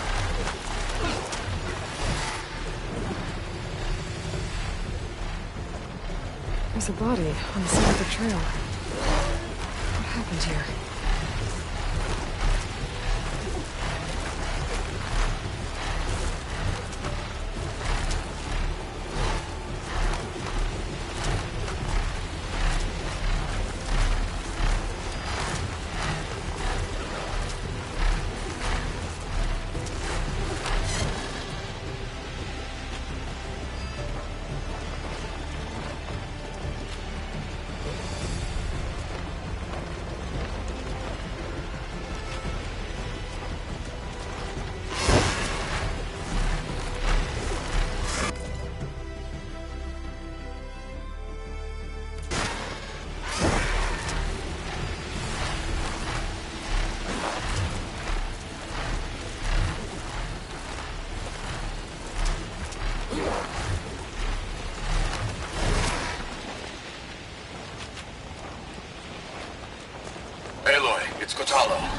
There's a body on the side of the trail. What happened here?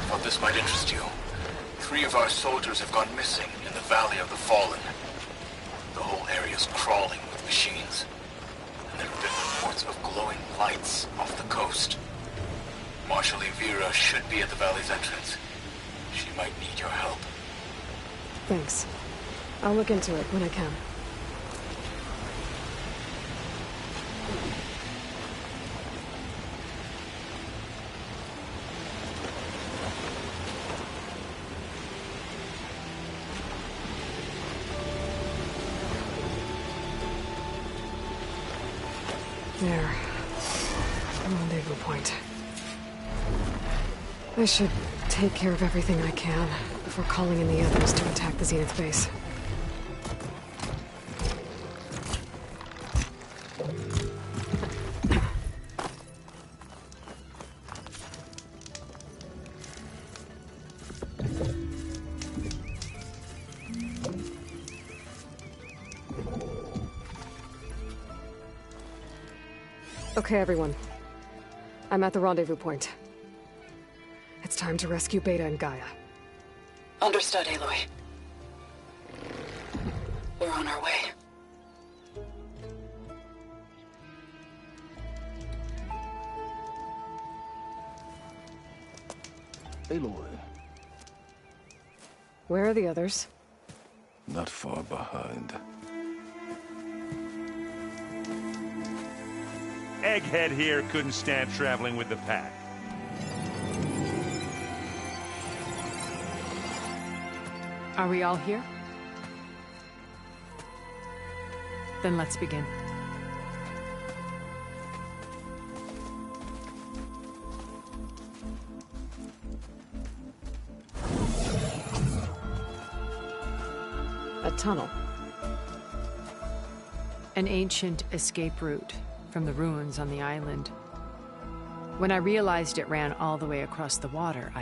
Thought this might interest you. 3 of our soldiers have gone missing in the Valley of the Fallen. The whole area's crawling with machines. And there have been reports of glowing lights off the coast. Marshal Vera should be at the valley's entrance. She might need your help. Thanks. I'll look into it when I can. There. Rendezvous point. I should take care of everything I can before calling in the others to attack the Zenith base. Okay, everyone. I'm at the rendezvous point. It's time to rescue Beta and Gaia. Understood, Aloy. We're on our way. Aloy, Where are the others? not far behind. Egghead here couldn't stand traveling with the pack. Are we all here? Then let's begin. A tunnel. An ancient escape route from the ruins on the island. When I realized it ran all the way across the water,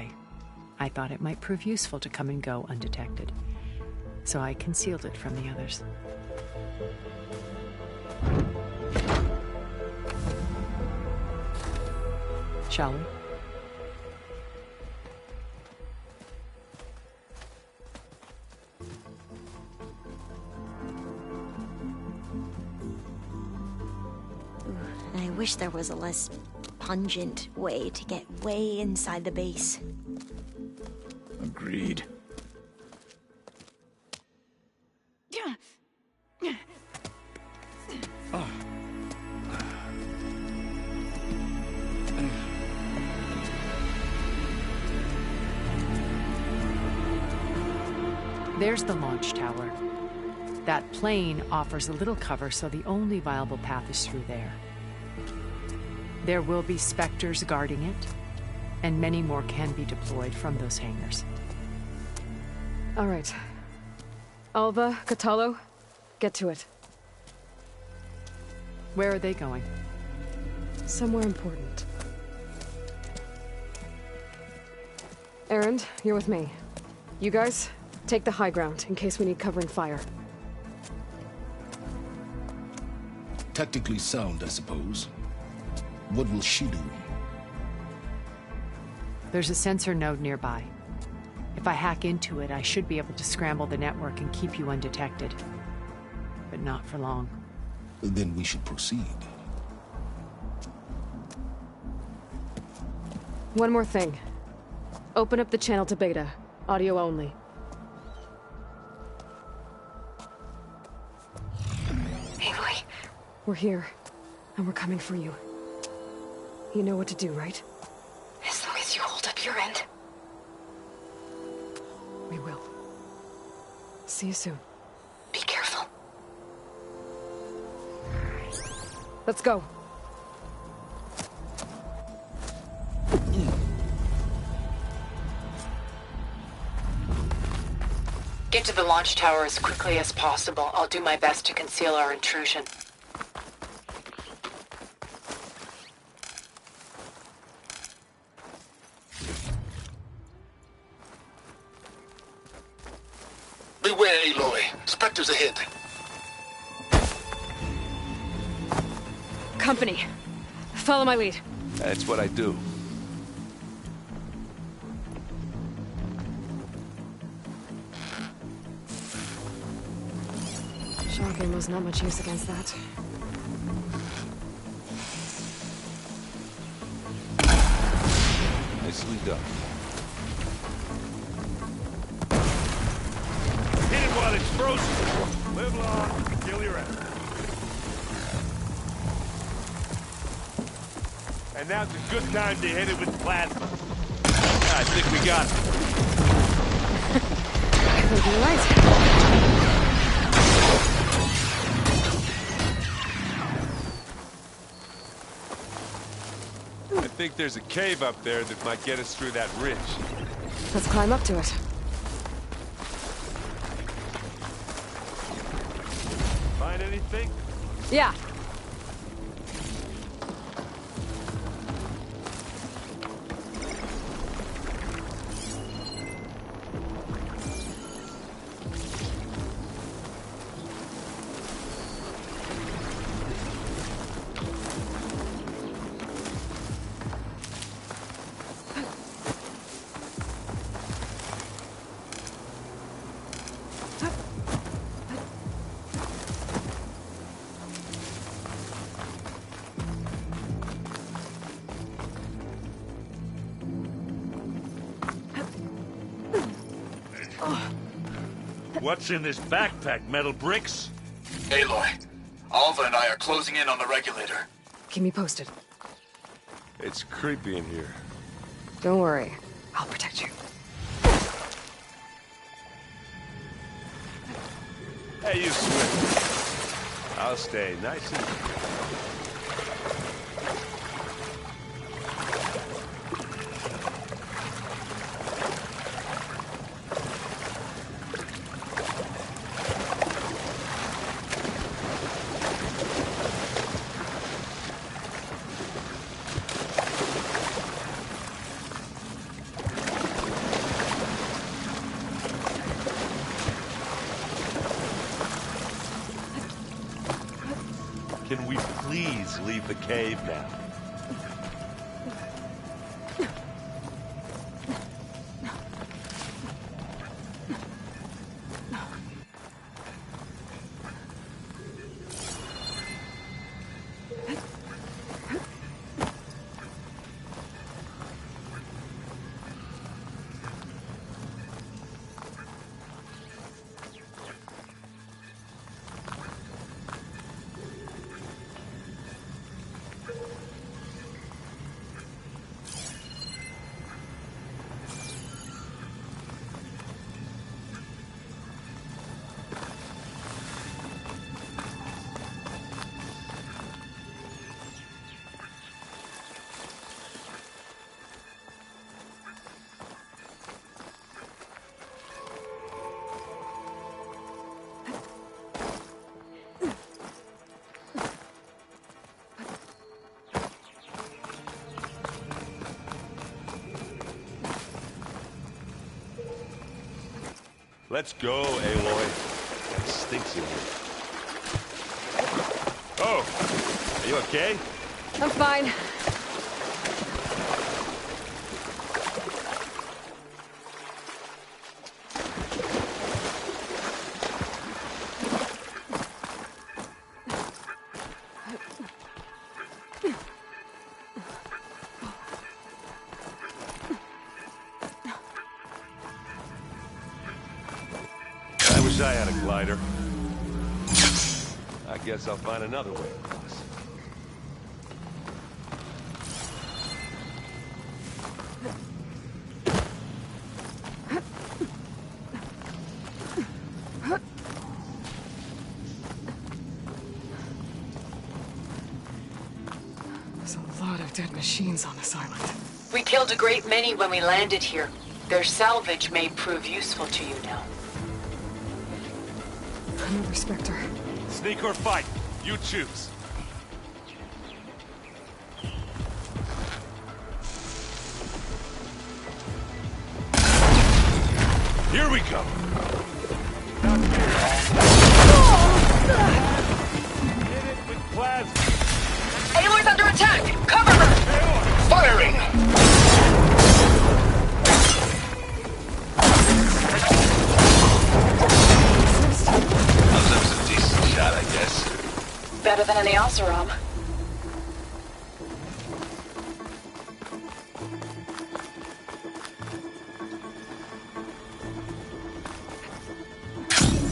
I thought it might prove useful to come and go undetected. So I concealed it from the others. Shall we? I wish there was a less pungent way to get way inside the base. Agreed. There's the launch tower. That plane offers a little cover, so the only viable path is through there. There will be Spectres guarding it, and many more can be deployed from those hangars. All right. Alva, Catalo, get to it. Where are they going? Somewhere important. Erend, you're with me. You guys, take the high ground in case we need covering fire. Tactically sound, I suppose. What will she do? There's a sensor node nearby. If I hack into it, I should be able to scramble the network and keep you undetected. But not for long. Then we should proceed. One more thing. Open up the channel to Beta. Audio only. Aloy. We're here, and we're coming for you. You know what to do, right? As long as you hold up your end. We will. See you soon. Be careful. Let's go. Get to the launch tower as quickly as possible. I'll do my best to conceal our intrusion. Beware, Aloy. Spectres ahead. Company. Follow my lead. That's what I do. Shotgun was not much use against that. Nicely done. Hit it while it's frozen. Live long, kill your enemy. And now's a good time to hit it with plasma. I think we got it. I think you're right. think there's a cave up there that might get us through that ridge. Let's climb up to it. Find anything? Yeah. What's in this backpack, metal bricks? Aloy, Alva and I are closing in on the regulator. Keep me posted. It's creepy in here. Don't worry. I'll protect you. Hey, you swim. I'll stay nice and... Can we please leave the cave now? Let's go, Aloy. That stinks in here. Oh! Are you okay? I'm fine. Wish I had a glider. I guess I'll find another way across. There's a lot of dead machines on this island. We killed a great many when we landed here. Their salvage may prove useful to you now. I'm a respecter. Sneak or fight, you choose. Here we go. Hit it with plasma. Aloy's under attack! Cover her! Firing! Shot, I guess. Better than any Oseram.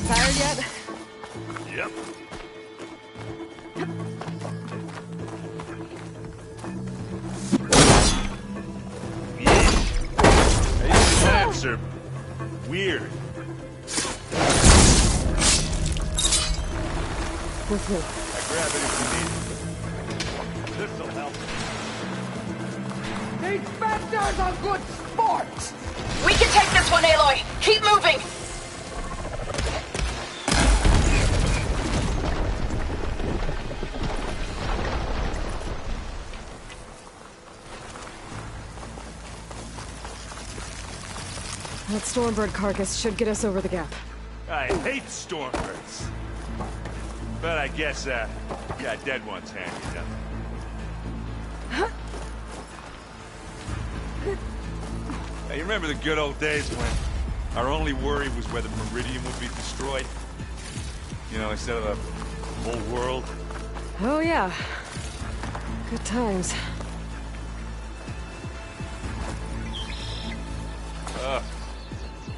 Tired yet? Yep. These plants are weird. With me. I grab it if you need it. This'll help. These bastards are good sport! We can take this one, Aloy! Keep moving! That Stormbird carcass should get us over the gap. I hate Stormbirds. But I guess, yeah, dead ones handy enough. Hey, you remember the good old days when our only worry was whether Meridian would be destroyed? You know, instead of the whole world? Oh yeah. Good times.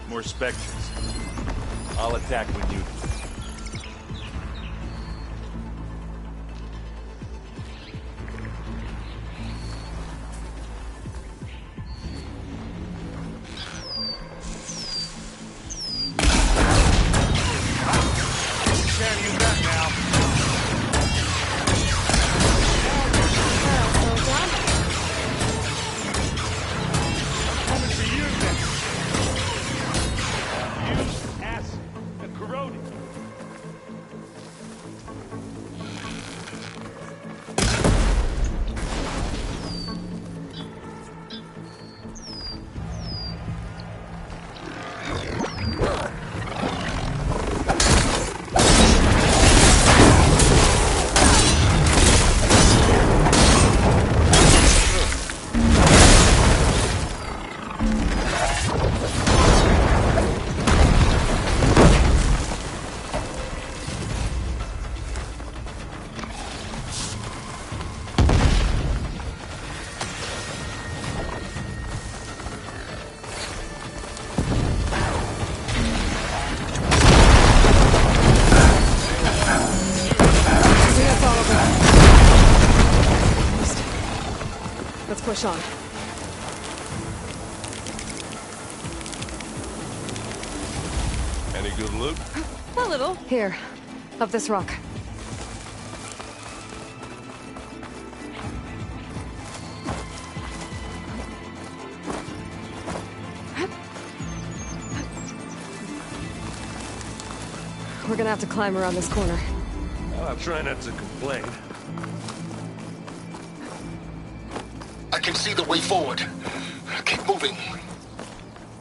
More specters. I'll attack when you do. Push on. Any good loot? A little. Here, up this rock. We're gonna have to climb around this corner. I'll try not to complain. I can see the way forward. Keep moving.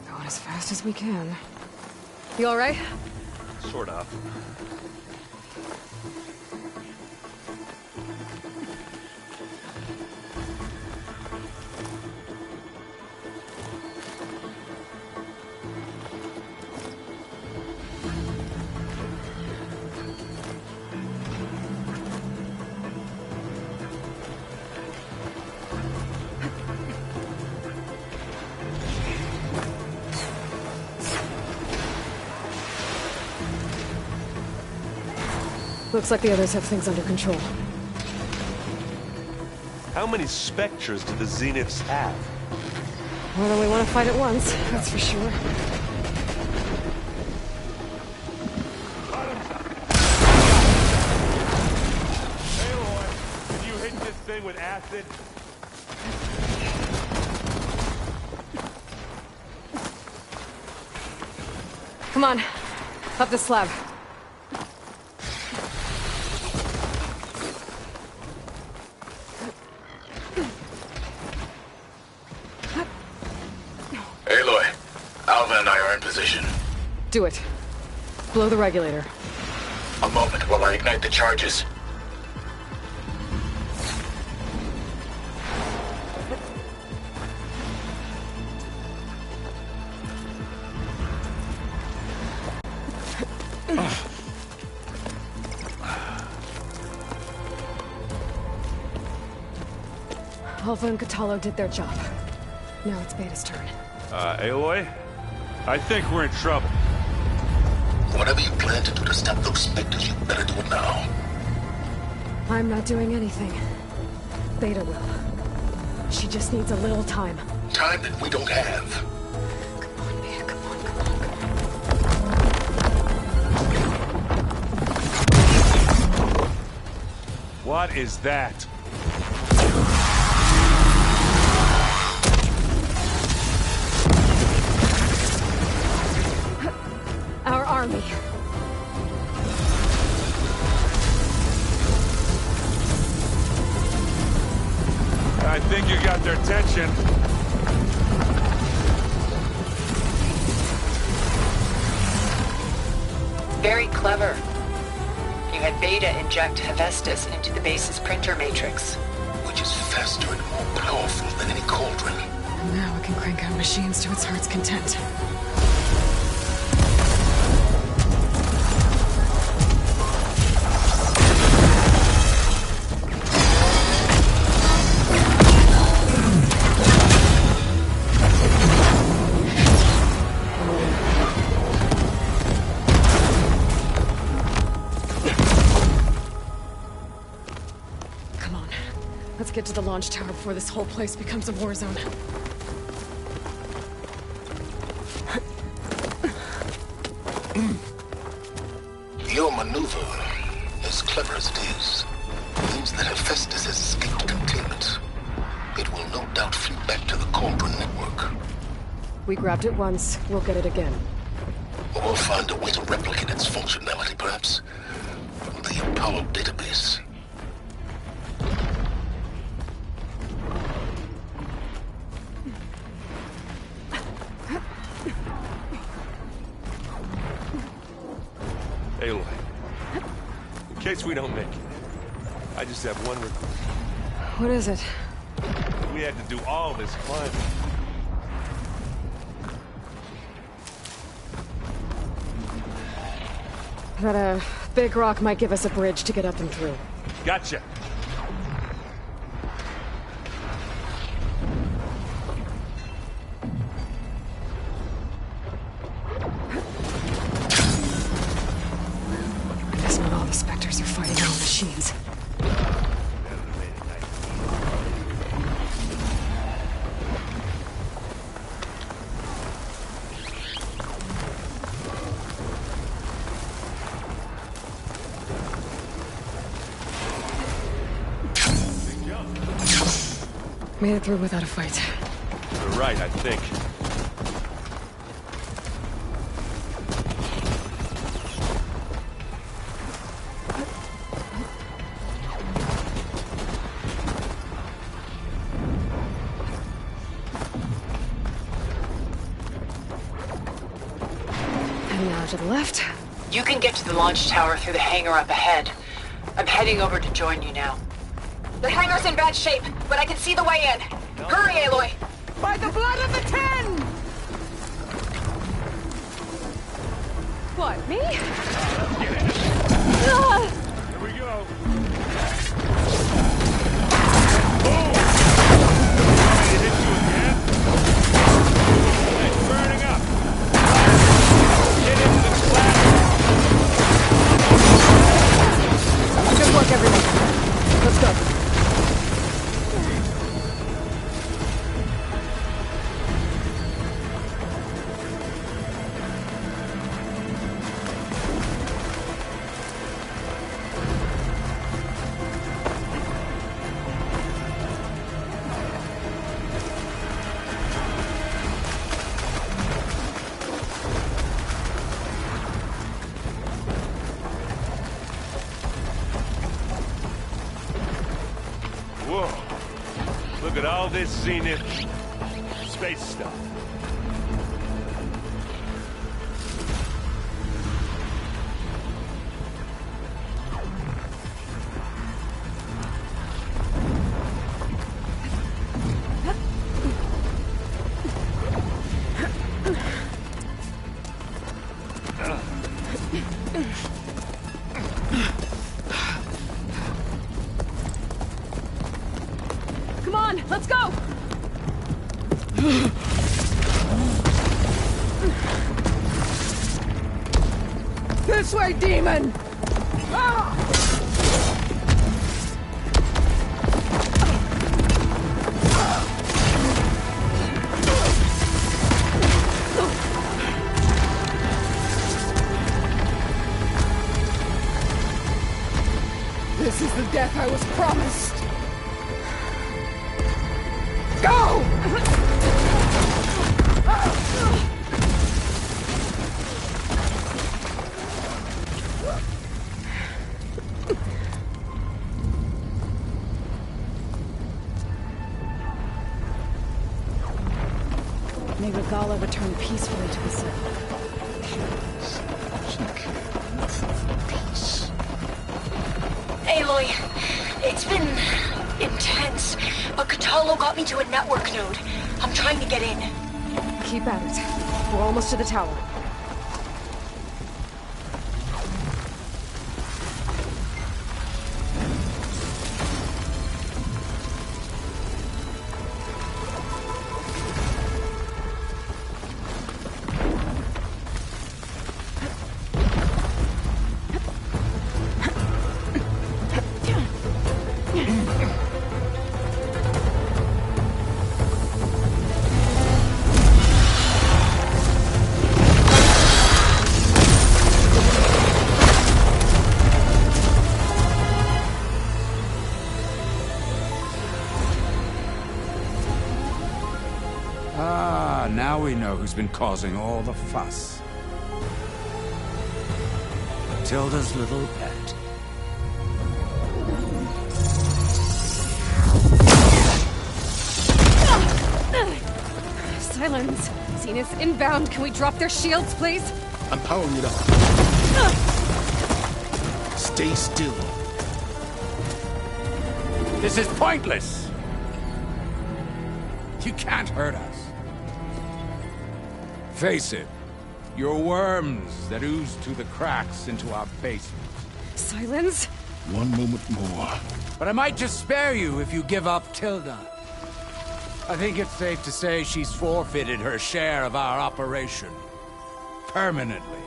Going as fast as we can. You all right? Sort of. Looks like the others have things under control. How many specters do the Zeniths have? More than we want to fight at once, that's for sure. Aloy, can you hit this thing with acid? Come on, up the slab. Aloy, Alva and I are in position. Do it. Blow the regulator. A moment while I ignite the charges. Alva and Catalo did their job. Now it's Beta's turn. Aloy? I think we're in trouble. Whatever you plan to do to stop those specters, you better do it now. I'm not doing anything. Beta will. She just needs a little time. Time that we don't have. Come on, Beta, come on, come on. What is that? I think you got their attention. Very clever. You had Beta inject Hephaestus into the base's printer matrix. Which is faster and more powerful than any cauldron. And now it can crank out machines to its heart's content. Get to the launch tower before this whole place becomes a war zone. Your maneuver, as clever as it is, means that Hephaestus has escaped containment. It will no doubt flee back to the Cauldron network. We grabbed it once, we'll get it again. Or find a way to replicate its functionality, perhaps. The Apollo database. Aloy, in case we don't make it, I just have one request. What is it? We had to do all this climbing. That big rock might give us a bridge to get up and through. Gotcha. Guess not all the Spectres are fighting our machines. Made it through without a fight. You're right, I think. And now to the left. You can get to the launch tower through the hangar up ahead. I'm heading over to join you now. The hangar's in bad shape, but I can see the way in. Hurry, Aloy! By the blood of the Ten! What, me? Here we go. It hit you again? Hey, it's burning up. Get into the splatter. Good work, everyone. Let's go. Whoa. Look at all this Zenith space stuff. Come on, let's go! This way, demon! Ah! This is the death I was promised! Go! Regala returned peacefully to the city. She cared nothing for peace. Aloy, it's been intense, but Catalo got me to a network node. I'm trying to get in. Keep at it. We're almost to the tower. Now we know who's been causing all the fuss. Tilda's little pet. Silence. Zenith inbound. Can we drop their shields, please? I'm powering it up. Stay still. This is pointless. You can't hurt us. Face it, you're worms that ooze through the cracks into our basement. Silence? One moment more. But I might just spare you if you give up Tilda. I think it's safe to say she's forfeited her share of our operation. Permanently.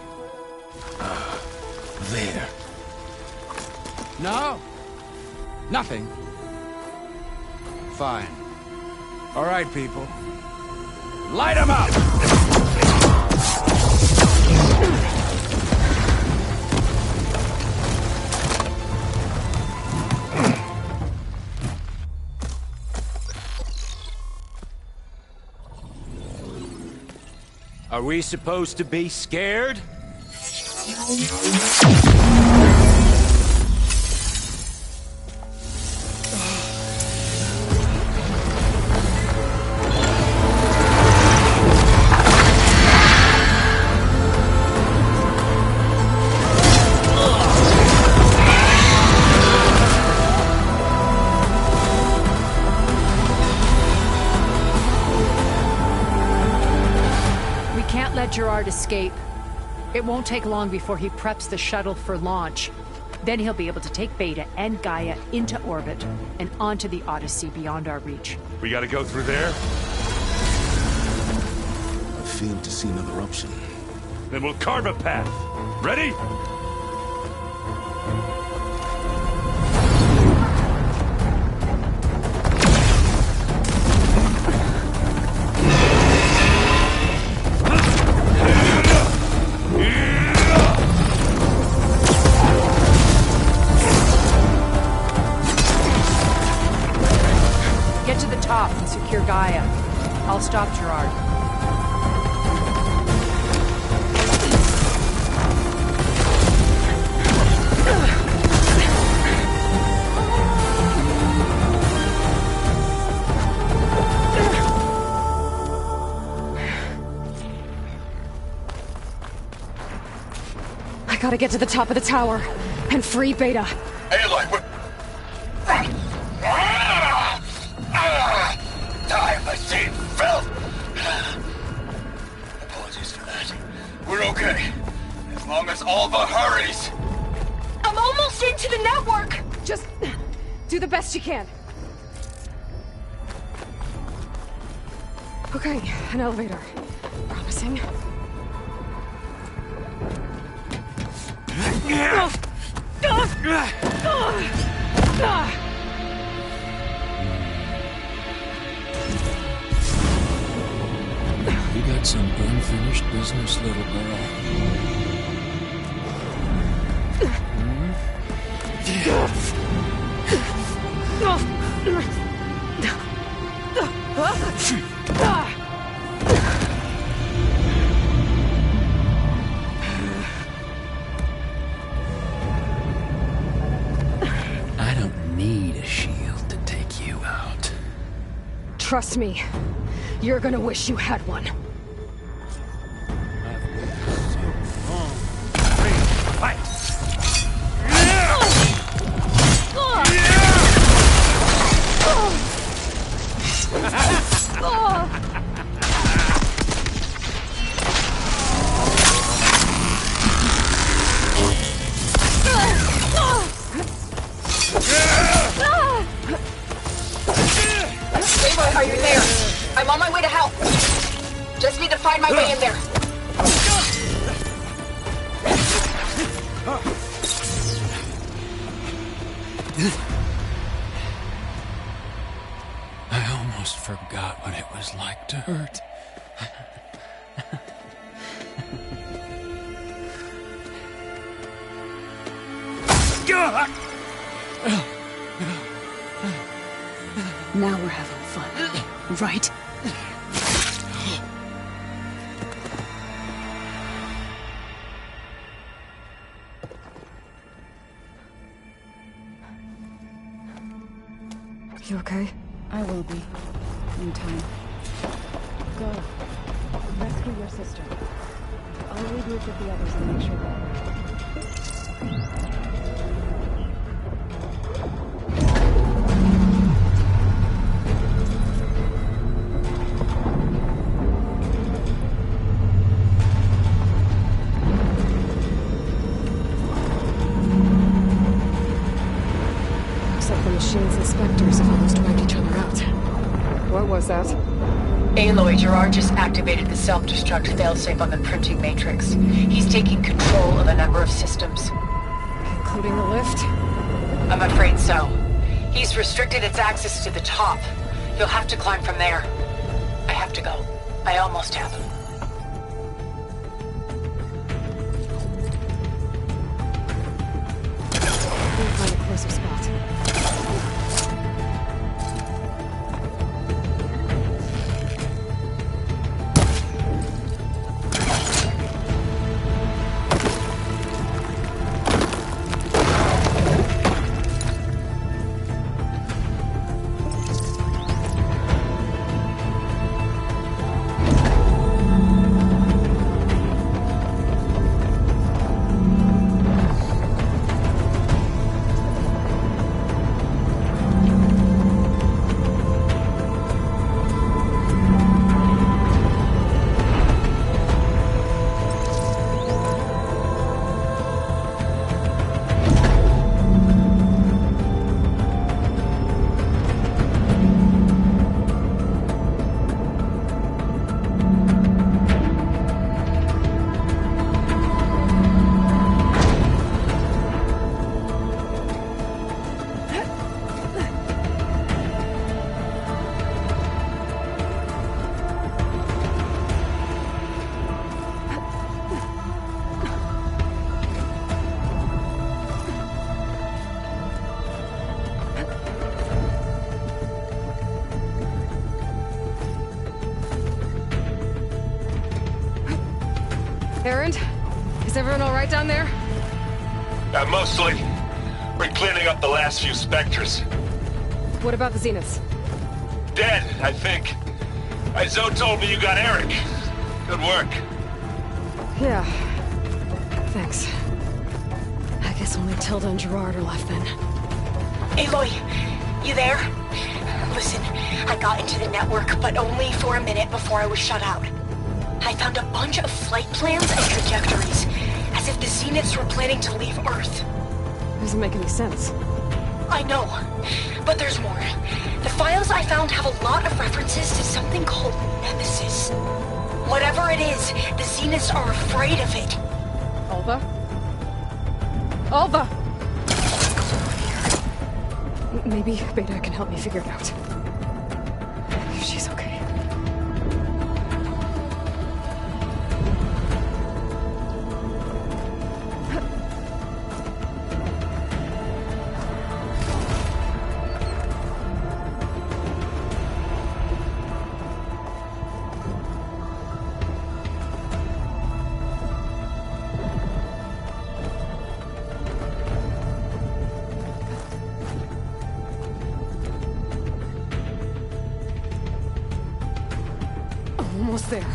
There. No? Nothing. Fine. All right, people. Light 'em up! Are we supposed to be scared? Gerard escape. It won't take long before he preps the shuttle for launch. Then he'll be able to take Beta and Gaia into orbit and onto the Odyssey beyond our reach. We gotta go through there? I fail to see another option. Then we'll carve a path. Ready? Secure Gaia. I'll stop Gerard. I gotta get to the top of the tower and free Beta. Aloy, we're... Time machine filth! Apologies for that. We're okay. As long as Alva hurries. I'm almost into the network! Just do the best you can. Okay, an elevator. Promising. You got some unfinished business, little girl. I don't need a shield to take you out. Trust me, you're gonna wish you had one. find my way in there. I almost forgot what it was like to hurt. Now we're having fun, right? You okay? I will be. In time. Go. Rescue your sister. I'll regroup with the others and make sure that... Machines and Spectres have almost wiped each other out. What was that? Aloy, Gerard just activated the self-destruct failsafe on the printing matrix. He's taking control of a number of systems. Including the lift? I'm afraid so. He's restricted its access to the top. You'll have to climb from there. I have to go. I almost have him. We'll find a closer spot. Aaron, is everyone all right down there? Mostly. We're cleaning up the last few Spectres. What about the Zeniths? Dead, I think. Zoe told me you got Eric. Good work. Yeah. Thanks. I guess only Tilda and Gerard are left then. Aloy, you there? Listen, I got into the network, but only for a minute before I was shut out. I found a bunch of flight plans and trajectories, as if the Zeniths were planning to leave Earth. Doesn't make any sense. I know, but there's more. The files I found have a lot of references to something called Nemesis. Whatever it is, the Zeniths are afraid of it. Alva? Alva! Maybe Beta can help me figure it out. If she's okay. Almost there.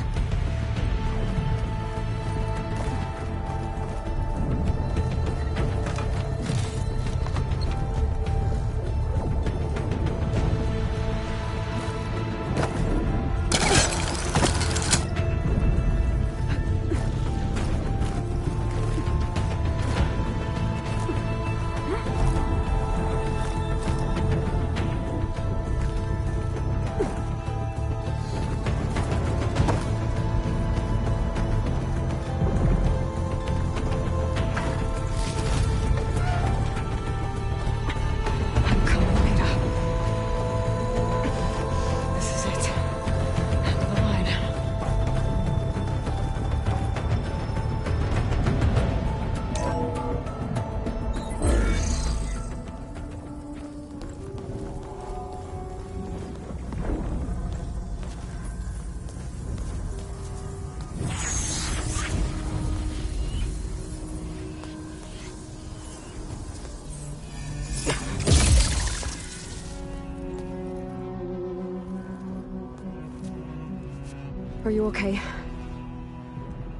Are you okay?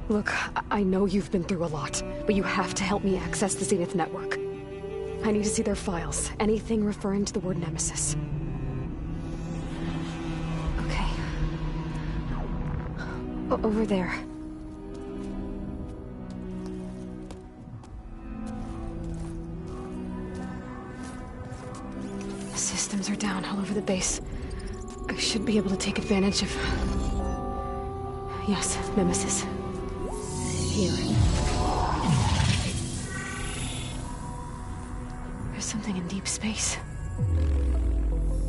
Look, I know you've been through a lot, but you have to help me access the Zenith network. I need to see their files. Anything referring to the word Nemesis. Okay. Over there. The systems are down all over the base. I should be able to take advantage of... Yes, Nemesis. Here. There's something in deep space.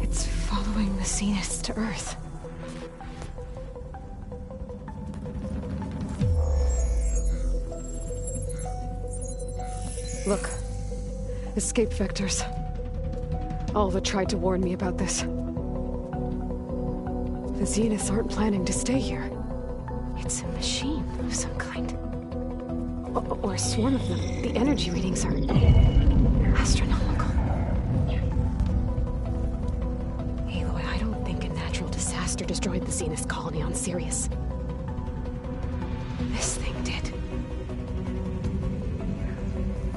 It's following the Zeniths to Earth. Look. Escape vectors. Alva tried to warn me about this. The Zeniths aren't planning to stay here. It's a machine of some kind. Or a swarm of them. The energy readings are... astronomical. Aloy, I don't think a natural disaster destroyed the Zenith colony on Sirius. This thing did.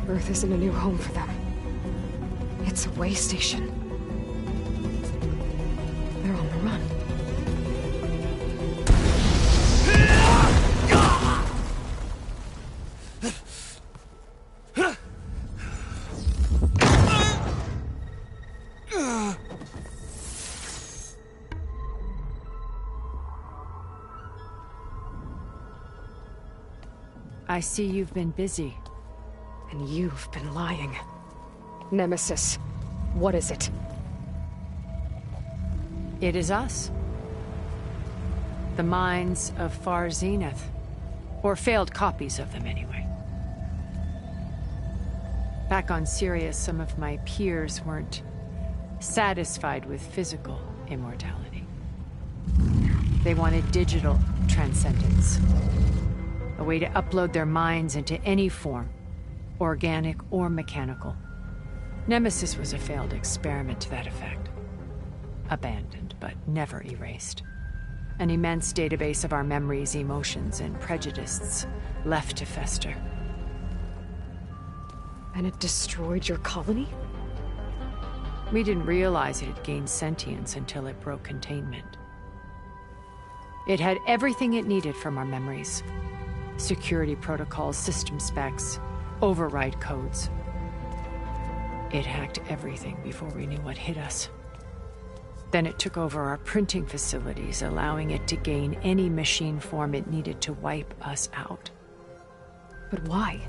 Earth isn't a new home for them. It's a way station. They're on the run. I see you've been busy. And you've been lying. Nemesis, what is it? It is us. The minds of Far Zenith. Or failed copies of them, anyway. Back on Sirius, some of my peers weren't satisfied with physical immortality. They wanted digital transcendence. A way to upload their minds into any form, organic or mechanical. Nemesis was a failed experiment to that effect. Abandoned, but never erased. An immense database of our memories, emotions, and prejudices left to fester. And it destroyed your colony? We didn't realize it had gained sentience until it broke containment. It had everything it needed from our memories. Security protocols, system specs, override codes. It hacked everything before we knew what hit us. Then it took over our printing facilities, allowing it to gain any machine form it needed to wipe us out. But why?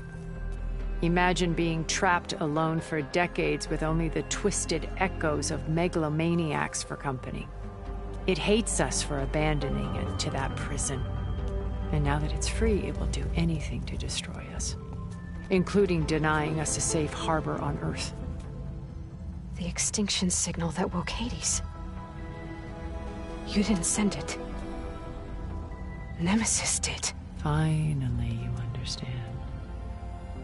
Imagine being trapped alone for decades with only the twisted echoes of megalomaniacs for company. It hates us for abandoning it to that prison. And now that it's free, it will do anything to destroy us, including denying us a safe harbor on Earth. The extinction signal that woke Hades. You didn't send it. Nemesis did. Finally, you understand.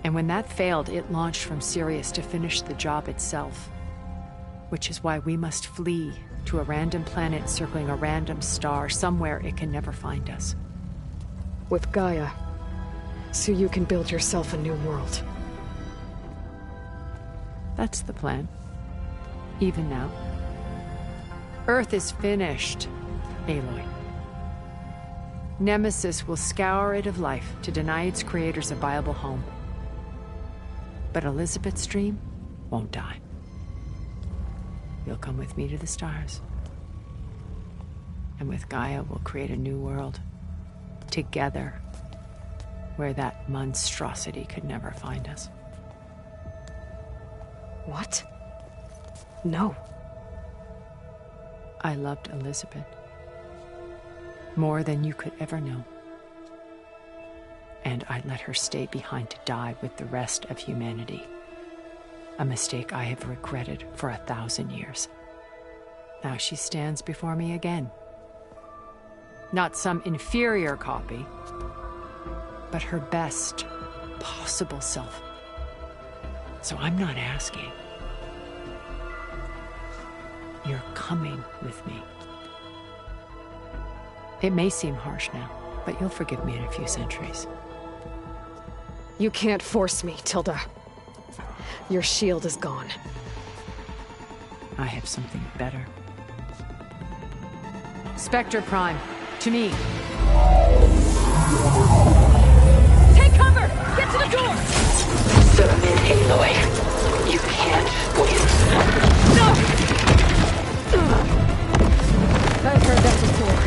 And when that failed, it launched from Sirius to finish the job itself. Which is why we must flee to a random planet circling a random star, somewhere it can never find us. With Gaia, so you can build yourself a new world. That's the plan. Even now. Earth is finished, Aloy. Nemesis will scour it of life to deny its creators a viable home. But Elizabeth's dream won't die. You'll come with me to the stars. And with Gaia, we'll create a new world. Together, where that monstrosity could never find us. What? No. I loved Elizabeth. More than you could ever know. And I let her stay behind to die with the rest of humanity. A mistake I have regretted for 1,000 years. Now she stands before me again. Not some inferior copy, but her best possible self. So I'm not asking. You're coming with me. It may seem harsh now, but you'll forgive me in a few centuries. You can't force me, Tilda. Your shield is gone. I have something better. Spectre Prime, to me. Take cover! Get to the door! Submit, Aloy. You can't win. No! I've heard that before.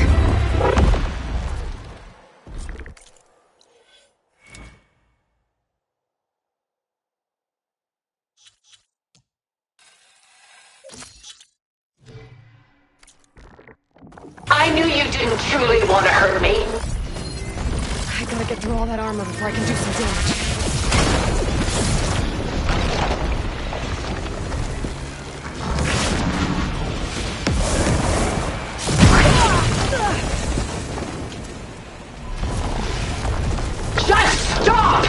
I knew you didn't truly want to hurt me. I gotta get through all that armor before I can do some damage. Just stop!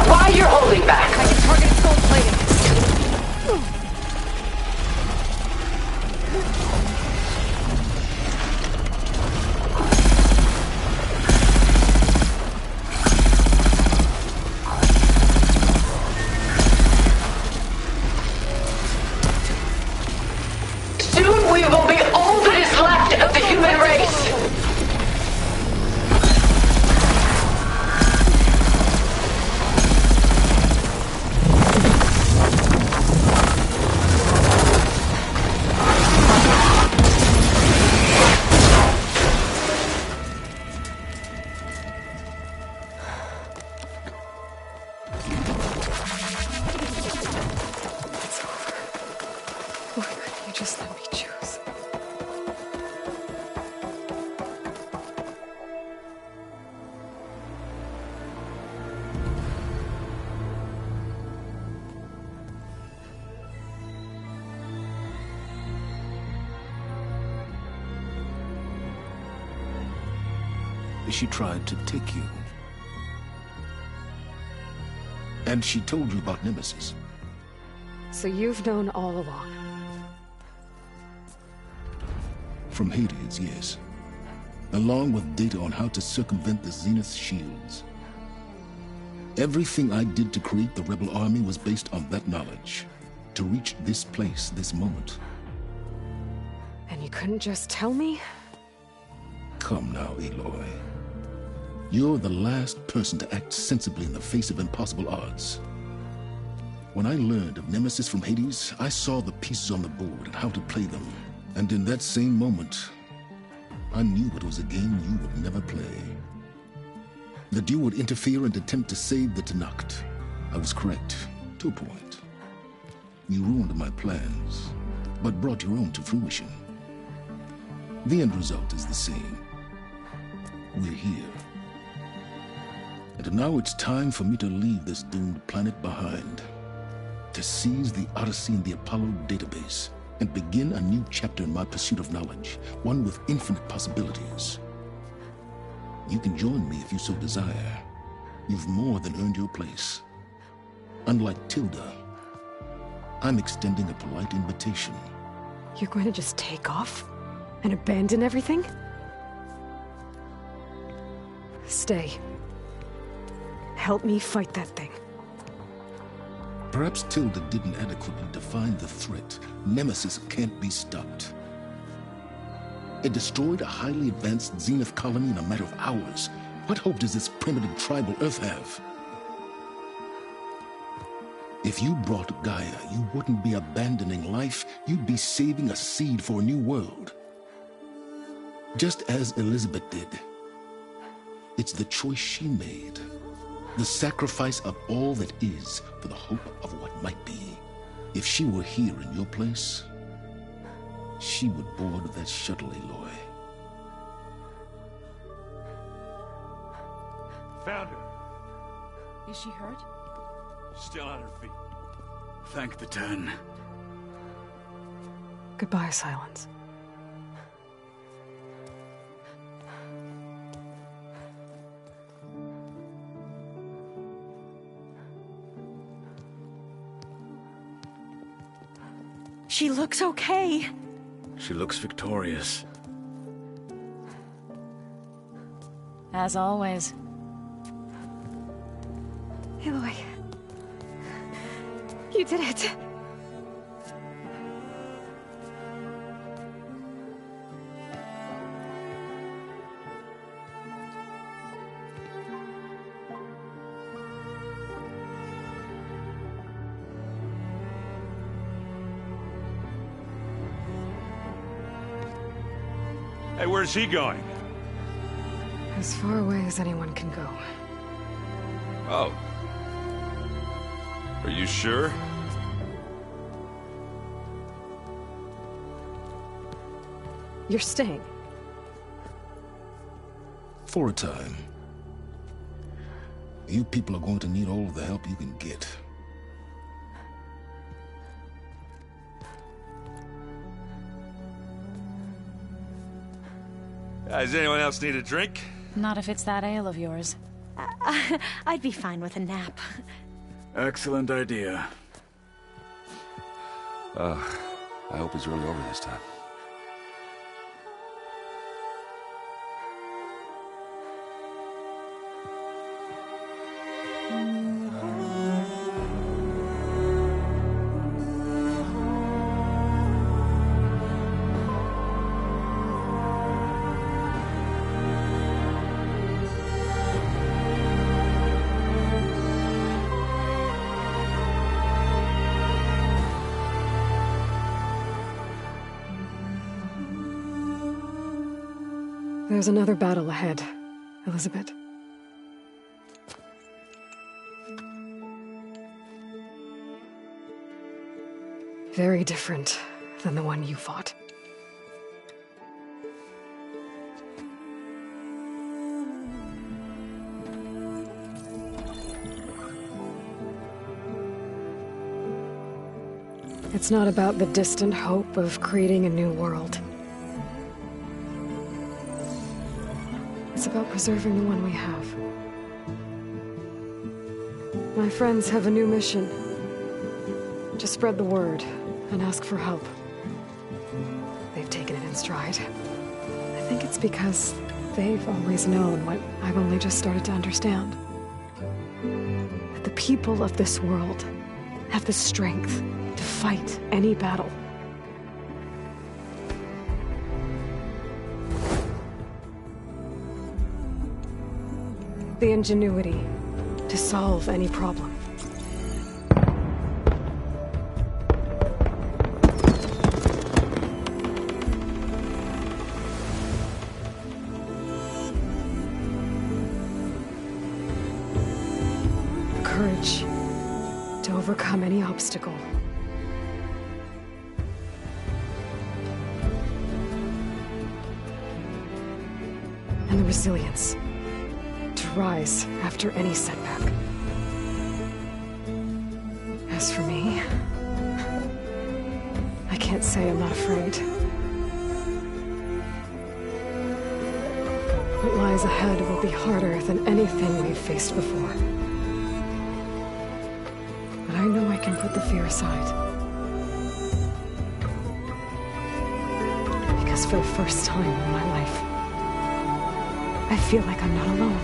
Why you're holding back? I can target its gold plating. Soon we will be all that is left of the human race. Why couldn't you just let me choose? She tried to take you. And she told you about Nemesis. So you've known all along. From Hades, yes. Along with data on how to circumvent the Zenith shields. Everything I did to create the Rebel Army was based on that knowledge. To reach this place, this moment. And you couldn't just tell me? Come now, Aloy. You're the last person to act sensibly in the face of impossible odds. When I learned of Nemesis from Hades, I saw the pieces on the board and how to play them. And in that same moment, I knew it was a game you would never play. That you would interfere and attempt to save the Tenakth. I was correct, to a point. You ruined my plans, but brought your own to fruition. The end result is the same. We're here. And now it's time for me to leave this doomed planet behind. To seize the Odyssey and the Apollo database, and begin a new chapter in my pursuit of knowledge, one with infinite possibilities. You can join me if you so desire. You've more than earned your place. Unlike Tilda, I'm extending a polite invitation. You're going to just take off? And abandon everything? Stay. Help me fight that thing. Perhaps Tilda didn't adequately define the threat. Nemesis can't be stopped. It destroyed a highly advanced Zenith colony in a matter of hours. What hope does this primitive tribal Earth have? If you brought Gaia, you wouldn't be abandoning life, you'd be saving a seed for a new world. just as Elizabeth did. It's the choice she made, the sacrifice of all that is for the hope of what might be. If she were here in your place, she would board that shuttle, Aloy. Found her. Is she hurt? Still on her feet. Thank the Ten. Goodbye, Silence. She looks okay. She looks victorious. As always. Aloy. You did it. Hey, where's he going? As far away as anyone can go. Oh. Are you sure? You're staying. For a time. You people are going to need all of the help you can get. Does anyone else need a drink? Not if it's that ale of yours. I'd be fine with a nap. Excellent idea. I hope it's really over this time. There's another battle ahead, Elizabeth. Very different than the one you fought. It's not about the distant hope of creating a new world. It's about preserving the one we have. My friends have a new mission. To spread the word and ask for help. They've taken it in stride. I think it's because they've always known what I've only just started to understand. That the people of this world have the strength to fight any battle. The ingenuity to solve any problem. The courage to overcome any obstacle. And the resilience to rise after any setback. As for me, I can't say I'm not afraid. What lies ahead will be harder than anything we've faced before. But I know I can put the fear aside. Because for the first time in my life, I feel like I'm not alone.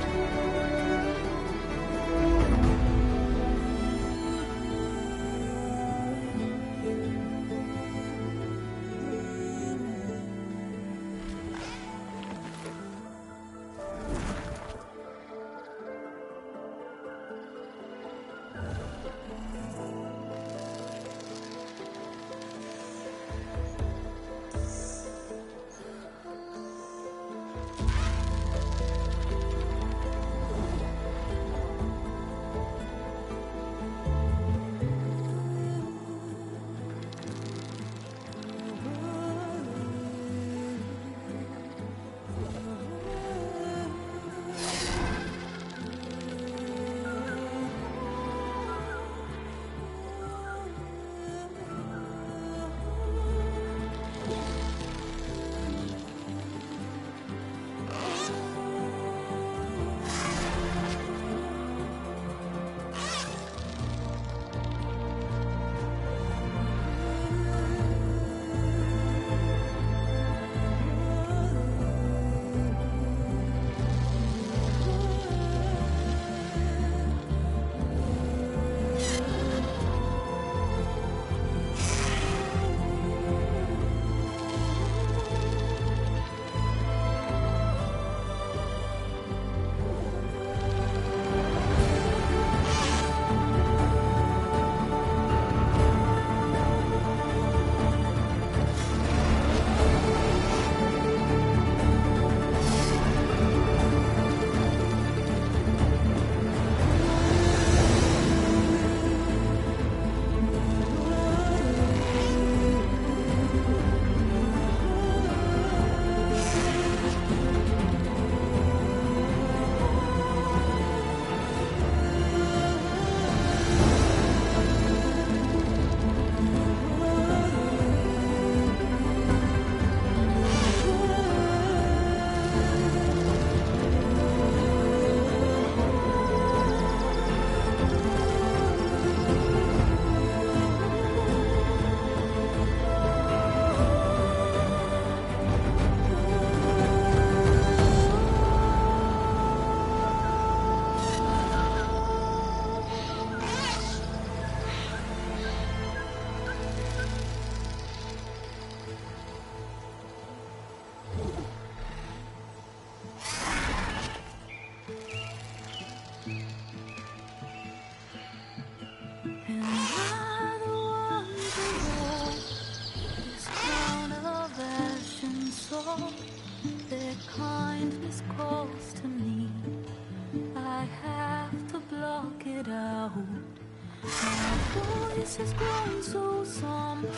face has grown so somber.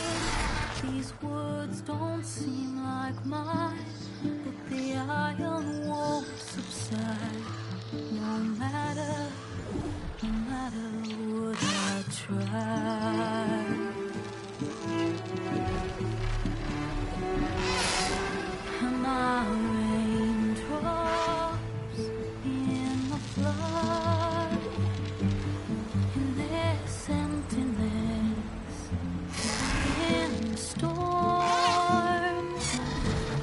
These words don't seem like mine, but the iron won't subside. No matter what I try. And my raindrops in the flood, in this emptiness, in the storm.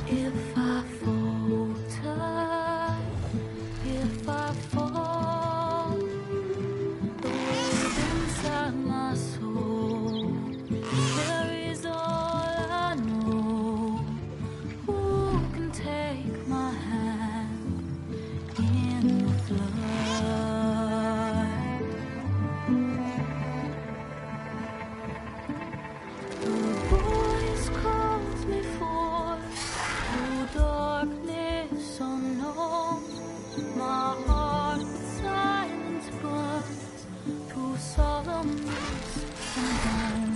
If I falter, if I fall, the wave inside my soul carries all I know. Who can take my hand in the flood? The voice calls me forth through darkness unknown. My heart with silence burns through solemnness and bone.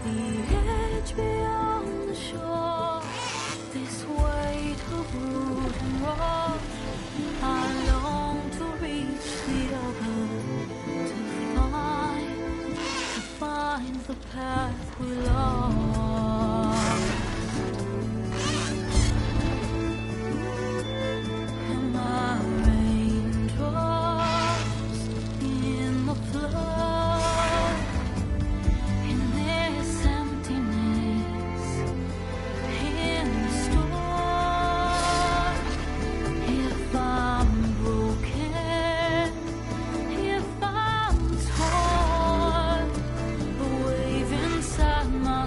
The edge beyond the shore, this weight of root and rock. I long to reach the other, to find the path we lost. And my raindrops in the flood, in this emptiness, in the storm. If I'm broken, if I'm torn, the wave inside my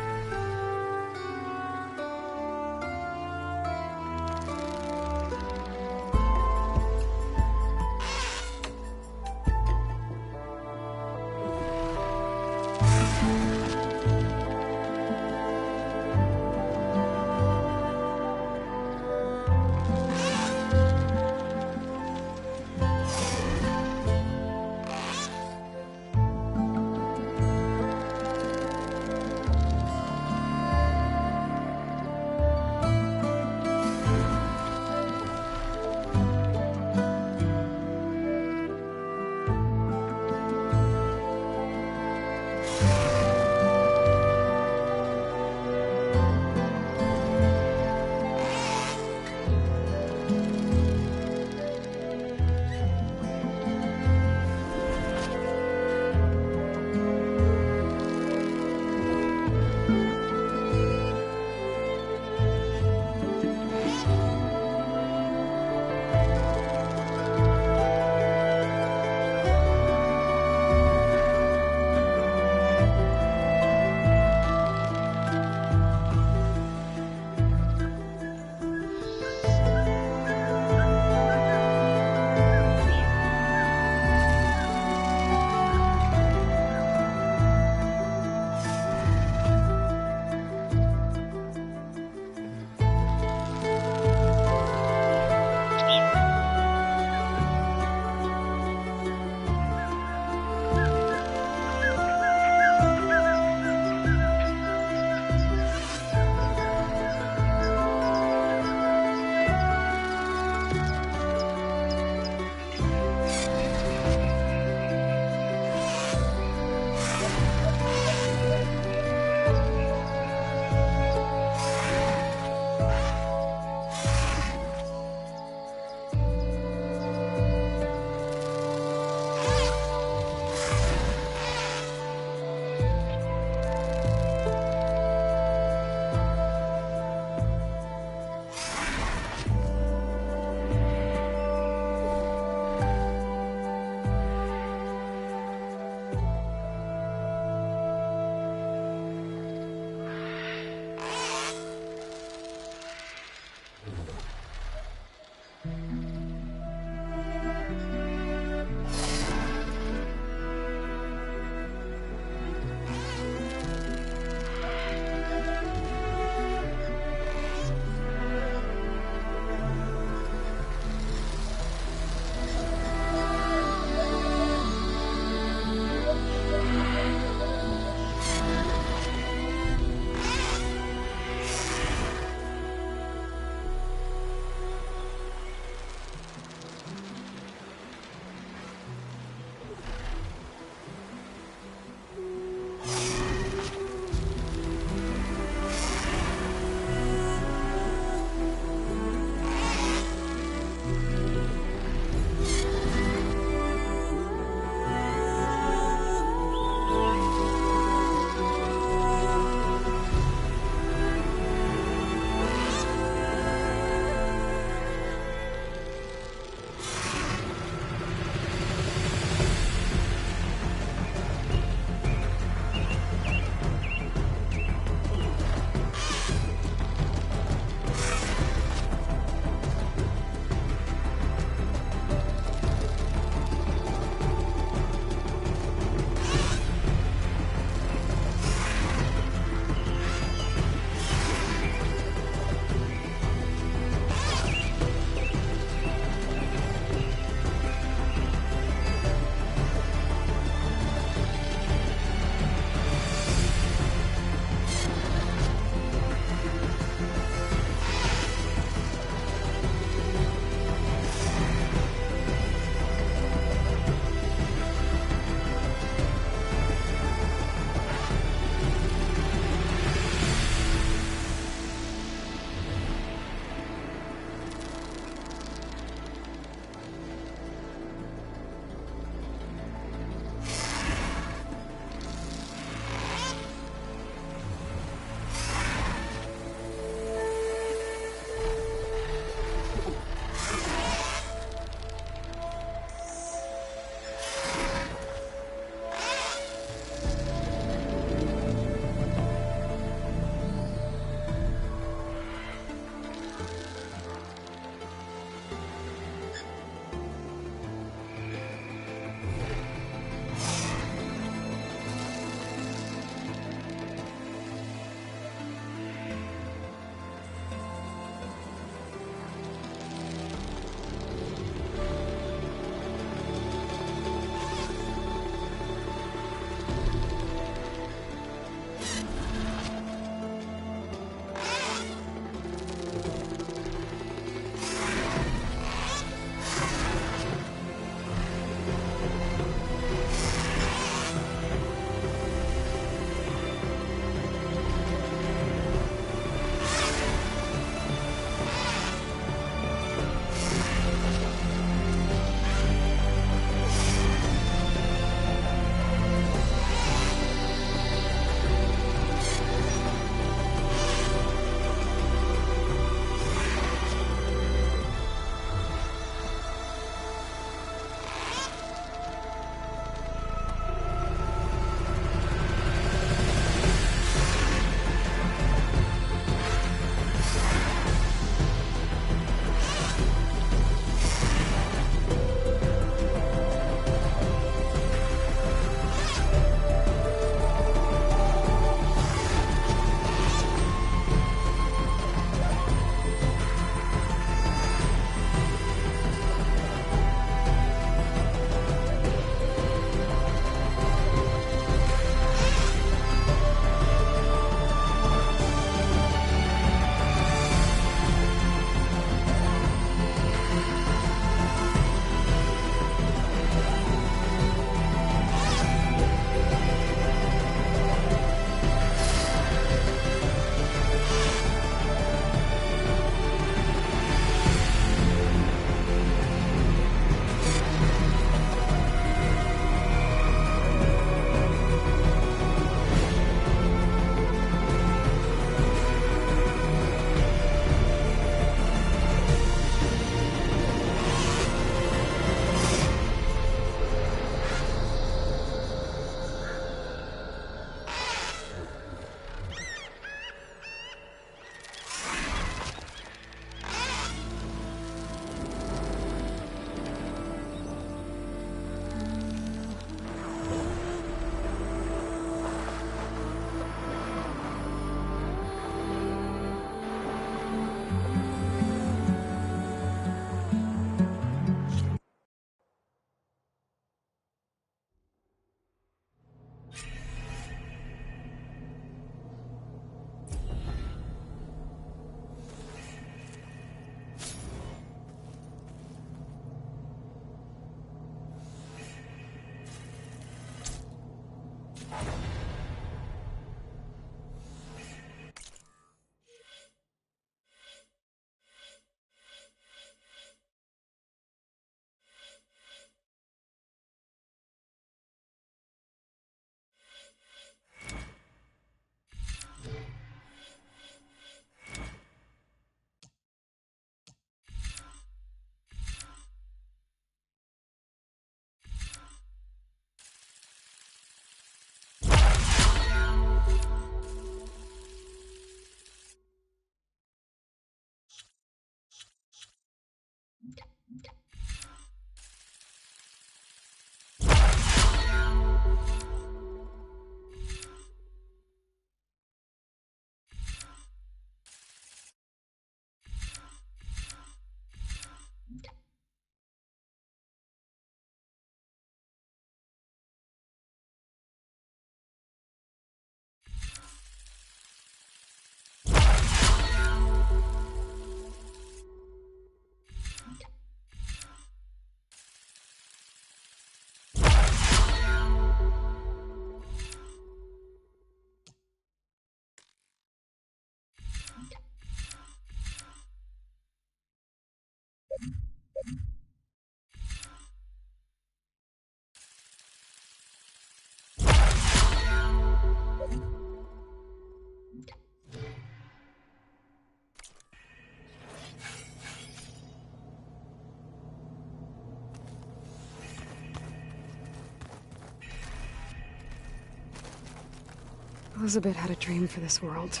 Elizabeth had a dream for this world.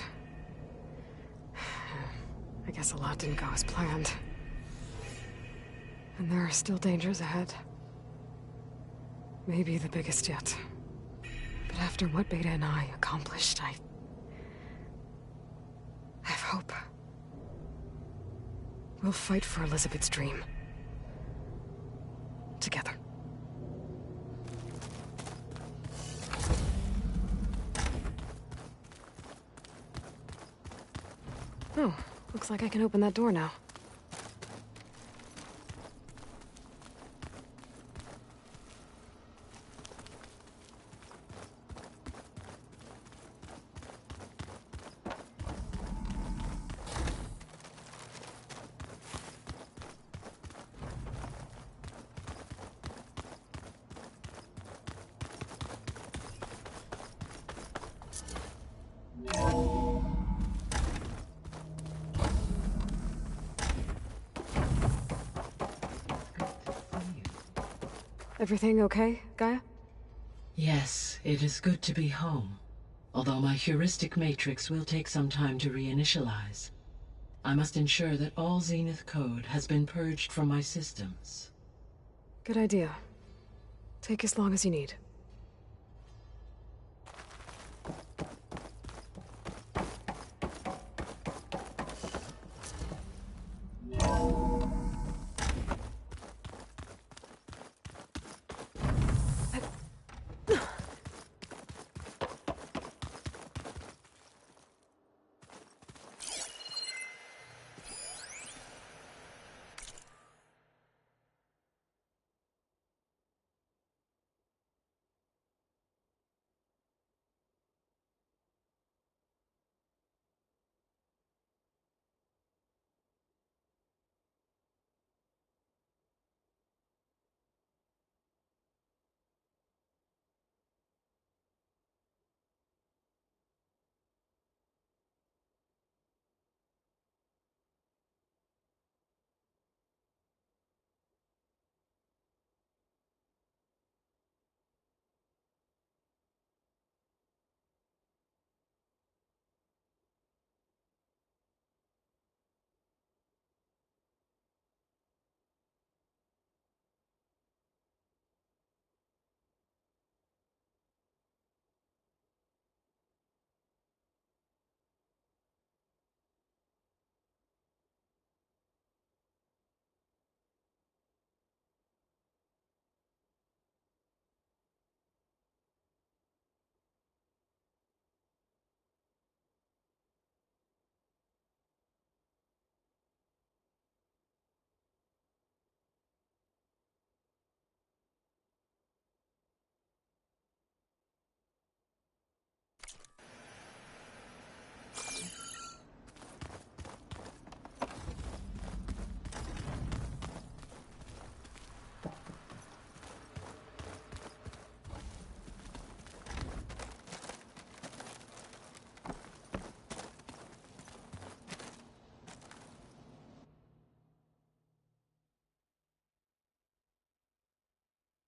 I guess a lot didn't go as planned. And there are still dangers ahead. Maybe the biggest yet. But after what Beta and I accomplished, I have hope. We'll fight for Elizabeth's dream. Together. Oh, looks like I can open that door now. Everything okay, Gaia? Yes, it is good to be home. Although my heuristic matrix will take some time to reinitialize. I must ensure that all Zenith code has been purged from my systems. Good idea. Take as long as you need.